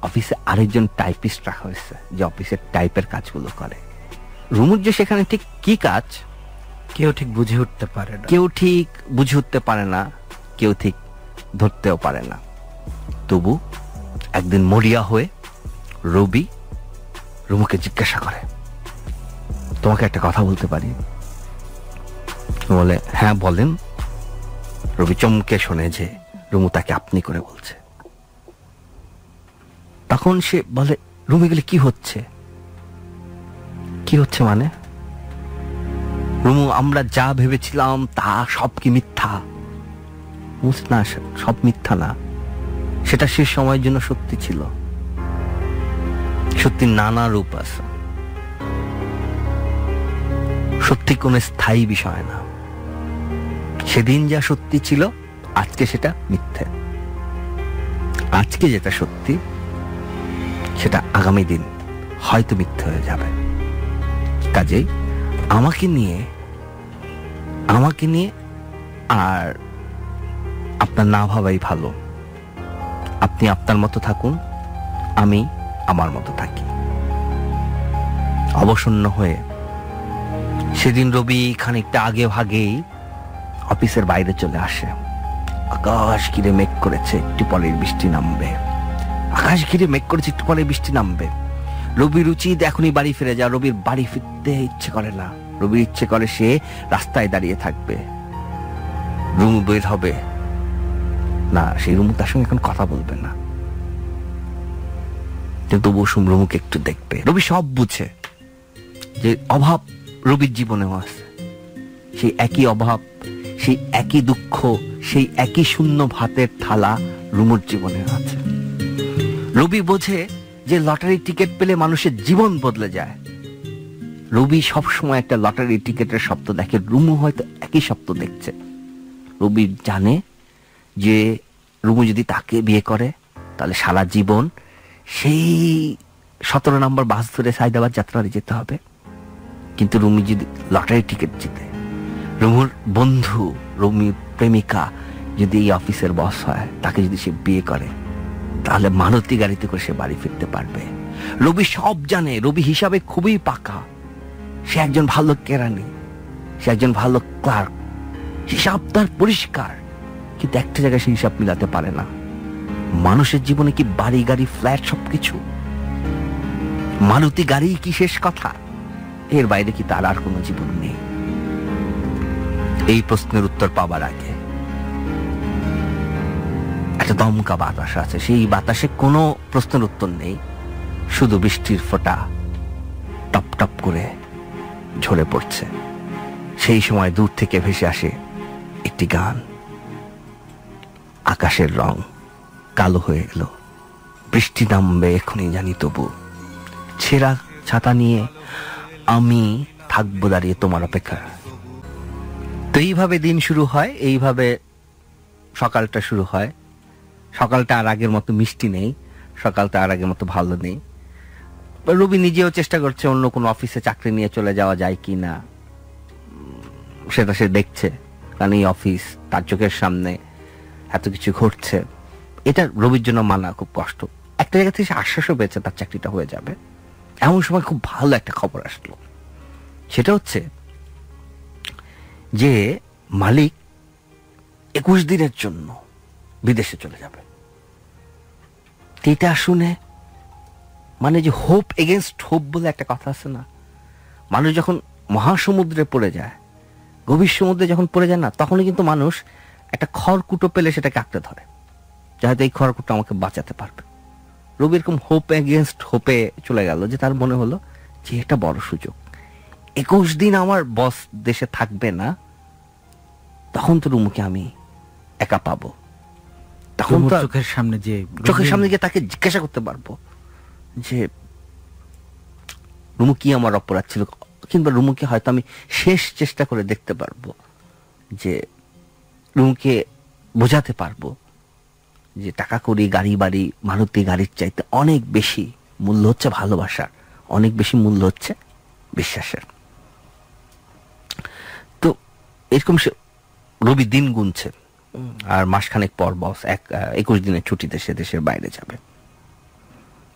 অফিসে আরেকজন টাইপিস্ট রাখা হয়েছে যে অফিসের টাইপের কাজগুলো করে। রুমুর যে সেখানে ঠিক কি কাজ কেউ ঠিক বুঝে উঠতে পারে না, কেউ ঠিক বুঝে উঠতে পারে না, কেউ ঠিক ধরতেও পারে না। তবু একদিন মরিয়া হয়ে রবি রুমুকে জিজ্ঞাসা করে, তোমাকে একটা কথা বলতে পারি? বলে, হ্যাঁ বলেন। রবি চমকে শোনে যে রুমু তাকে আপনি করে বলছে। তখন সে বলে, রুমু গেলে কি হচ্ছে? কি হচ্ছে মানে? রুমু, আমরা যা ভেবেছিলাম তা সব কি মিথ্যা? না, সব মিথ্যা না, সেটা সে সময়ের জন্য সত্যি ছিল। সত্যি নানা রূপ আছে, সত্যি কোনো স্থায়ী বিষয় না। সেদিন যা সত্যি ছিল আজকে সেটা মিথ্যে, আজকে যেটা সত্যি সেটা আগামী দিন হয়তো মিথ্যে হয়ে যাবে। কাজেই আমাকে নিয়ে আর আপনার না ভাবাই ভালো। আপনি আপনার মতো থাকুন, আমি আমার মতো থাকি। অবসন্ন হয়ে সেদিন রবি খানিকটা আগে ভাগেই অফিসের বাইরে চলে আসে। আকাশ ঘিরে মেঘ করেছে, একটু পরেই বৃষ্টি নামবে। আকাশ ঘিরে মেঘ করেছে, একটু পরে বৃষ্টি নামবে। রবির উচিত এখনই বাড়ি ফিরে যা। রবির বাড়ি ফিরতে ইচ্ছে করে না, রবির ইচ্ছে করে সে রাস্তায় দাঁড়িয়ে থাকবে। রুমু বের হবে না, সেই রুমু তার সঙ্গে এখন কথা বলবে না, কিন্তু বসুম রুমুকে একটু দেখবে। রবি সব বুঝে যে অভাব রবির জীবনেও আছে, সেই একই অভাব, সেই একই দুঃখ, সেই একই শূন্য ভাতের থালা রুমুর জীবনে আছে। রবি বোঝে যে লটারি টিকিট পেলে মানুষের জীবন বদলে যায়। রবি সবসময় একটা লটারি টিকিটের শব্দ দেখে, রুমু হয়তো একই শব্দ দেখছে। রবি জানে যে রুমু যদি তাকে বিয়ে করে তাহলে সারা জীবন সেই 17 নম্বর বাস ধরে সাইদাবাদ যাত্রায় যেতে হবে। কিন্তু রুমি যদি লটারি টিকিট জিতে, রুমুর বন্ধু, রুমির প্রেমিকা যদি এই অফিসের বস হয়, তাকে যদি সে বিয়ে করে, তাহলে মারুতি গাড়িতে করে সে বাড়ি ফিরতে পারবে। রবি সব জানে, রবি হিসাবে খুবই পাকা। সে একজন ভালো কেরানি, সে একজন ভালো ক্লার্ক, হিসাব তার পরিষ্কার। কিন্তু একটা জায়গায় সে হিসাব মিলাতে পারে না। মানুষের জীবনে কি বাড়ি গাড়ি ফ্ল্যাট সবকিছু? মারুতি গাড়ি কি শেষ কথা? এর বাইরে কি তার আর কোনো জীবন নেই? এই প্রশ্নের উত্তর পাবার আগে একটা দমকা বাতাস আছে, সেই বাতাসে কোনো প্রশ্নের উত্তর নেই, শুধু বৃষ্টির ফোঁটা টপ টপ করে ঝরে পড়ছে। সেই সময় দূর থেকে ভেসে আসে একটি গান। আকাশের রং কালো হয়ে এলো, বৃষ্টি নামবে এখনই জানি, তবু ছেঁড়া ছাতা নিয়ে আমি থাকবো দাঁড়িয়ে তোমার অপেক্ষা। তো এইভাবে দিন শুরু হয়, এইভাবে সকালটা শুরু হয়। সকালটা আর আগের মতো মিষ্টি নেই, সকালটা আর আগের মতো ভালো নেই। রবি নিজেও চেষ্টা করছে অন্য কোনো অফিসে চাকরি নিয়ে চলে যাওয়া যায় কি না, সেটা সে দেখছে। কারণ এই অফিস, তার চোখের সামনে এত কিছু ঘটছে, এটা রবির জন্য মানা খুব কষ্ট। একটা জায়গা থেকে সে আশ্বাসও পেয়েছে তার চাকরিটা হয়ে যাবে। এমন সময় খুব ভালো একটা খবর আসলো, সেটা হচ্ছে যে মালিক 21 দিনের জন্য বিদেশে চলে যাবে। এটা শুনে মানে যে হোপ এগেনস্ট হোপ বলে একটা কথা আছে না, মানুষ যখন মহাসমুদ্রে পড়ে যায়, গভীর সমুদ্রে যখন পড়ে যায় না, তখনই কিন্তু মানুষ একটা খড়কুটো পেলে সেটাকে আঁকড়ে ধরে, যে হয়তো এই খড়কুটো আমাকে বাঁচাতে পারবে। রবি এরকম হোপ এগেনস্ট হোপে চলে গেল, যে তার মনে হলো যে এটা বড় সুযোগ, 21 দিন আমার বস দেশে থাকবে না, তখন তো রুমুকে আমি একা পাবো, তখন তো চোখের সামনে গিয়ে তাকে জিজ্ঞাসা করতে পারবো যে রুমু কি আমার অপরাধ ছিল, কিংবা রুমুকে হয়তো আমি শেষ চেষ্টা করে দেখতে পারবো, যে রুমুকে বোঝাতে পারবো যে টাকা করি, গাড়ি বাড়ি, মারুতি গাড়ির চাইতে অনেক বেশি মূল্য হচ্ছে ভালোবাসার, অনেক বেশি মূল্য হচ্ছে বিশ্বাসের। তো এরকম রবি দিন গুনছে, আর মাসখানেক পর বস 21 দিনের ছুটিতে সে দেশের বাইরে যাবে।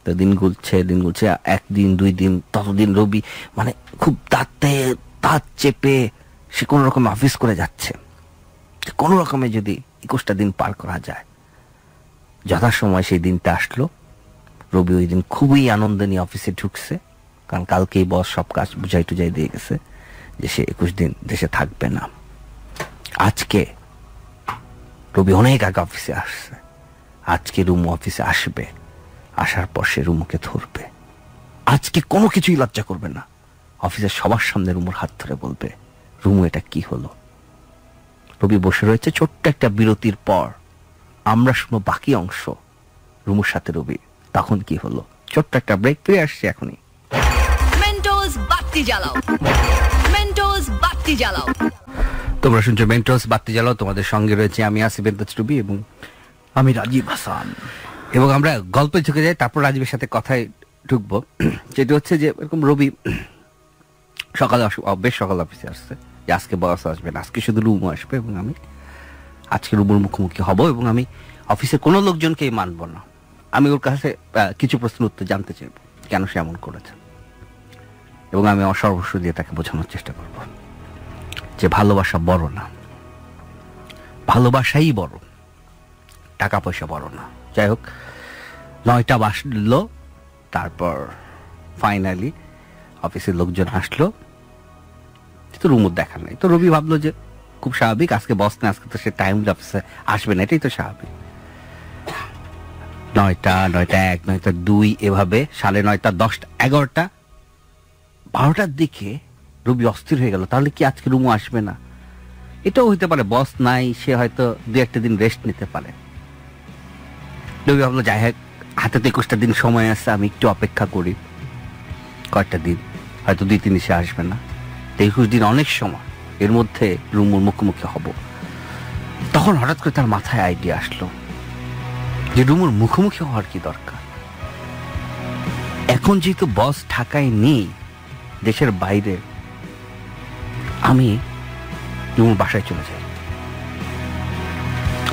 তো দিন গুলছে 1 দিন 2 দিন, ততদিন রবি মানে খুব দাঁত চেপে সে কোন রকম অফিস করে যাচ্ছে, কোন রকমে যদি 21টা দিন পার করা যায়। যথাসময় সেই দিনটা আসলো। রবি ওই দিন খুবই আনন্দ নিয়ে অফিসে ঢুকছে, কারণ কালকেই বস সব কাজ বুঝাই টুজাই দিয়ে গেছে যে সে 21 দিন দেশে থাকবে না। আজকে রবি অনেক আগে অফিসে আসছে, আজকে রুমু অফিসে আসবে, আসার পর সে রুমুকে ধরবে। আজকে কোনো কিছুই লজ্জা করবে না, অফিসের সবার সামনে রুমুর হাত ধরে বলবে, রুমু এটা কি হলো। রবি বসে রয়েছে। ছোট্ট একটা বিরতির পর আমরা শুনো বাকি অংশ, রুমুর সাথে রবি তখন কি হলো। ছোট্ট একটা ব্রেক, ফিরে আসছে এখনই। মেন্টোস বাতি জ্বালাও, মেন্টোস বাতি জ্বালাও। তোমরা শুনছো মেন্টোস বাতি জ্বালাও, তোমাদের সঙ্গে রয়েছে আমি আসিফ রবি এবং আমি রাজীব হাসান। এবং আমরা গল্পে ঝুঁকে যাই, তারপর রাজীবের সাথে কথায় ঢুকবো। যেটা হচ্ছে যে এরকম রবি সকালে বেশ সকাল অফিসে আসছে, যে আজকে বস আসবে না, আজকে শুধু রুমু আসবে, এবং আমি আজকে রুমুর মুখোমুখি হব, এবং আমি অফিসের কোনো লোকজনকেই মানব না। আমি ওর কাছে কিছু প্রশ্নের উত্তর জানতে চাইব, কেন সে এমন করেছে, এবং আমি আমার সর্বস্ব দিয়ে তাকে বোঝানোর চেষ্টা করব যে ভালোবাসা বড় না, ভালোবাসাই বড়, টাকা পয়সা বড় না। যাই হোক, 9টা বাজলো, তারপর ফাইনালি অফিসের লোকজন আসলো, তো রুমুর দেখা নাই। তো রবি ভাবলো যে খুব স্বাভাবিক, আজকে বস না, আজকে তো সে টাইম অফিসে আসবে না, এটাই তো স্বাভাবিক। 9টা, 9টা 1, 9টা 2, এভাবে 9:30, 10টা, 11টা, 12টার দিকে রবি অস্থির হয়ে গেল, তাহলে কি আজকে রুমু আসবে না? এটাও হইতে পারে বস নাই, সে হয়তো 2-1টা দিন রেস্ট নিতে পারে। রবি ভাবলো যাই হোক, হাতে 21টা দিন সময় আছে, আমি একটু অপেক্ষা করি, কয়েকটা দিন, হয়তো 2-3 সে আসবে না। 21 দিন অনেক সময়, এর মধ্যে রুমুর মুখোমুখি হব। তখন হঠাৎ করে তার মাথায় আইডিয়া আসলো যে রুমুর মুখোমুখি হওয়ার কি দরকার। এখন যেহেতু বস ঢাকায় নেই, দেশের বাইরে, আমি রুমুর বাসায় চলে যাই,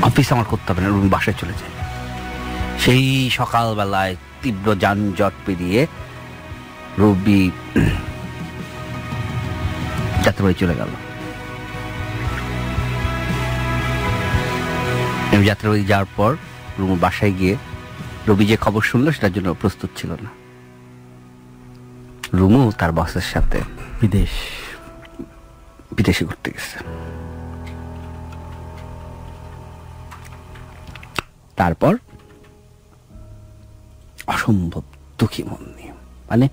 অফিস আমার করতে হবে না, রুমুর বাসায় চলে যাই। সেই সকালবেলায় তীব্র যানজট পেরিয়ে রবি যাত্রাবাড়ি চলে গেল। যাত্রাবাড়ি যাওয়ার পর রুমুর বাসায় গিয়ে রবি যে খবর শুনলো সেটার জন্য প্রস্তুত ছিল না। রুমু তার বসের সাথে বিদেশে ঘুরতে গেছে। তারপর অসম্ভব দুঃখী মন নিয়ে, মানে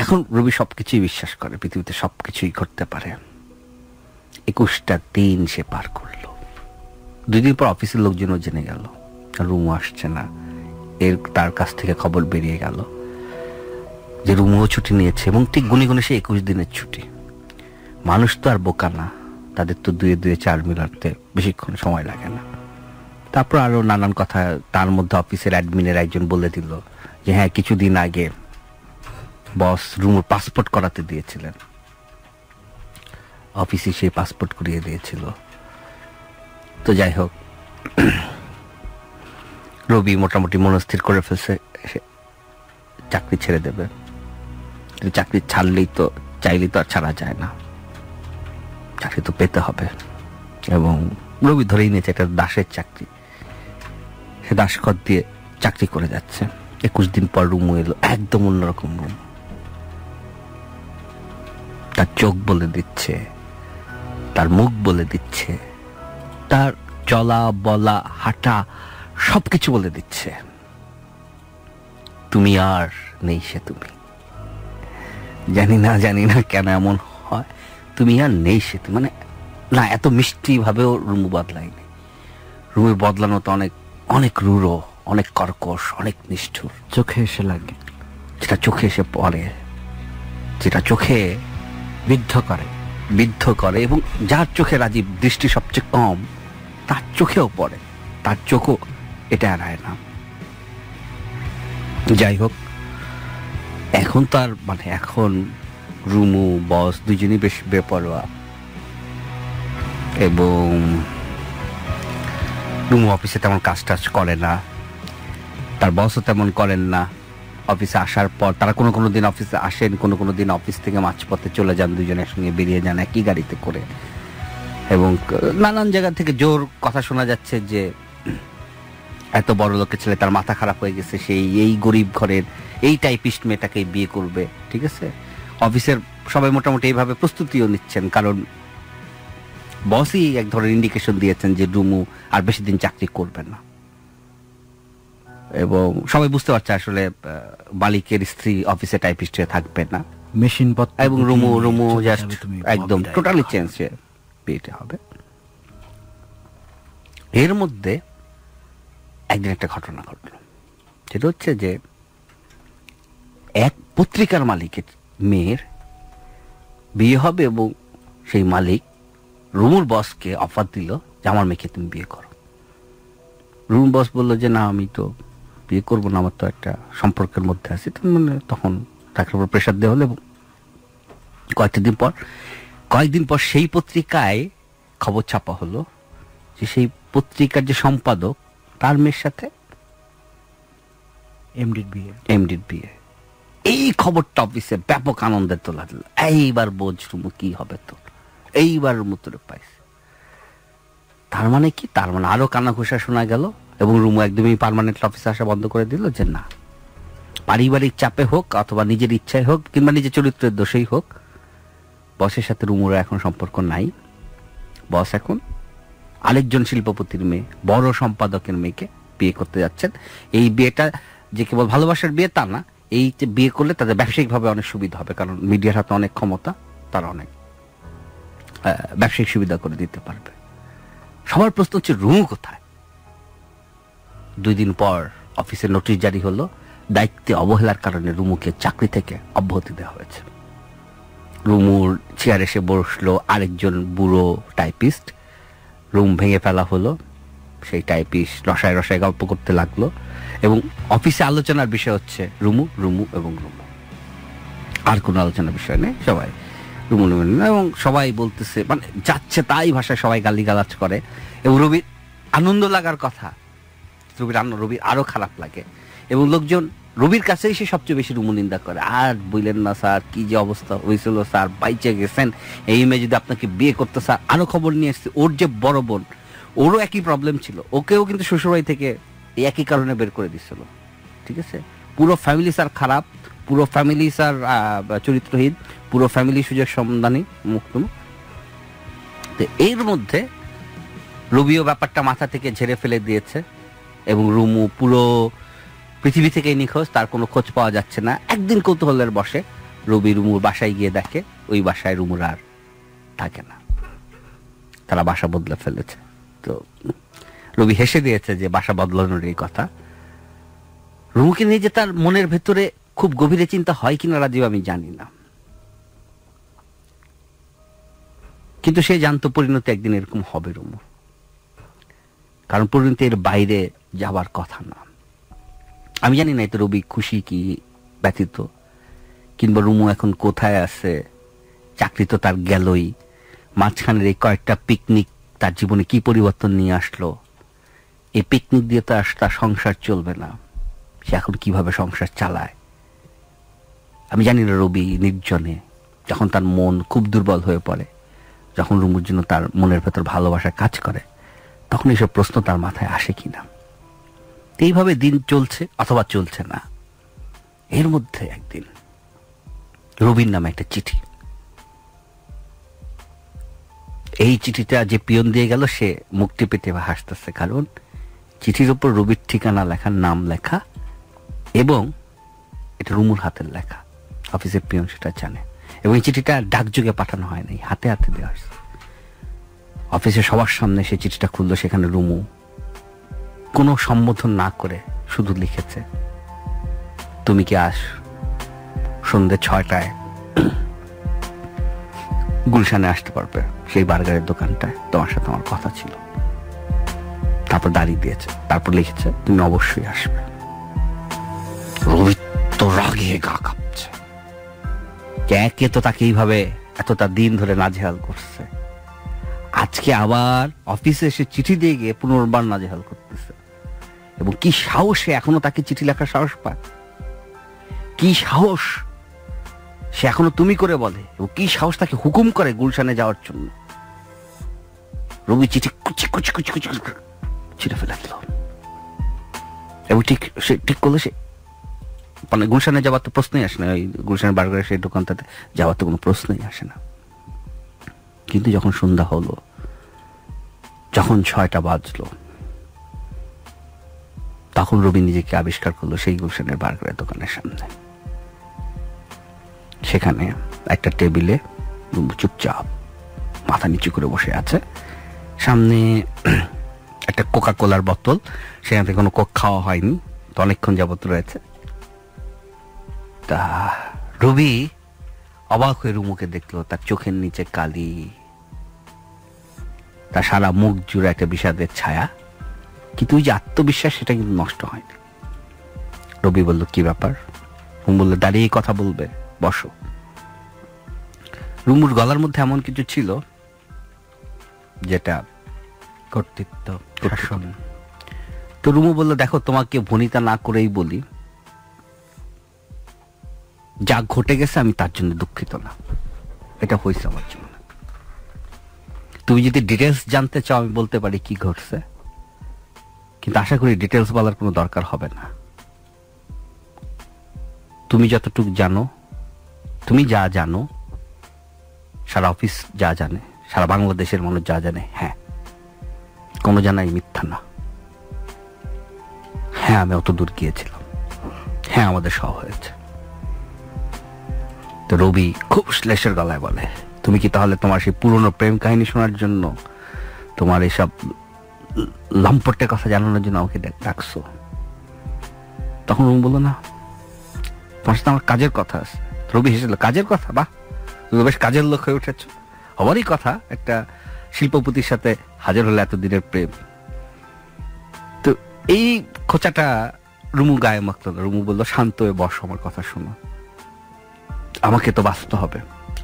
এখন রবি সবকিছুই বিশ্বাস করে, পৃথিবীতে সবকিছুই করতে পারে। 21টা দিন সে পার করলো। 2 দিন পর অফিসের লোকজনও জেনে গেল রুমু আসছে না, তার কাছ থেকে খবর বেরিয়ে গেল যে রুমুও ছুটি নিয়েছে, এবং ঠিক গুনে গুনে সে 21 দিনের ছুটি। মানুষ তো আর বোকা না, তাদের তো 2-2 4 মিলাতে বেশিক্ষণ সময় লাগে না। তারপর আরো নানান কথা, তার মধ্যে অফিসের অ্যাডমিনের একজন বলে দিল যে হ্যাঁ, কিছুদিন আগে বস রুমুর পাসপোর্ট করাতে দিয়েছিলেন, অফিসে সেই পাসপোর্ট করিয়ে দিয়েছিল। তো যাই হোক, রবি মোটামুটি মনস্থির করে ফেলছে সে চাকরি ছেড়ে দেবে। কিন্তু চাকরি ছাড়লেই তো, চাইলেই তো আর ছাড়া যায় না, চাকরি তো পেতে হবে। এবং রবি ধরেই নিয়েছে এটা দাসের চাকরি, সে দাসখত দিয়ে চাকরি করে যাচ্ছে। 21 দিন পর রুমু এলো, একদম অন্যরকম রুম। তার চোখ বলে দিচ্ছে, তার মুখ বলে দিচ্ছে, তার চলা বলা হাঁটা সবকিছু বলে দিচ্ছে তুমি আর নেই সে তুমি। জানি না কেন এমন হয়, তুমি আর নেই সে তুমি। মানে না, এত মিষ্টি ভাবেও রুমু বদলায়নি। রুমের বদলানো তো অনেক অনেক রূঢ়, অনেক কর্কশ, অনেক নিষ্ঠুর। চোখে এসে লাগে, যেটা চোখে এসে পড়ে, যেটা চোখে বিদ্ধ করে। এবং যার চোখে রাজীব দৃষ্টি সবচেয়ে কম, তার চোখেও পড়ে, তার চোখও এটা এড়ায় না। যাই হোক, এখন তার মানে এখন রুমু বস দুজনই বেশ বেপরোয়া। এবং রুমু অফিসে তেমন কাজ টাজ করে না, তার বসও তেমন করেন না। অফিসে আসার পর তারা কোনো দিন অফিসে আসেন, কোনো দিন অফিস থেকে মাঝপথে চলে যান, দুজনে একসঙ্গে বেরিয়ে যান একই গাড়িতে করে। এবং নানান জায়গা থেকে জোর কথা শোনা যাচ্ছে যে এত বড় লোকের ছেলে, তার মাথা খারাপ হয়ে গেছে, সেই এই গরিব ঘরের এই টাইপিস্ট মেয়েটাকে বিয়ে করবে। ঠিক আছে, অফিসের সবাই মোটামুটি এইভাবে প্রস্তুতিও নিচ্ছেন, কারণ বসই এক ধরনের ইন্ডিকেশন দিয়েছেন যে রুমু আর বেশি দিন চাকরি করবে না। এবং সবাই বুঝতে পারছে আসলে মালিকের স্ত্রী অফিসে টাইপিস্ট হয়ে থাকবে না, মেশিন পত্র। এবং রুমু জাস্ট একদম টোটালি চেঞ্জ হয়ে বিয়েটা হবে। এর মধ্যে একদিন একটা ঘটনা ঘটলো, সেটা হচ্ছে যে এক পত্রিকার মালিকের মেয়ের বিয়ে হবে, এবং সেই মালিক রুমুর বসকে অফার দিল যে আমার মেয়েকে তুমি বিয়ে করো। রুমুর বস বললো যে না, আমি তো বিয়ে করবো না, আমার তো একটা সম্পর্কের মধ্যে আছি। মানে তখন তাকে উপর প্রেশার দেওয়া হলো। এবং কয়েকদিন পর সেই পত্রিকায় খবর ছাপা হলো যে সেই পত্রিকার যে সম্পাদক, তার মেয়ের সাথে এমডির বিয়ে। এই খবরটা অফিসে ব্যাপক আনন্দের তোলা দিল। এইবার বোঝ রুমু কি হবে, তো এইবার রুমু তোরে পাইছে। তার মানে কি, তার মানে আরো কানাঘুষা শোনা গেল। এবং রুমু একদমই পার্মানেন্ট অফিসে আসা বন্ধ করে দিল, যে না, পারিবারিক চাপে হোক অথবা নিজের ইচ্ছায় হোক কিংবা নিজের চরিত্রের দোষেই হোক, বসের সাথে রুমুর এখন সম্পর্ক নাই। বস এখন আরেকজন শিল্পপতির মেয়ে, বড় সম্পাদকের মেয়েকে বিয়ে করতে যাচ্ছেন। এই বিয়েটা যে কেবল ভালোবাসার বিয়ে তা না, এই বিয়ে করলে তাদের ব্যবসায়িকভাবে অনেক সুবিধা হবে, কারণ মিডিয়ার হাতে অনেক ক্ষমতা, তারা অনেক ব্যবসায়িক সুবিধা করে দিতে পারবে। সবার প্রশ্ন হচ্ছে রুমু কোথায়? 2 দিন পর অফিসে নোটিশ জারি হলো, দায়িত্বে অবহেলার কারণে রুমুকে চাকরি থেকে অব্যাহতি দেওয়া হয়েছে। রুমুর চেয়ার এসে বসলো আরেকজন বুড়ো টাইপিস্ট। রুম ভেঙে ফেলা হলো, সেই টাইপিস্ট রসায় গল্প করতে লাগলো। এবং অফিসে আলোচনার বিষয় হচ্ছে রুমু এবং রুমু, আর কোনো আলোচনার বিষয় নেই। সবাই রুমু এবং সবাই বলতেছে, মানে যাচ্ছে তাই ভাষায় সবাই গালিগালাজ করে। এবং রবির আনন্দ লাগার কথা, রবির আরো খারাপ লাগে। এবং লোকজন রবির কাছেই সে সবচেয়ে বেশি রুমু নিন্দা করে। আর বললেন না স্যার, কি যে অবস্থা হয়েছিল স্যার, বাইচে গেছেন, এই মেয়ে যদি আপনাকে বিয়ে করতে। স্যার আরো খবর নিয়ে এসছে, ওর যে বড় বোন, ওরও একই প্রবলেম ছিল, ওকেও কিন্তু শ্বশুরবাড়ি থেকে একই কারণে বের করে দিচ্ছিল। ঠিক আছে, পুরো ফ্যামিলি স্যার খারাপ, পুরো ফ্যামিলি স্যার চরিত্রহীন, পুরো ফ্যামিলি সুযোগ সন্ধানী মুক্ত। তো এর মধ্যে রবিও ব্যাপারটা মাথা থেকে ঝেড়ে ফেলে দিয়েছে, এবং রুমু পুরো পৃথিবী থেকে নিখোঁজ, তার কোনো খোঁজ পাওয়া যাচ্ছে না। একদিন কৌতূহলের বসে রবি রুমুর বাসায় গিয়ে দেখে ওই বাসায় রুমুর আর থাকে না, তারা বাসা বদলে ফেলেছে। তো রবি হেসে দিয়েছে যে বাসা বদলানোর এই কথা। রুমুকে নিয়ে যে তার মনের ভেতরে খুব গভীরে চিন্তা হয় কিনা রাজীব আমি জানি না, কিন্তু সে জানতো পরিণতি একদিন এরকম হবে রুমু, কারণ পরিণতি এর বাইরে যাবার কথা না। আমি জানি না এতে রবি খুশি কি ব্যথিত, কিংবা রুমু এখন কোথায় আছে, চাকরি তো তার গেলই, মাঝখানের এই কয়েকটা পিকনিক তার জীবনে কি পরিবর্তন নিয়ে আসলো, এই পিকনিক দিয়ে তো আর তার সংসার চলবে না, সে এখন কিভাবে সংসার চালায়। আমি জানি না রবি নির্জনে যখন তার মন খুব দুর্বল হয়ে পড়ে, যখন রুমুর জন্য তার মনের ভেতর ভালোবাসা কাজ করে, তখন এইসব প্রশ্ন তার মাথায় আসে কিনা। এইভাবে দিন চলছে অথবা চলছে না। এর মধ্যে একদিন রবির নামে একটা চিঠি, এই চিঠিটা যে পিয়ন দিয়ে গেল সে মুখ টিপে টিপে হাসতেছে, কারণ চিঠির উপর রবির ঠিকানা লেখা, নাম লেখা, এবং এটা রুমুর হাতের লেখা। অফিসের পিয়ন সেটা জানে, এবং এই চিঠিটা ডাকযোগে পাঠানো হয় নাই, হাতে হাতে দেওয়া হয়েছে। অফিসে সবার সামনে সে চিঠিটা খুললো, সেখানে রুমু কোনো সম্বোধন না করে শুধু লিখেছে, তুমি কি আজ সন্ধ্যে 6টায় গুলশানে আসতে পারবে? সেই বার্গারের দোকানটায় তোমার সাথে আমার কথা ছিল। তারপর দাঁড়িয়ে দিয়েছে, তারপর লিখেছে তুমি অবশ্যই আসবে। রবি তো রাগে গা কাঁপছে, একে তো তাকে এইভাবে এতটা দিন ধরে নাজেহাল করছে, আজকে আবার অফিসে এসে চিঠি দিয়ে গিয়ে পুনর্বার নাজেহাল করতেছে। এবং কি সাহসে এখনো তাকে চিঠি লেখার সাহস পায়, কি সাহস সে এখনো তুমি করে বলে, এবং কি সাহস তাকে হুকুম করে গুলশানে যাওয়ার জন্য। রবি চিঠি কুচি কুচি কুচি কুচি ছিঁড়ে ফেলে দিল, এবং ঠিক করলো সে মানে গুলশানে যাওয়ার তো প্রশ্নই আসে না, ওই গুলশানের বার্গারের সেই দোকানটাতে যাওয়ার তো কোনো প্রশ্নই আসে না। কিন্তু যখন সন্ধ্যা হলো, যখন 6টা বাজলো, তখন রবি নিজেকে আবিষ্কার করলো সেই গুলশানের বার্গারের দোকানের সামনে। সেখানে একটা টেবিলে চুপচাপ মাথা নিচু করে বসে আছে, সামনে একটা কোকা কোলার বোতল, সেখান থেকে কোনো কোক খাওয়া হয়নি তো অনেকক্ষণ যাবত রয়েছে। তা রবি অবাক হয়ে রুমুকে দেখলো, তার চোখের নিচে কালি, তার সারা মুখ জুড়ে একটা বিষাদের ছায়া, কিন্তু ওই যে আত্মবিশ্বাস সেটা কিন্তু নষ্ট হয়নি। রবি বলল কি ব্যাপার? রুমু বললো দাঁড়িয়ে কথা বলবে, বসো। রুমুর গলার মধ্যে এমন কিছু ছিল যেটা কর্তৃত্ব, শাসন। তো রুমু বলল দেখো, তোমাকে ভনিতা না করেই বলি, যা ঘটে গেছে আমি তার জন্য দুঃখিত না, এটা হয়েছে আমার জীবনে। তুমি যদি ডিটেলস জানতে চাও আমি বলতে পারি কি ঘটছে, কিন্তু আশা করি ডিটেলস বলার কোনো দরকার হবে না। তুমি যতটুকু জানো, তুমি যা জানো, সারা অফিস যা জানে, সারা বাংলাদেশের মানুষ যা জানে, হ্যাঁ কোনো জানাই মিথ্যা না। হ্যাঁ আমি অত দূর গিয়েছিলাম, হ্যাঁ আমাদের সহ হয়েছে। তো রবি খুব শ্লেষের গলায় বলে, তুমি কি তাহলে তোমার সেই পুরনো প্রেম কাহিনী শোনার জন্য, তোমার এইসব লম্পটের কথা জানানোর জন্য আমাকে ডাকছো? তখন রুম বললো না, তোমার সাথে আমার কাজের কথা আছে। রবি হেসেছিল, কাজের কথা? বাহ, তুমি বেশ কাজের লোক হয়ে উঠেছ। হবারই কথা, একটা শিল্পপতির সাথে হাজার হলে এতদিনের প্রেম। তো এই খোঁচাটা রুমু গায়ে মাখলো না। রুমু বললো শান্ত হয়ে বসো, আমার কথা শোনো, আমাকে তো বাঁচতে হবে,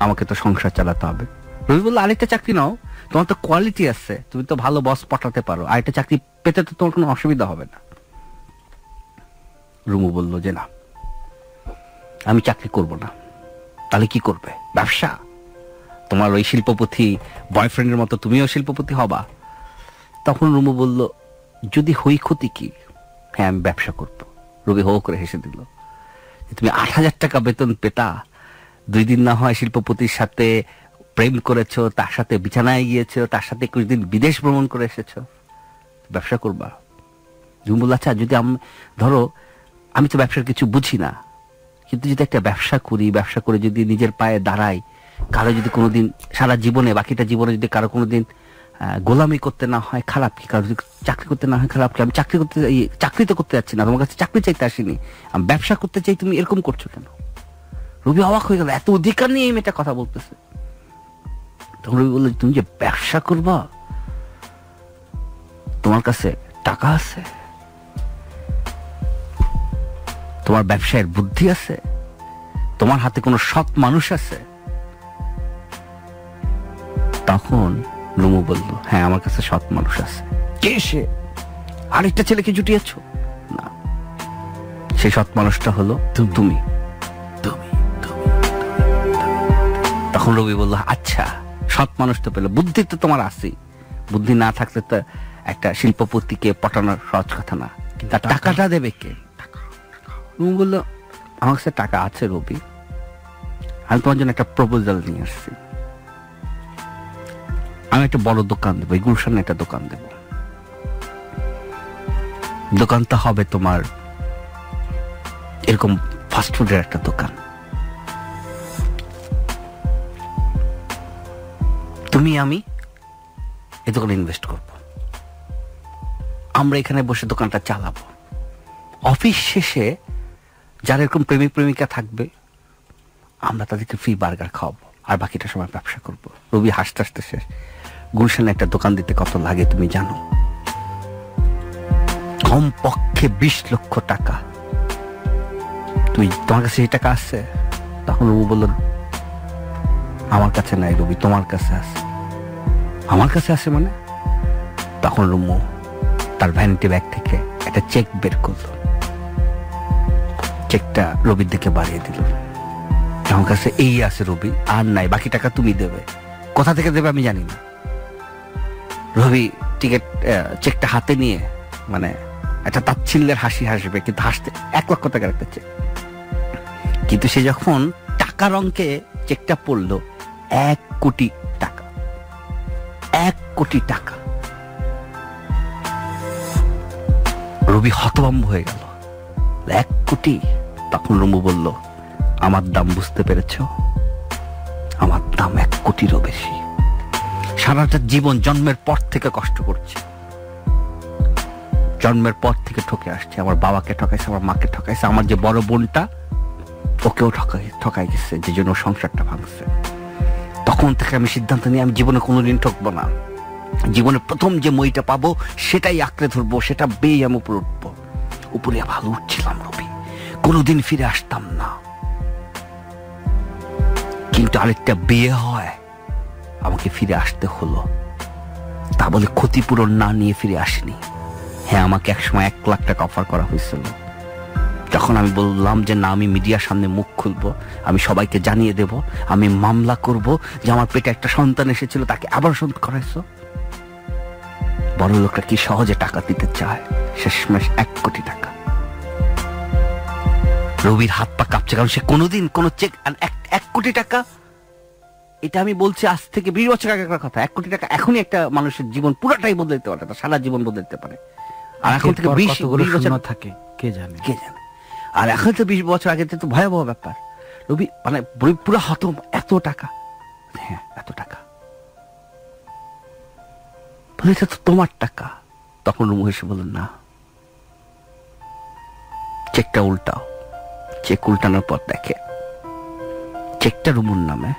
আমাকে তো সংসার চালাতে হবে। রবি বললো আরেকটা চাকরি নাও, তোমার তো কোয়ালিটি আছে, তুমি তো ভালো বস পটাতে পারো, আরেকটা চাকরি পেতে তো তোমার কোনো অসুবিধা হবে না। রুমু বললো যে না, আমি চাকরি করব না। তাহলে কি করবে? ব্যবসা? তোমার ওই শিল্পপতি বয়ফ্রেন্ডের মতো তুমিও শিল্পপতি হবা? তখন রুমু বলল যদি হই ক্ষতি কি, হ্যাঁ আমি ব্যবসা করব। রবি হো করে হেসে দিল, তুমি 8,000 টাকা বেতন পেতা, 2 দিন না হয় শিল্পপতির সাথে প্রেম করেছো, তার সাথে বিছানায় গিয়েছো, তার সাথে 21 দিন বিদেশ ভ্রমণ করে এসেছো, ব্যবসা করবা? রুমু বলল আচ্ছা যদি ধরো আমি তো ব্যবসার কিছু বুঝি না, কিন্তু যদি একটা ব্যবসা করি, ব্যবসা করে যদি নিজের পায়ে দাঁড়াই, কারো যদি কোনোদিন সারা জীবনে, বাকিটা জীবনে যদি কারো কোনোদিন গোলামি করতে না হয় খারাপ কি? কারো যদি চাকরি করতে না হয় খারাপ কি? আমি চাকরি তো করতে যাচ্ছি না, তোমার কাছে চাকরি চাইতে আসিনি, আমি ব্যবসা করতে চাই, তুমি এরকম করছো কেন? রবি অবাক হয়ে গেল, এত অধিকার নিয়ে এই মেয়েটা কথা বলতেছে। তখন রবি বললো তুমি যে ব্যবসা করবা, তোমার কাছে টাকা আছে, তোমার ব্যবসায়ের বুদ্ধি আছে, তোমার হাতে কোনো সৎ মানুষ আছে? তখন রুমু বলল হ্যাঁ আমার কাছে সৎ মানুষ আছে। কে সে? আরেকটা ছেলেকে জুটিয়েছো? না, সেই সৎ মানুষটা হলো তুমি। তখন রবি বলল, আচ্ছা সৎ মানুষ তো পেলো, বুদ্ধি তো তোমার আছেই, বুদ্ধি না থাকলে তো একটা শিল্পপতিকে পটানোর সহজ কথা না, কিন্তু টাকাটা দেবে কে? রুমু বললো, আমার কাছে টাকা আছে রবি, আমি তোমার জন্য একটা প্রপোজাল নিয়ে আসছি। আমি একটা বড় দোকান দেবো, এই গুলশানে একটা দোকান দেবো। দোকানটা হবে তোমার এরকম ফাস্টফুডের একটা দোকান। তুমি আমি এই দোকানে ইনভেস্ট করব, আমরা এখানে বসে দোকানটা চালাবো। অফিস শেষে যারা এরকম প্রেমিক প্রেমিকা থাকবে আমরা তাদেরকে ফ্রি বার্গার খাওয়াবো, আর বাকিটা সময় ব্যবসা করবো। রবি হাসতে হাসতে শেষ। গুলশানে একটা দোকান দিতে কত লাগে তুমি জানো? কমপক্ষে 20 লক্ষ টাকা। তোমার কাছে এই টাকা আছে? তখন রবি বলল, আমার কাছে নাই রবি, তোমার কাছে আছে। আমার কাছে আছে মানে? তখন রুমু তার ভ্যানিটি ব্যাগ থেকে একটা চেক বের করলো, চেকটা রবির দিকে বাড়িয়ে দিল। আমার কাছে এই আছে রবি, আর নাই, বাকি টাকা তুমি দেবে। কোথা থেকে দেবে আমি জানি না। রবি চেকটা হাতে নিয়ে মানে একটা তাচ্ছিল্যের হাসি হাসবে, কিন্তু হাসতে 1 লক্ষ টাকার একটা চেক। কিন্তু সে যখন টাকার অঙ্কে চেকটা পড়লো 1 কোটি টাকা, 1 কোটি টাকা। রবি হতভম্ব হয়ে গেল, 1 কোটি। তখন রুমু বলল, আমার দাম বুঝতে পেরেছ? আমার দাম 1 কোটিরও বেশি। সারাটা জীবন জন্মের পর থেকে কষ্ট করছে, জন্মের পর থেকে ঠকে আসছে। আমার বাবাকে ঠকাইছে, আমার মাকে ঠকাইছে, আমার যে বড় বোনটা ওকেও ঠকাই গেছে, যে জন্য সংসারটা ভাঙছে। তখন থেকে আমি সিদ্ধান্ত নিয়ে আমি জীবনে কোনোদিন ঠকবো না। জীবনে প্রথম যে মইটা পাবো সেটাই আঁকড়ে ধরবো, সেটা বেয়ে আমি উপরে উঠবো। উপরে ভালো উঠছিলাম রবি, কোনোদিন ফিরে আসতাম না। কিন্তু আরেকটা বিয়ে হয়, আমাকে ফিরে আসতে হলো। তা বলে ক্ষতিপূরণ না নিয়ে ফিরে আসিনি। হ্যাঁ, আমাকে একসময় 1 লাখ টাকা অফার করা হয়েছিল। তখন আমি বললাম যে না, আমি মিডিয়ার সামনে মুখ খুলবো, আমি সবাইকে জানিয়ে দেব, আমি মামলা করব যে আমার পেটে একটা সন্তান এসেছিল, তাকে আবার সন্তান করাইছো। বড় লোকরা কি সহজে টাকা দিতে চায়? শেষমেশ 1 কোটি টাকা। রবির হাত পা কাঁপছে, কারণ সে কোনোদিন কোনো চেক 1 কোটি টাকা, এটা আমি বলছি আজ থেকে 20 বছর আগের কথা। 1 কোটি টাকা এখনই একটা মানুষের জীবন পুরোটাই বদলে দিতে পারে, সারা জীবন বদলে দিতে পারে। আর এখন থেকে 20 বছর থাকে কে জানে। আর এখন তো 20 বছর আগে তো ভয়াবহ ব্যাপার। রবি মানে পুরো হত, এত টাকা। হ্যাঁ, এত টাকা বলে, এটা তো তোমার টাকা। তখন রুমু এসে বলল, না, চেকটা উল্টাও। চেক উল্টানোর পর দেখে চেকটা রুমুর নামে,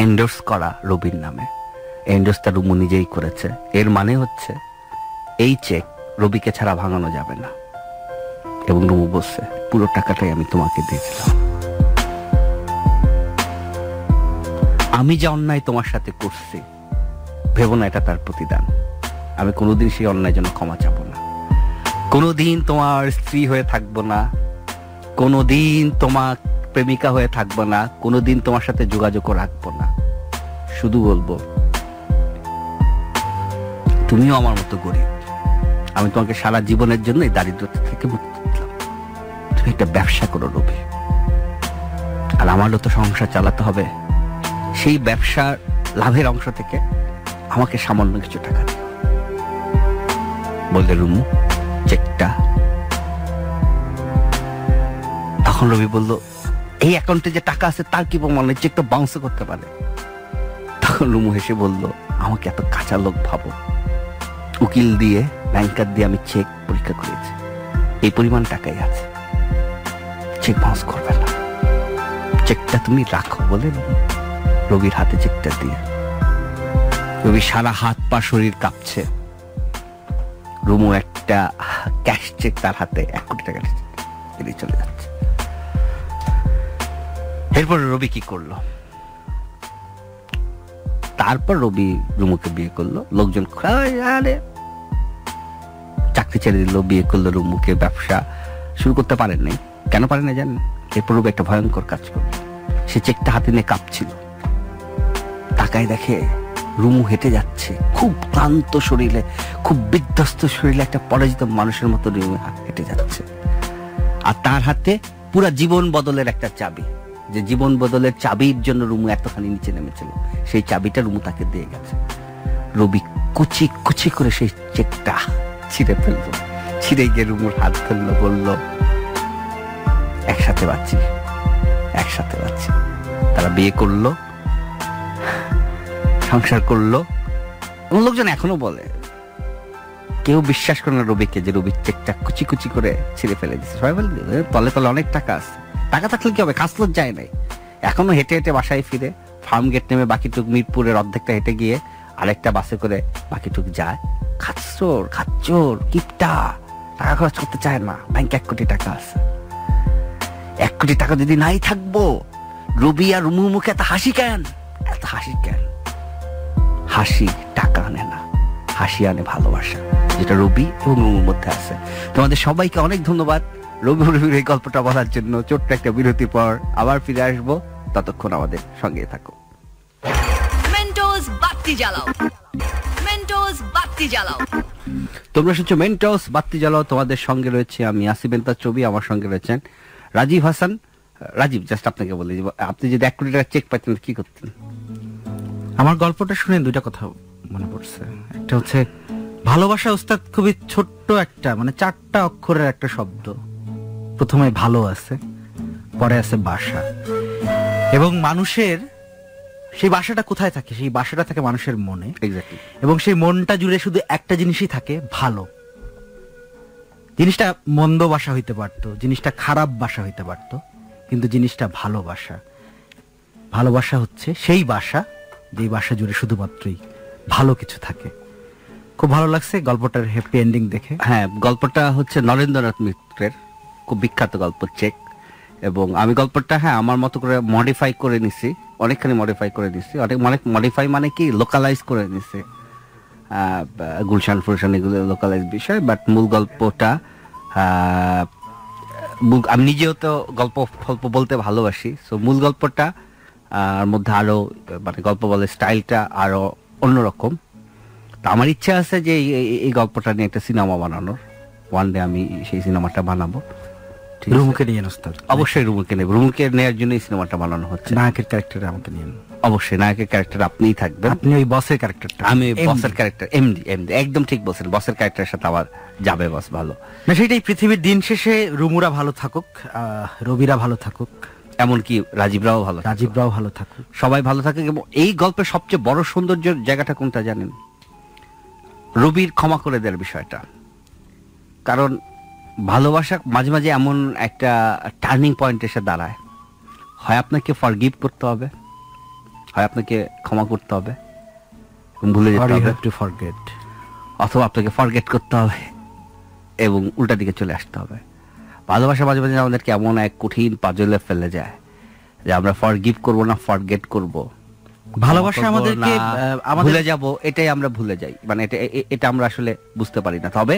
এন্ডোর্স করা রবির নামে। এন্ডোর্সটা রুমু নিজেই করেছে। এর মানে হচ্ছে এই চেক রবিকে ছাড়া ভাঙানো যাবে না। এবং রুমু বলছে, পুরো টাকাটাই আমি তোমাকে দিয়েছিলাম। আমি যা অন্যায় তোমার সাথে করছি, ভেবো না এটা তার প্রতিদান। আমি কোনোদিন সেই অন্যায়ের জন্য ক্ষমা চাবো না। কোনোদিন তোমার স্ত্রী হয়ে থাকবো না, কোনোদিন তোমার প্রেমিকা হয়ে থাকবো না, কোনোদিন তোমার সাথে যোগাযোগ রাখবো না। শুধু বলবো, তুমিও আমার মতো গরিব, আমি তোমাকে সারা জীবনের জন্য এই দারিদ্রতা থেকে মুক্তি দিলাম। তুমি একটা ব্যবসা করো রবি, আর আমারও তো সংসার চালাতে হবে। সেই ব্যবসার লাভের অংশ থেকে আমাকে সামান্য কিছু টাকা দিও। বললে রুমু, চেকটা। তখন রবি বলল, এই অ্যাকাউন্টে যে টাকা আছে তার কি প্রমাণ? চেক তো বাউন্স করতে পারে। তখন রুমু হেসে বলল, আমাকে এত কাঁচা লোক ভাবো? উকিল দিয়ে, ব্যাংকার দিয়ে আমি চেক পরীক্ষা করেছি, এই পরিমাণ টাকাই আছে, চেক বাউন্স করবে না। চেকটা তুমি রাখো বলে রবির হাতে চেকটা দিয়ে। রবি সারা হাত পা শরীর কাঁপছে। রুমু একটা ক্যাশ চেক তার হাতে 1 কোটি টাকা দিয়ে চলে যাচ্ছে। এরপর রবি কি করলো? তারপর রবি রুমুকে বিয়ে করলো। লোকজন, আরে চাকরি ছেড়ে দিল, বিয়ে করলো, রুমুকে ব্যবসা শুরু করতে পারেন নাই। কেন পারেন না জানেন? এরপর রুবি একটা ভয়ঙ্কর কাজ করলো। সে চেকটা হাতে নিয়ে কাঁপছিল, তাকায় দেখে রুমু হেঁটে যাচ্ছে খুব ক্লান্ত শরীরে, খুব বিধ্বস্ত শরীরে, একটা পরাজিত মানুষের মতো রুমু হেঁটে যাচ্ছে। আর তার হাতে পুরা জীবন বদলের একটা চাবি, যে জীবন বদলের চাবির জন্য রুমু এতখানি নিচে নেমেছিল, সেই চাবিটা রুমু তাকে দিয়ে গেছে। রবি কুচি কুচি করে সেই চেকটা ছিঁড়ে ফেললো, ছিঁড়ে গিয়ে রুমুর হাত ধরলো, বলল একসাথে বাঁচি, একসাথে বাঁচি। তারা বিয়ে করলো, সংসার করলো। এবং লোকজন এখনো বলে, কেউ বিশ্বাস করে না রবিকে, যে রবির চেকটা কুচি কুচি করে ছিঁড়ে ফেলে দিচ্ছে। সবাই বলে তলে তলে অনেক টাকা আছে। টাকা থাকলে কি হবে, কাজলোর যায় নাই। এখনো হেঁটে হেঁটে বাসায় ফিরে, ফার্ম গেট নেমে বাকিটুক মিরপুরের অর্ধেকটা হেঁটে গিয়ে আরেকটা বাসে করে বাকিটুক যায়। খাচ্চোর খাচ্চোর কিপটা, টাকা খরচ করতে চায় না। ব্যাংকে 1 কোটি টাকা আছে। 1 কোটি টাকা যদি নাই থাকবো, রবি আর রুমুর মুখে এত হাসি কেন, এত হাসি কেন? হাসি টাকা আনে না, হাসি আনে ভালোবাসা, যেটা রবি এবং রুমুর মধ্যে আছে। তোমাদের সবাইকে অনেক ধন্যবাদ রবির এই গল্পটা বলার জন্য। ছোট্ট একটা বিরতির পর আবার ফিরে আসবো, ততক্ষণ আমাদের সঙ্গে থাকো। মেন্টোস বাতি জ্বালাও, মেন্টোস বাতি জ্বালাও। তোমরা শুনছো মেন্টোস বাতি জ্বালাও। তোমাদের সঙ্গে রয়েছে আমি আসিফ এন্তার ছবি, আমার সঙ্গে রয়েছেন রাজীব হাসান। রাজীব, জাস্ট আপনাকে বলি, আপনি যদি 1 কোটি টাকা চেক পাইতেন কি করতেন? আমার গল্পটা শুনে 2টা কথা মনে পড়ছে। একটা হচ্ছে ভালোবাসা ওস্তাদ খুবই ছোট্ট একটা, মানে 4টা অক্ষরের একটা শব্দ। প্রথমে ভালো আছে, পরে আছে বাসা। এবং মানুষের সেই বাসাটা কোথায় থাকে? সেই বাসাটা থাকে মানুষের মনে। এক্স্যাক্টলি। এবং সেই মনটা জুড়ে শুধু একটা জিনিসই থাকে, ভালো। জিনিসটা মন্দ বাসা হইতে পারতো, জিনিসটা খারাপ বাসা হইতে পারতো, কিন্তু জিনিসটা ভালোবাসা। ভালোবাসা হচ্ছে সেই বাসা, যেই বাসা জুড়ে শুধুমাত্রই ভালো কিছু থাকে। খুব ভালো লাগছে গল্পটার হ্যাপি এন্ডিং দেখে। হ্যাঁ, গল্পটা হচ্ছে নরেন্দ্রনাথ মিত্রের খুব বিখ্যাত গল্প চেক। এবং আমি গল্পটা আমার মতো করে মডিফাই করে নিছি, অনেকখানি মডিফাই করে নিছি। অনেক মডিফাই মানে কি, লোকালাইজ করে নিছি। গুলশান ফুলশান এগুলো লোকালাইজ বিষয়, বাট মূল গল্পটা আমি নিজেও তো গল্প বলতে ভালোবাসি। সো মূল গল্পটা মধ্যে আরো মানে গল্প বলে স্টাইলটা আরো অন্যরকম। তো আমার ইচ্ছা আছে যে এই গল্পটা নিয়ে একটা সিনেমা বানানোর। ওয়ান ডে আমি সেই সিনেমাটা বানাবো। রুমুকে নিয়ে ওস্তাদ, অবশ্যই রুমুকে নেব। রুমুকে নেওয়ার জন্য এই সিনেমাটা বানানো হচ্ছে। নায়কের ক্যারেক্টারে আমাকে নিয়ে। অবশ্যই নায়কের ক্যারেক্টার আপনিই থাকবেন। আপনি ওই বসের ক্যারেক্টারটা, আমি বসের ক্যারেক্টার, এমডি। একদম ঠিক বলছেন, বসের ক্যারেক্টারের সাথে আবার যাবে বস। ভালো না, সেটাই। পৃথিবীর দিন শেষে রুমুরা ভালো থাকুক, রবিরা ভালো থাকুক, এমনকি রাজীবরাও ভালো, রাজীবরাও ভালো থাকুক, সবাই ভালো থাকুক। এবং এই গল্পের সবচেয়ে বড় সৌন্দর্যের জায়গাটা কোনটা জানেন? রবির ক্ষমা করে দেওয়ার বিষয়টা। কারণ ভালোবাসা মাঝে মাঝে এমন একটা টার্নিং পয়েন্ট এসে দাঁড়ায়, হয় আপনাকে ফরগিভ করতে হবে, হয় আপনাকে ক্ষমা করতে হবে, ভুলে যেতে হবে, অথবা আপনাকে ফরগেট করতে হবে এবং উল্টা দিকে চলে আসতে হবে। ভালোবাসা মাঝে মাঝে আমাদেরকে এমন এক কঠিন পাজলে ফেলে যায় যে আমরা ফরগিভ করব না, ফরগেট করব। ভালোবাসা আমাদেরকে ভুলে যাব, এটাই আমরা ভুলে যাই। মানে এটা আমরা আসলে বুঝতে পারি না। তবে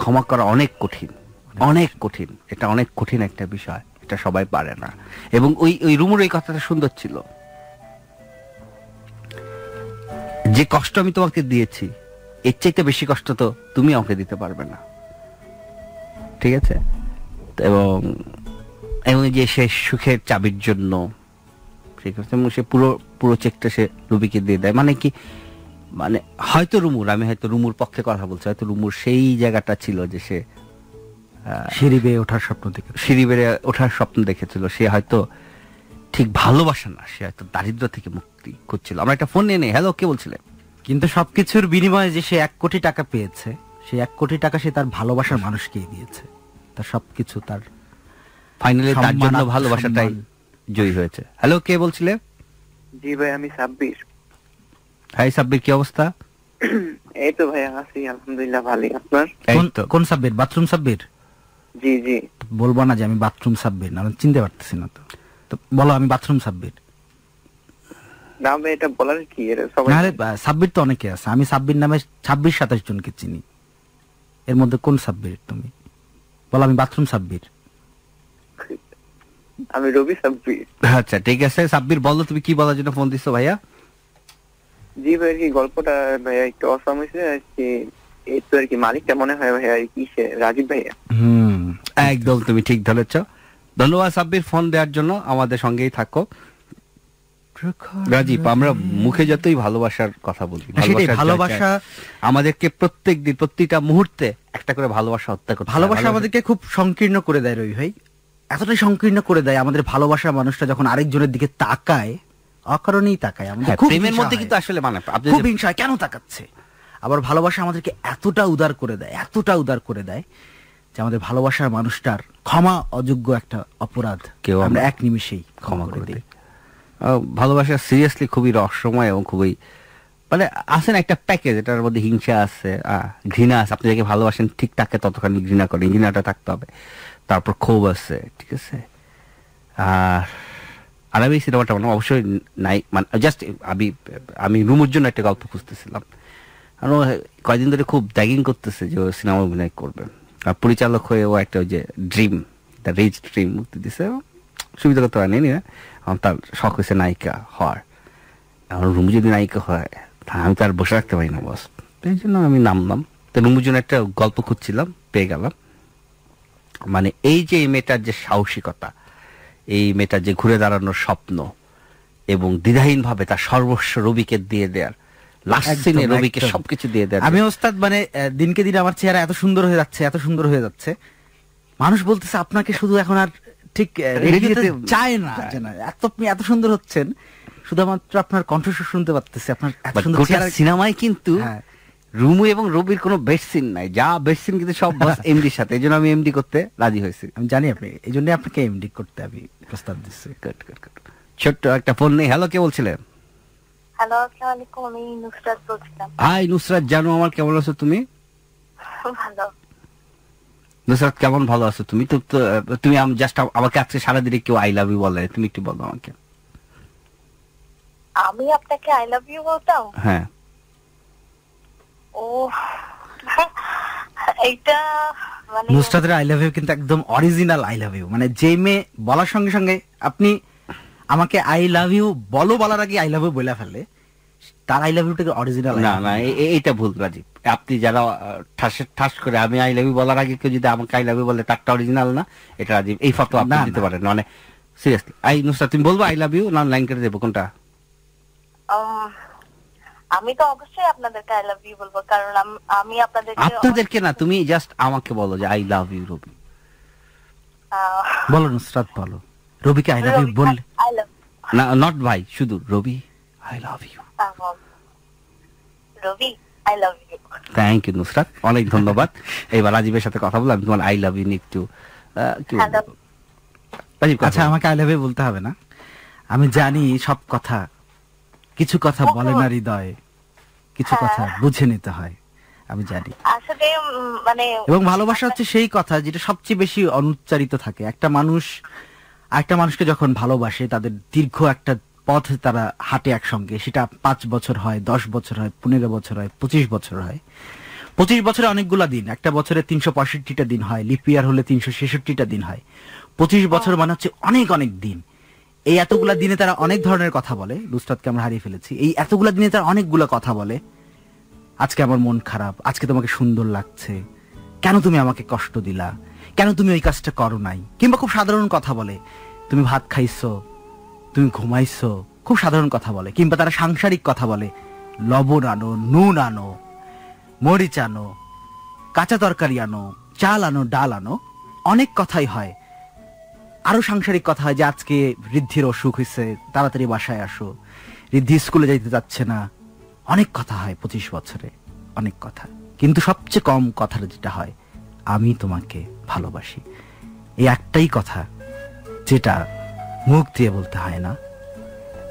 ক্ষমা করা অনেক কঠিন, অনেক কঠিন। এটা অনেক কঠিন একটা বিষয়, এটা সবাই পারে না। এবং ওই রুমুর এই কথাটা সুন্দর ছিল, যে কষ্ট আমি তোমাকে দিয়েছি এর চাইতে বেশি কষ্ট তো তুমি আমাকে দিতে পারবে না। ঠিক আছে? এবং যে সে সুখের চাবির জন্য সে পুরো চেকটা সে রুবিকে দিয়ে দেয়। মানে কি, মানে হয়তো আমি হয়তো রুমুর পক্ষে কথা বলছি, হয়তো রুমুর সেই জায়গাটা ছিল যে সে সিঁড়ি বেয়ে ওঠার স্বপ্ন দেখেছিল। সে হয়তো ঠিক ভালোবাসা না, সে হয়তো দারিদ্র থেকে মুক্তি করছিল। আমরা একটা ফোন নিয়ে নেই। হ্যালো, কে বলছিলেন? কিন্তু সবকিছুর বিনিময়ে যে সে 1 কোটি টাকা পেয়েছে, সেই 1 কোটি টাকা সে তার ভালোবাসার মানুষকেই দিয়েছে। তার সবকিছু, তার ফাইনালি তার জন্য ভালোবাসাটাই জয়ী হয়েছে। হ্যালো, কে বলছিলেন? জি ভাই, আমি সাব্বির। হাই সাব্বির, কি অবস্থা? এই তো ভাই আছি, আলহামদুলিল্লাহ ভালোই। আপনার? কোন সাব্বির? বাথরুম সাব্বির? জি জি। বলবো না যে আমি বাথরুম সাব্বির, না চিনতে পারতেছি না। তো বলো আমি বাথরুম সাব্বির। না ভাই, এটা বলার কি? সবাই সাব্বির তো অনেকে আছে, আমি সাব্বির নামে 26-27 জনকে চিনি। এর মধ্যে কোন সাব্বির তুমি? বলো আমি বাথরুম সাব্বির। আমি রবি সাব্বির। আচ্ছা ঠিক আছে সাব্বির, বলো তুমি কি বলার জন্য ফোন দিছো ভাইয়া? জি ভাই, কি গল্পটা ভাইয়া একটু অসাম হয়েছে আর কি। এই তো আর কি মালিকটা মনে হয় ভাইয়া কি সে রাজীব ভাইয়া। একদম তুমি ঠিক ধরেছ। ধন্যবাদ সাব্বির ফোন দেওয়ার জন্য, আমাদের সঙ্গেই থাকো। রাজীব, আমরা মুখে যতই ভালোবাসার কথা বলি, ভালোবাসা আমাদেরকে প্রত্যেক দিন প্রতিটা মুহূর্তে একটা করে ভালোবাসা হত্যা করতে, ভালোবাসা আমাদেরকে খুব সংকীর্ণ করে দেয় রবি ভাই, এতটাই সংকীর্ণ করে দেয়। আমাদের ভালোবাসার মানুষটা যখন আরেকজনের দিকে তাকায়, অকারণেই তাকায়, আমাদের খুব প্রেমের মধ্যে কিন্তু আসলে মানে খুব হিংসা হয়, কেন তাকাচ্ছে। আবার ভালোবাসা আমাদেরকে এতটা উদার করে দেয়, এতটা উদার করে দেয় যে আমাদের ভালোবাসার মানুষটার ক্ষমা অযোগ্য একটা অপরাধ কেউ আমরা এক নিমিষেই ক্ষমা করে দিই। ভালোবাসা সিরিয়াসলি খুবই রহস্যময় এবং খুবই মানে আছে না একটা প্যাকেজ, এটার মধ্যে হিংসা আছে, ঘৃণা আছে। আপনি যাকে ভালোবাসেন ঠিক তাকে ততখানি ঘৃণা করেন, ঘৃণাটা থাকতে হবে। তারপর ক্ষোভ আছে, ঠিক আছে। আর আমি এই সিনেমাটা মানে অবশ্যই নাই, মানে জাস্ট আমি রুমের জন্য একটা গল্প খুঁজতেছিলাম। কয়েকদিন ধরে খুব ট্যাগিং করতেছে যে ও সিনেমা অভিনয় করবে, আর পরিচালক হয়ে ও একটা ওই যে ড্রিম, দ্য রিচ ড্রিম মুক্তি দিছে। সুবিধা করতে পারেনি না, তার শখ হয়েছে নায়িকা হওয়ার। এখন রুমু যদি নায়িকা হয় আমি তো আর বসে রাখতে পারি না বস, এই জন্য আমি নামলাম। তো রুমুর জন্য একটা গল্প খুঁজছিলাম, পেয়ে গেলাম। মানে এই যে এই মেয়েটার যে সাহসিকতা, এই মেয়েটার যে ঘুরে দাঁড়ানোর স্বপ্ন এবং দ্বিধাহীনভাবে তার সর্বস্ব রবিকে দিয়ে দেয়ার, লাস্ট সিনে রবিকে সবকিছু দিয়ে দেয়ার। আমি ওস্তাদ মানে দিনকে দিন আমার চেহারা এত সুন্দর হয়ে যাচ্ছে, এত সুন্দর হয়ে যাচ্ছে, মানুষ বলতেছে আপনাকে শুধু এখন আর ঠিক রেডিওতে চায় না, আপনি এত সুন্দর হচ্ছেন, শুধুমাত্র আপনার কণ্ঠস্বর শুনতে পারতেছে, আপনার এত সুন্দর চেহারা। সিনেমায় কিন্তু রুমু এবং রবির কোনো বেস্ট সিন নাই, যা বেস্ট সিন কিন্তু সব বস এমডির সাথে। এই জন্য আমি এমডি করতে রাজি হয়েছি। আমি জানি আপনি, এই জন্য আপনাকে এমডি করতে আমি প্রস্তাব দিচ্ছি। ছোট্ট একটা ফোন নেই। হ্যালো, কে বলছিলেন? হ্যালো, আসসালামু আলাইকুম, আমি নুসরাত বলছিলাম। হাই নুসরাত জানো, আমার কেমন আছো তুমি? ভালো। নুসরাত কেমন ভালো আছো তুমি? তো তুমি জাস্ট আমাকে আজকে সারাদিনে কেউ আই লাভ ইউ বলে, তুমি একটু বলো আমাকে। আমি আপনাকে আই লাভ ইউ বলতাম? হ্যাঁ। ও এইটা মানে নুসরাতের আই লাভ ইউ কিন্তু একদম অরিজিনাল আই লাভ ইউ, মানে যে মেয়ে বলার সঙ্গে সঙ্গে আপনি আমাকে আই লাভ ইউ বলো বলার আগে আই লাভ ইউ বলে ফেলে, তার আই লাভ ইউটা অরিজিনাল। না না, এইটা ভুল রাজীব। আপনি যারা ঠাস করে আমি আই লাভ ইউ বলার আগে কেউ যদি আমাকে আই লাভ ইউ বলে, তারটা অরিজিনাল না, এটা রাজীব। এই ফটো আপনি দিতে পারেন, মানে সিরিয়াসলি। আই নুসরাত তুমি বলবো আই লাভ ইউ না লাইন করে দেবো, কোনটা? আমি তো অবশ্যই আপনাদেরকে আই লাভ ইউ বলবো, কারণ আমি আপনাদেরকে না, তুমি জাস্ট আমাকে বলো যে আই লাভ ইউ রবি। বলো নুসরাত, বলো রবিকে আই লাভ ইউ বললে। না, নট ভাই, শুধু Rabi I love you. Rabi I love you. Thank you Nusrat, অনেক ধন্যবাদ। এবার রাজীবের সাথে কথা বললাম, তোমার আই লাভ ইউ নিয়ে একটু আচ্ছা, আমাকে আই লাভ ইউ বলতে হবে না, আমি জানি সব কথা, কিছু কথা বলে না হৃদয়, কিছু কথা বুঝে নিতে হয়, আমি জানি। আসলে মানে এবং ভালোবাসা হচ্ছে সেই কথা যেটা সবচেয়ে বেশি অনুচ্চারিত থাকে। একটা মানুষ একটা মানুষকে যখন ভালোবাসে, তাদের দীর্ঘ একটা পথ তারা হাঁটে একসঙ্গে, সেটা 5 বছর হয়, 10 বছর হয়, 15 বছর হয়, 25 বছর হয়। 25 বছরে অনেকগুলা দিন, একটা বছরে 365টা দিন হয়, লিপ ইয়ার হলে 366টা দিন হয়। 25 বছর মানে হচ্ছে অনেক অনেক দিন। এই এতগুলা দিনে তারা অনেক ধরনের কথা বলে। নুসরাতকে আমরা হারিয়ে ফেলেছি। এই এতগুলা দিনে তারা অনেকগুলা কথা বলে, আজকে আমার মন খারাপ, আজকে তোমাকে সুন্দর লাগছে, কেন তুমি আমাকে কষ্ট দিলা, কেন তুমি ওই কাজটা করো নাই, কিংবা খুব সাধারণ কথা বলে, তুমি ভাত খাইছো, তুমি ঘুমাইছো, খুব সাধারণ কথা বলে। কিংবা তারা সাংসারিক কথা বলে, লবণ আনো, নুন আনো, মরিচ আনো, কাঁচা তরকারি আনো, চাল আনো, ডাল আনো, অনেক কথাই হয়। আরো সাংসারিক কথা হয় যে আজকে ঋদ্ধির অসুখ হয়েছে, তাড়াতাড়ি বাসায় আসো, ঋদ্ধি স্কুলে যাইতে যাচ্ছে না। অনেক কথা হয় 25 বছরে, অনেক কথা। কিন্তু সবচেয়ে কম কথা যেটা হয়, আমি তোমাকে ভালোবাসি। এই একটাই কথা যেটা মুখ দিয়ে বলতে হয় না,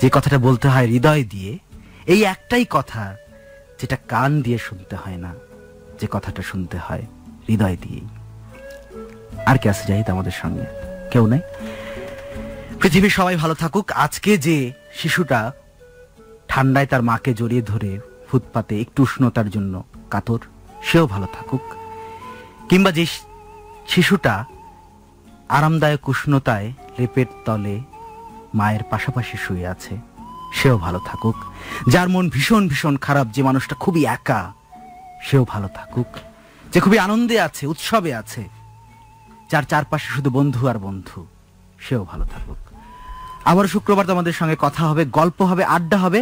যে কথাটা বলতে হয় হৃদয় দিয়ে। এই একটাই কথা যেটা কান দিয়ে শুনতে হয় না, যে কথাটা শুনতে হয় হৃদয় দিয়েই। আর কে আছে জাহিদ আমাদের সঙ্গে? কেউ নাই। পৃথিবীর সবাই ভালো থাকুক। আজকে যে শিশুটা ঠান্ডায় তার মাকে জড়িয়ে ধরে ফুটপাতে একটু উষ্ণতার জন্য কাতর, সেও ভালো থাকুক। কিংবা যে শিশুটা আরামদায়ক উষ্ণতায় লেপের তলে মায়ের পাশাপাশি শুয়ে আছে, সেও ভালো থাকুক। যার মন ভীষণ ভীষণ খারাপ, যে মানুষটা খুবই একা, সেও ভালো থাকুক। যে খুবই আনন্দে আছে, উৎসবে আছে, যার চারপাশে শুধু বন্ধু আর বন্ধু, সেও ভালো থাকুক। আবার শুক্রবার তোমাদের সঙ্গে কথা হবে, গল্প হবে, আড্ডা হবে,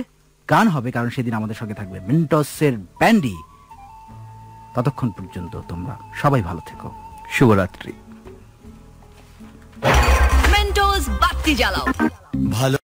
গান হবে, কারণ সেদিন আমাদের সঙ্গে থাকবে মেন্টসের ব্যান্ডি। ততক্ষণ পর্যন্ত তোমরা সবাই ভালো থেকো। শুভরাত্রি। মেন্টোস বাতি জ্বালাও। ভালো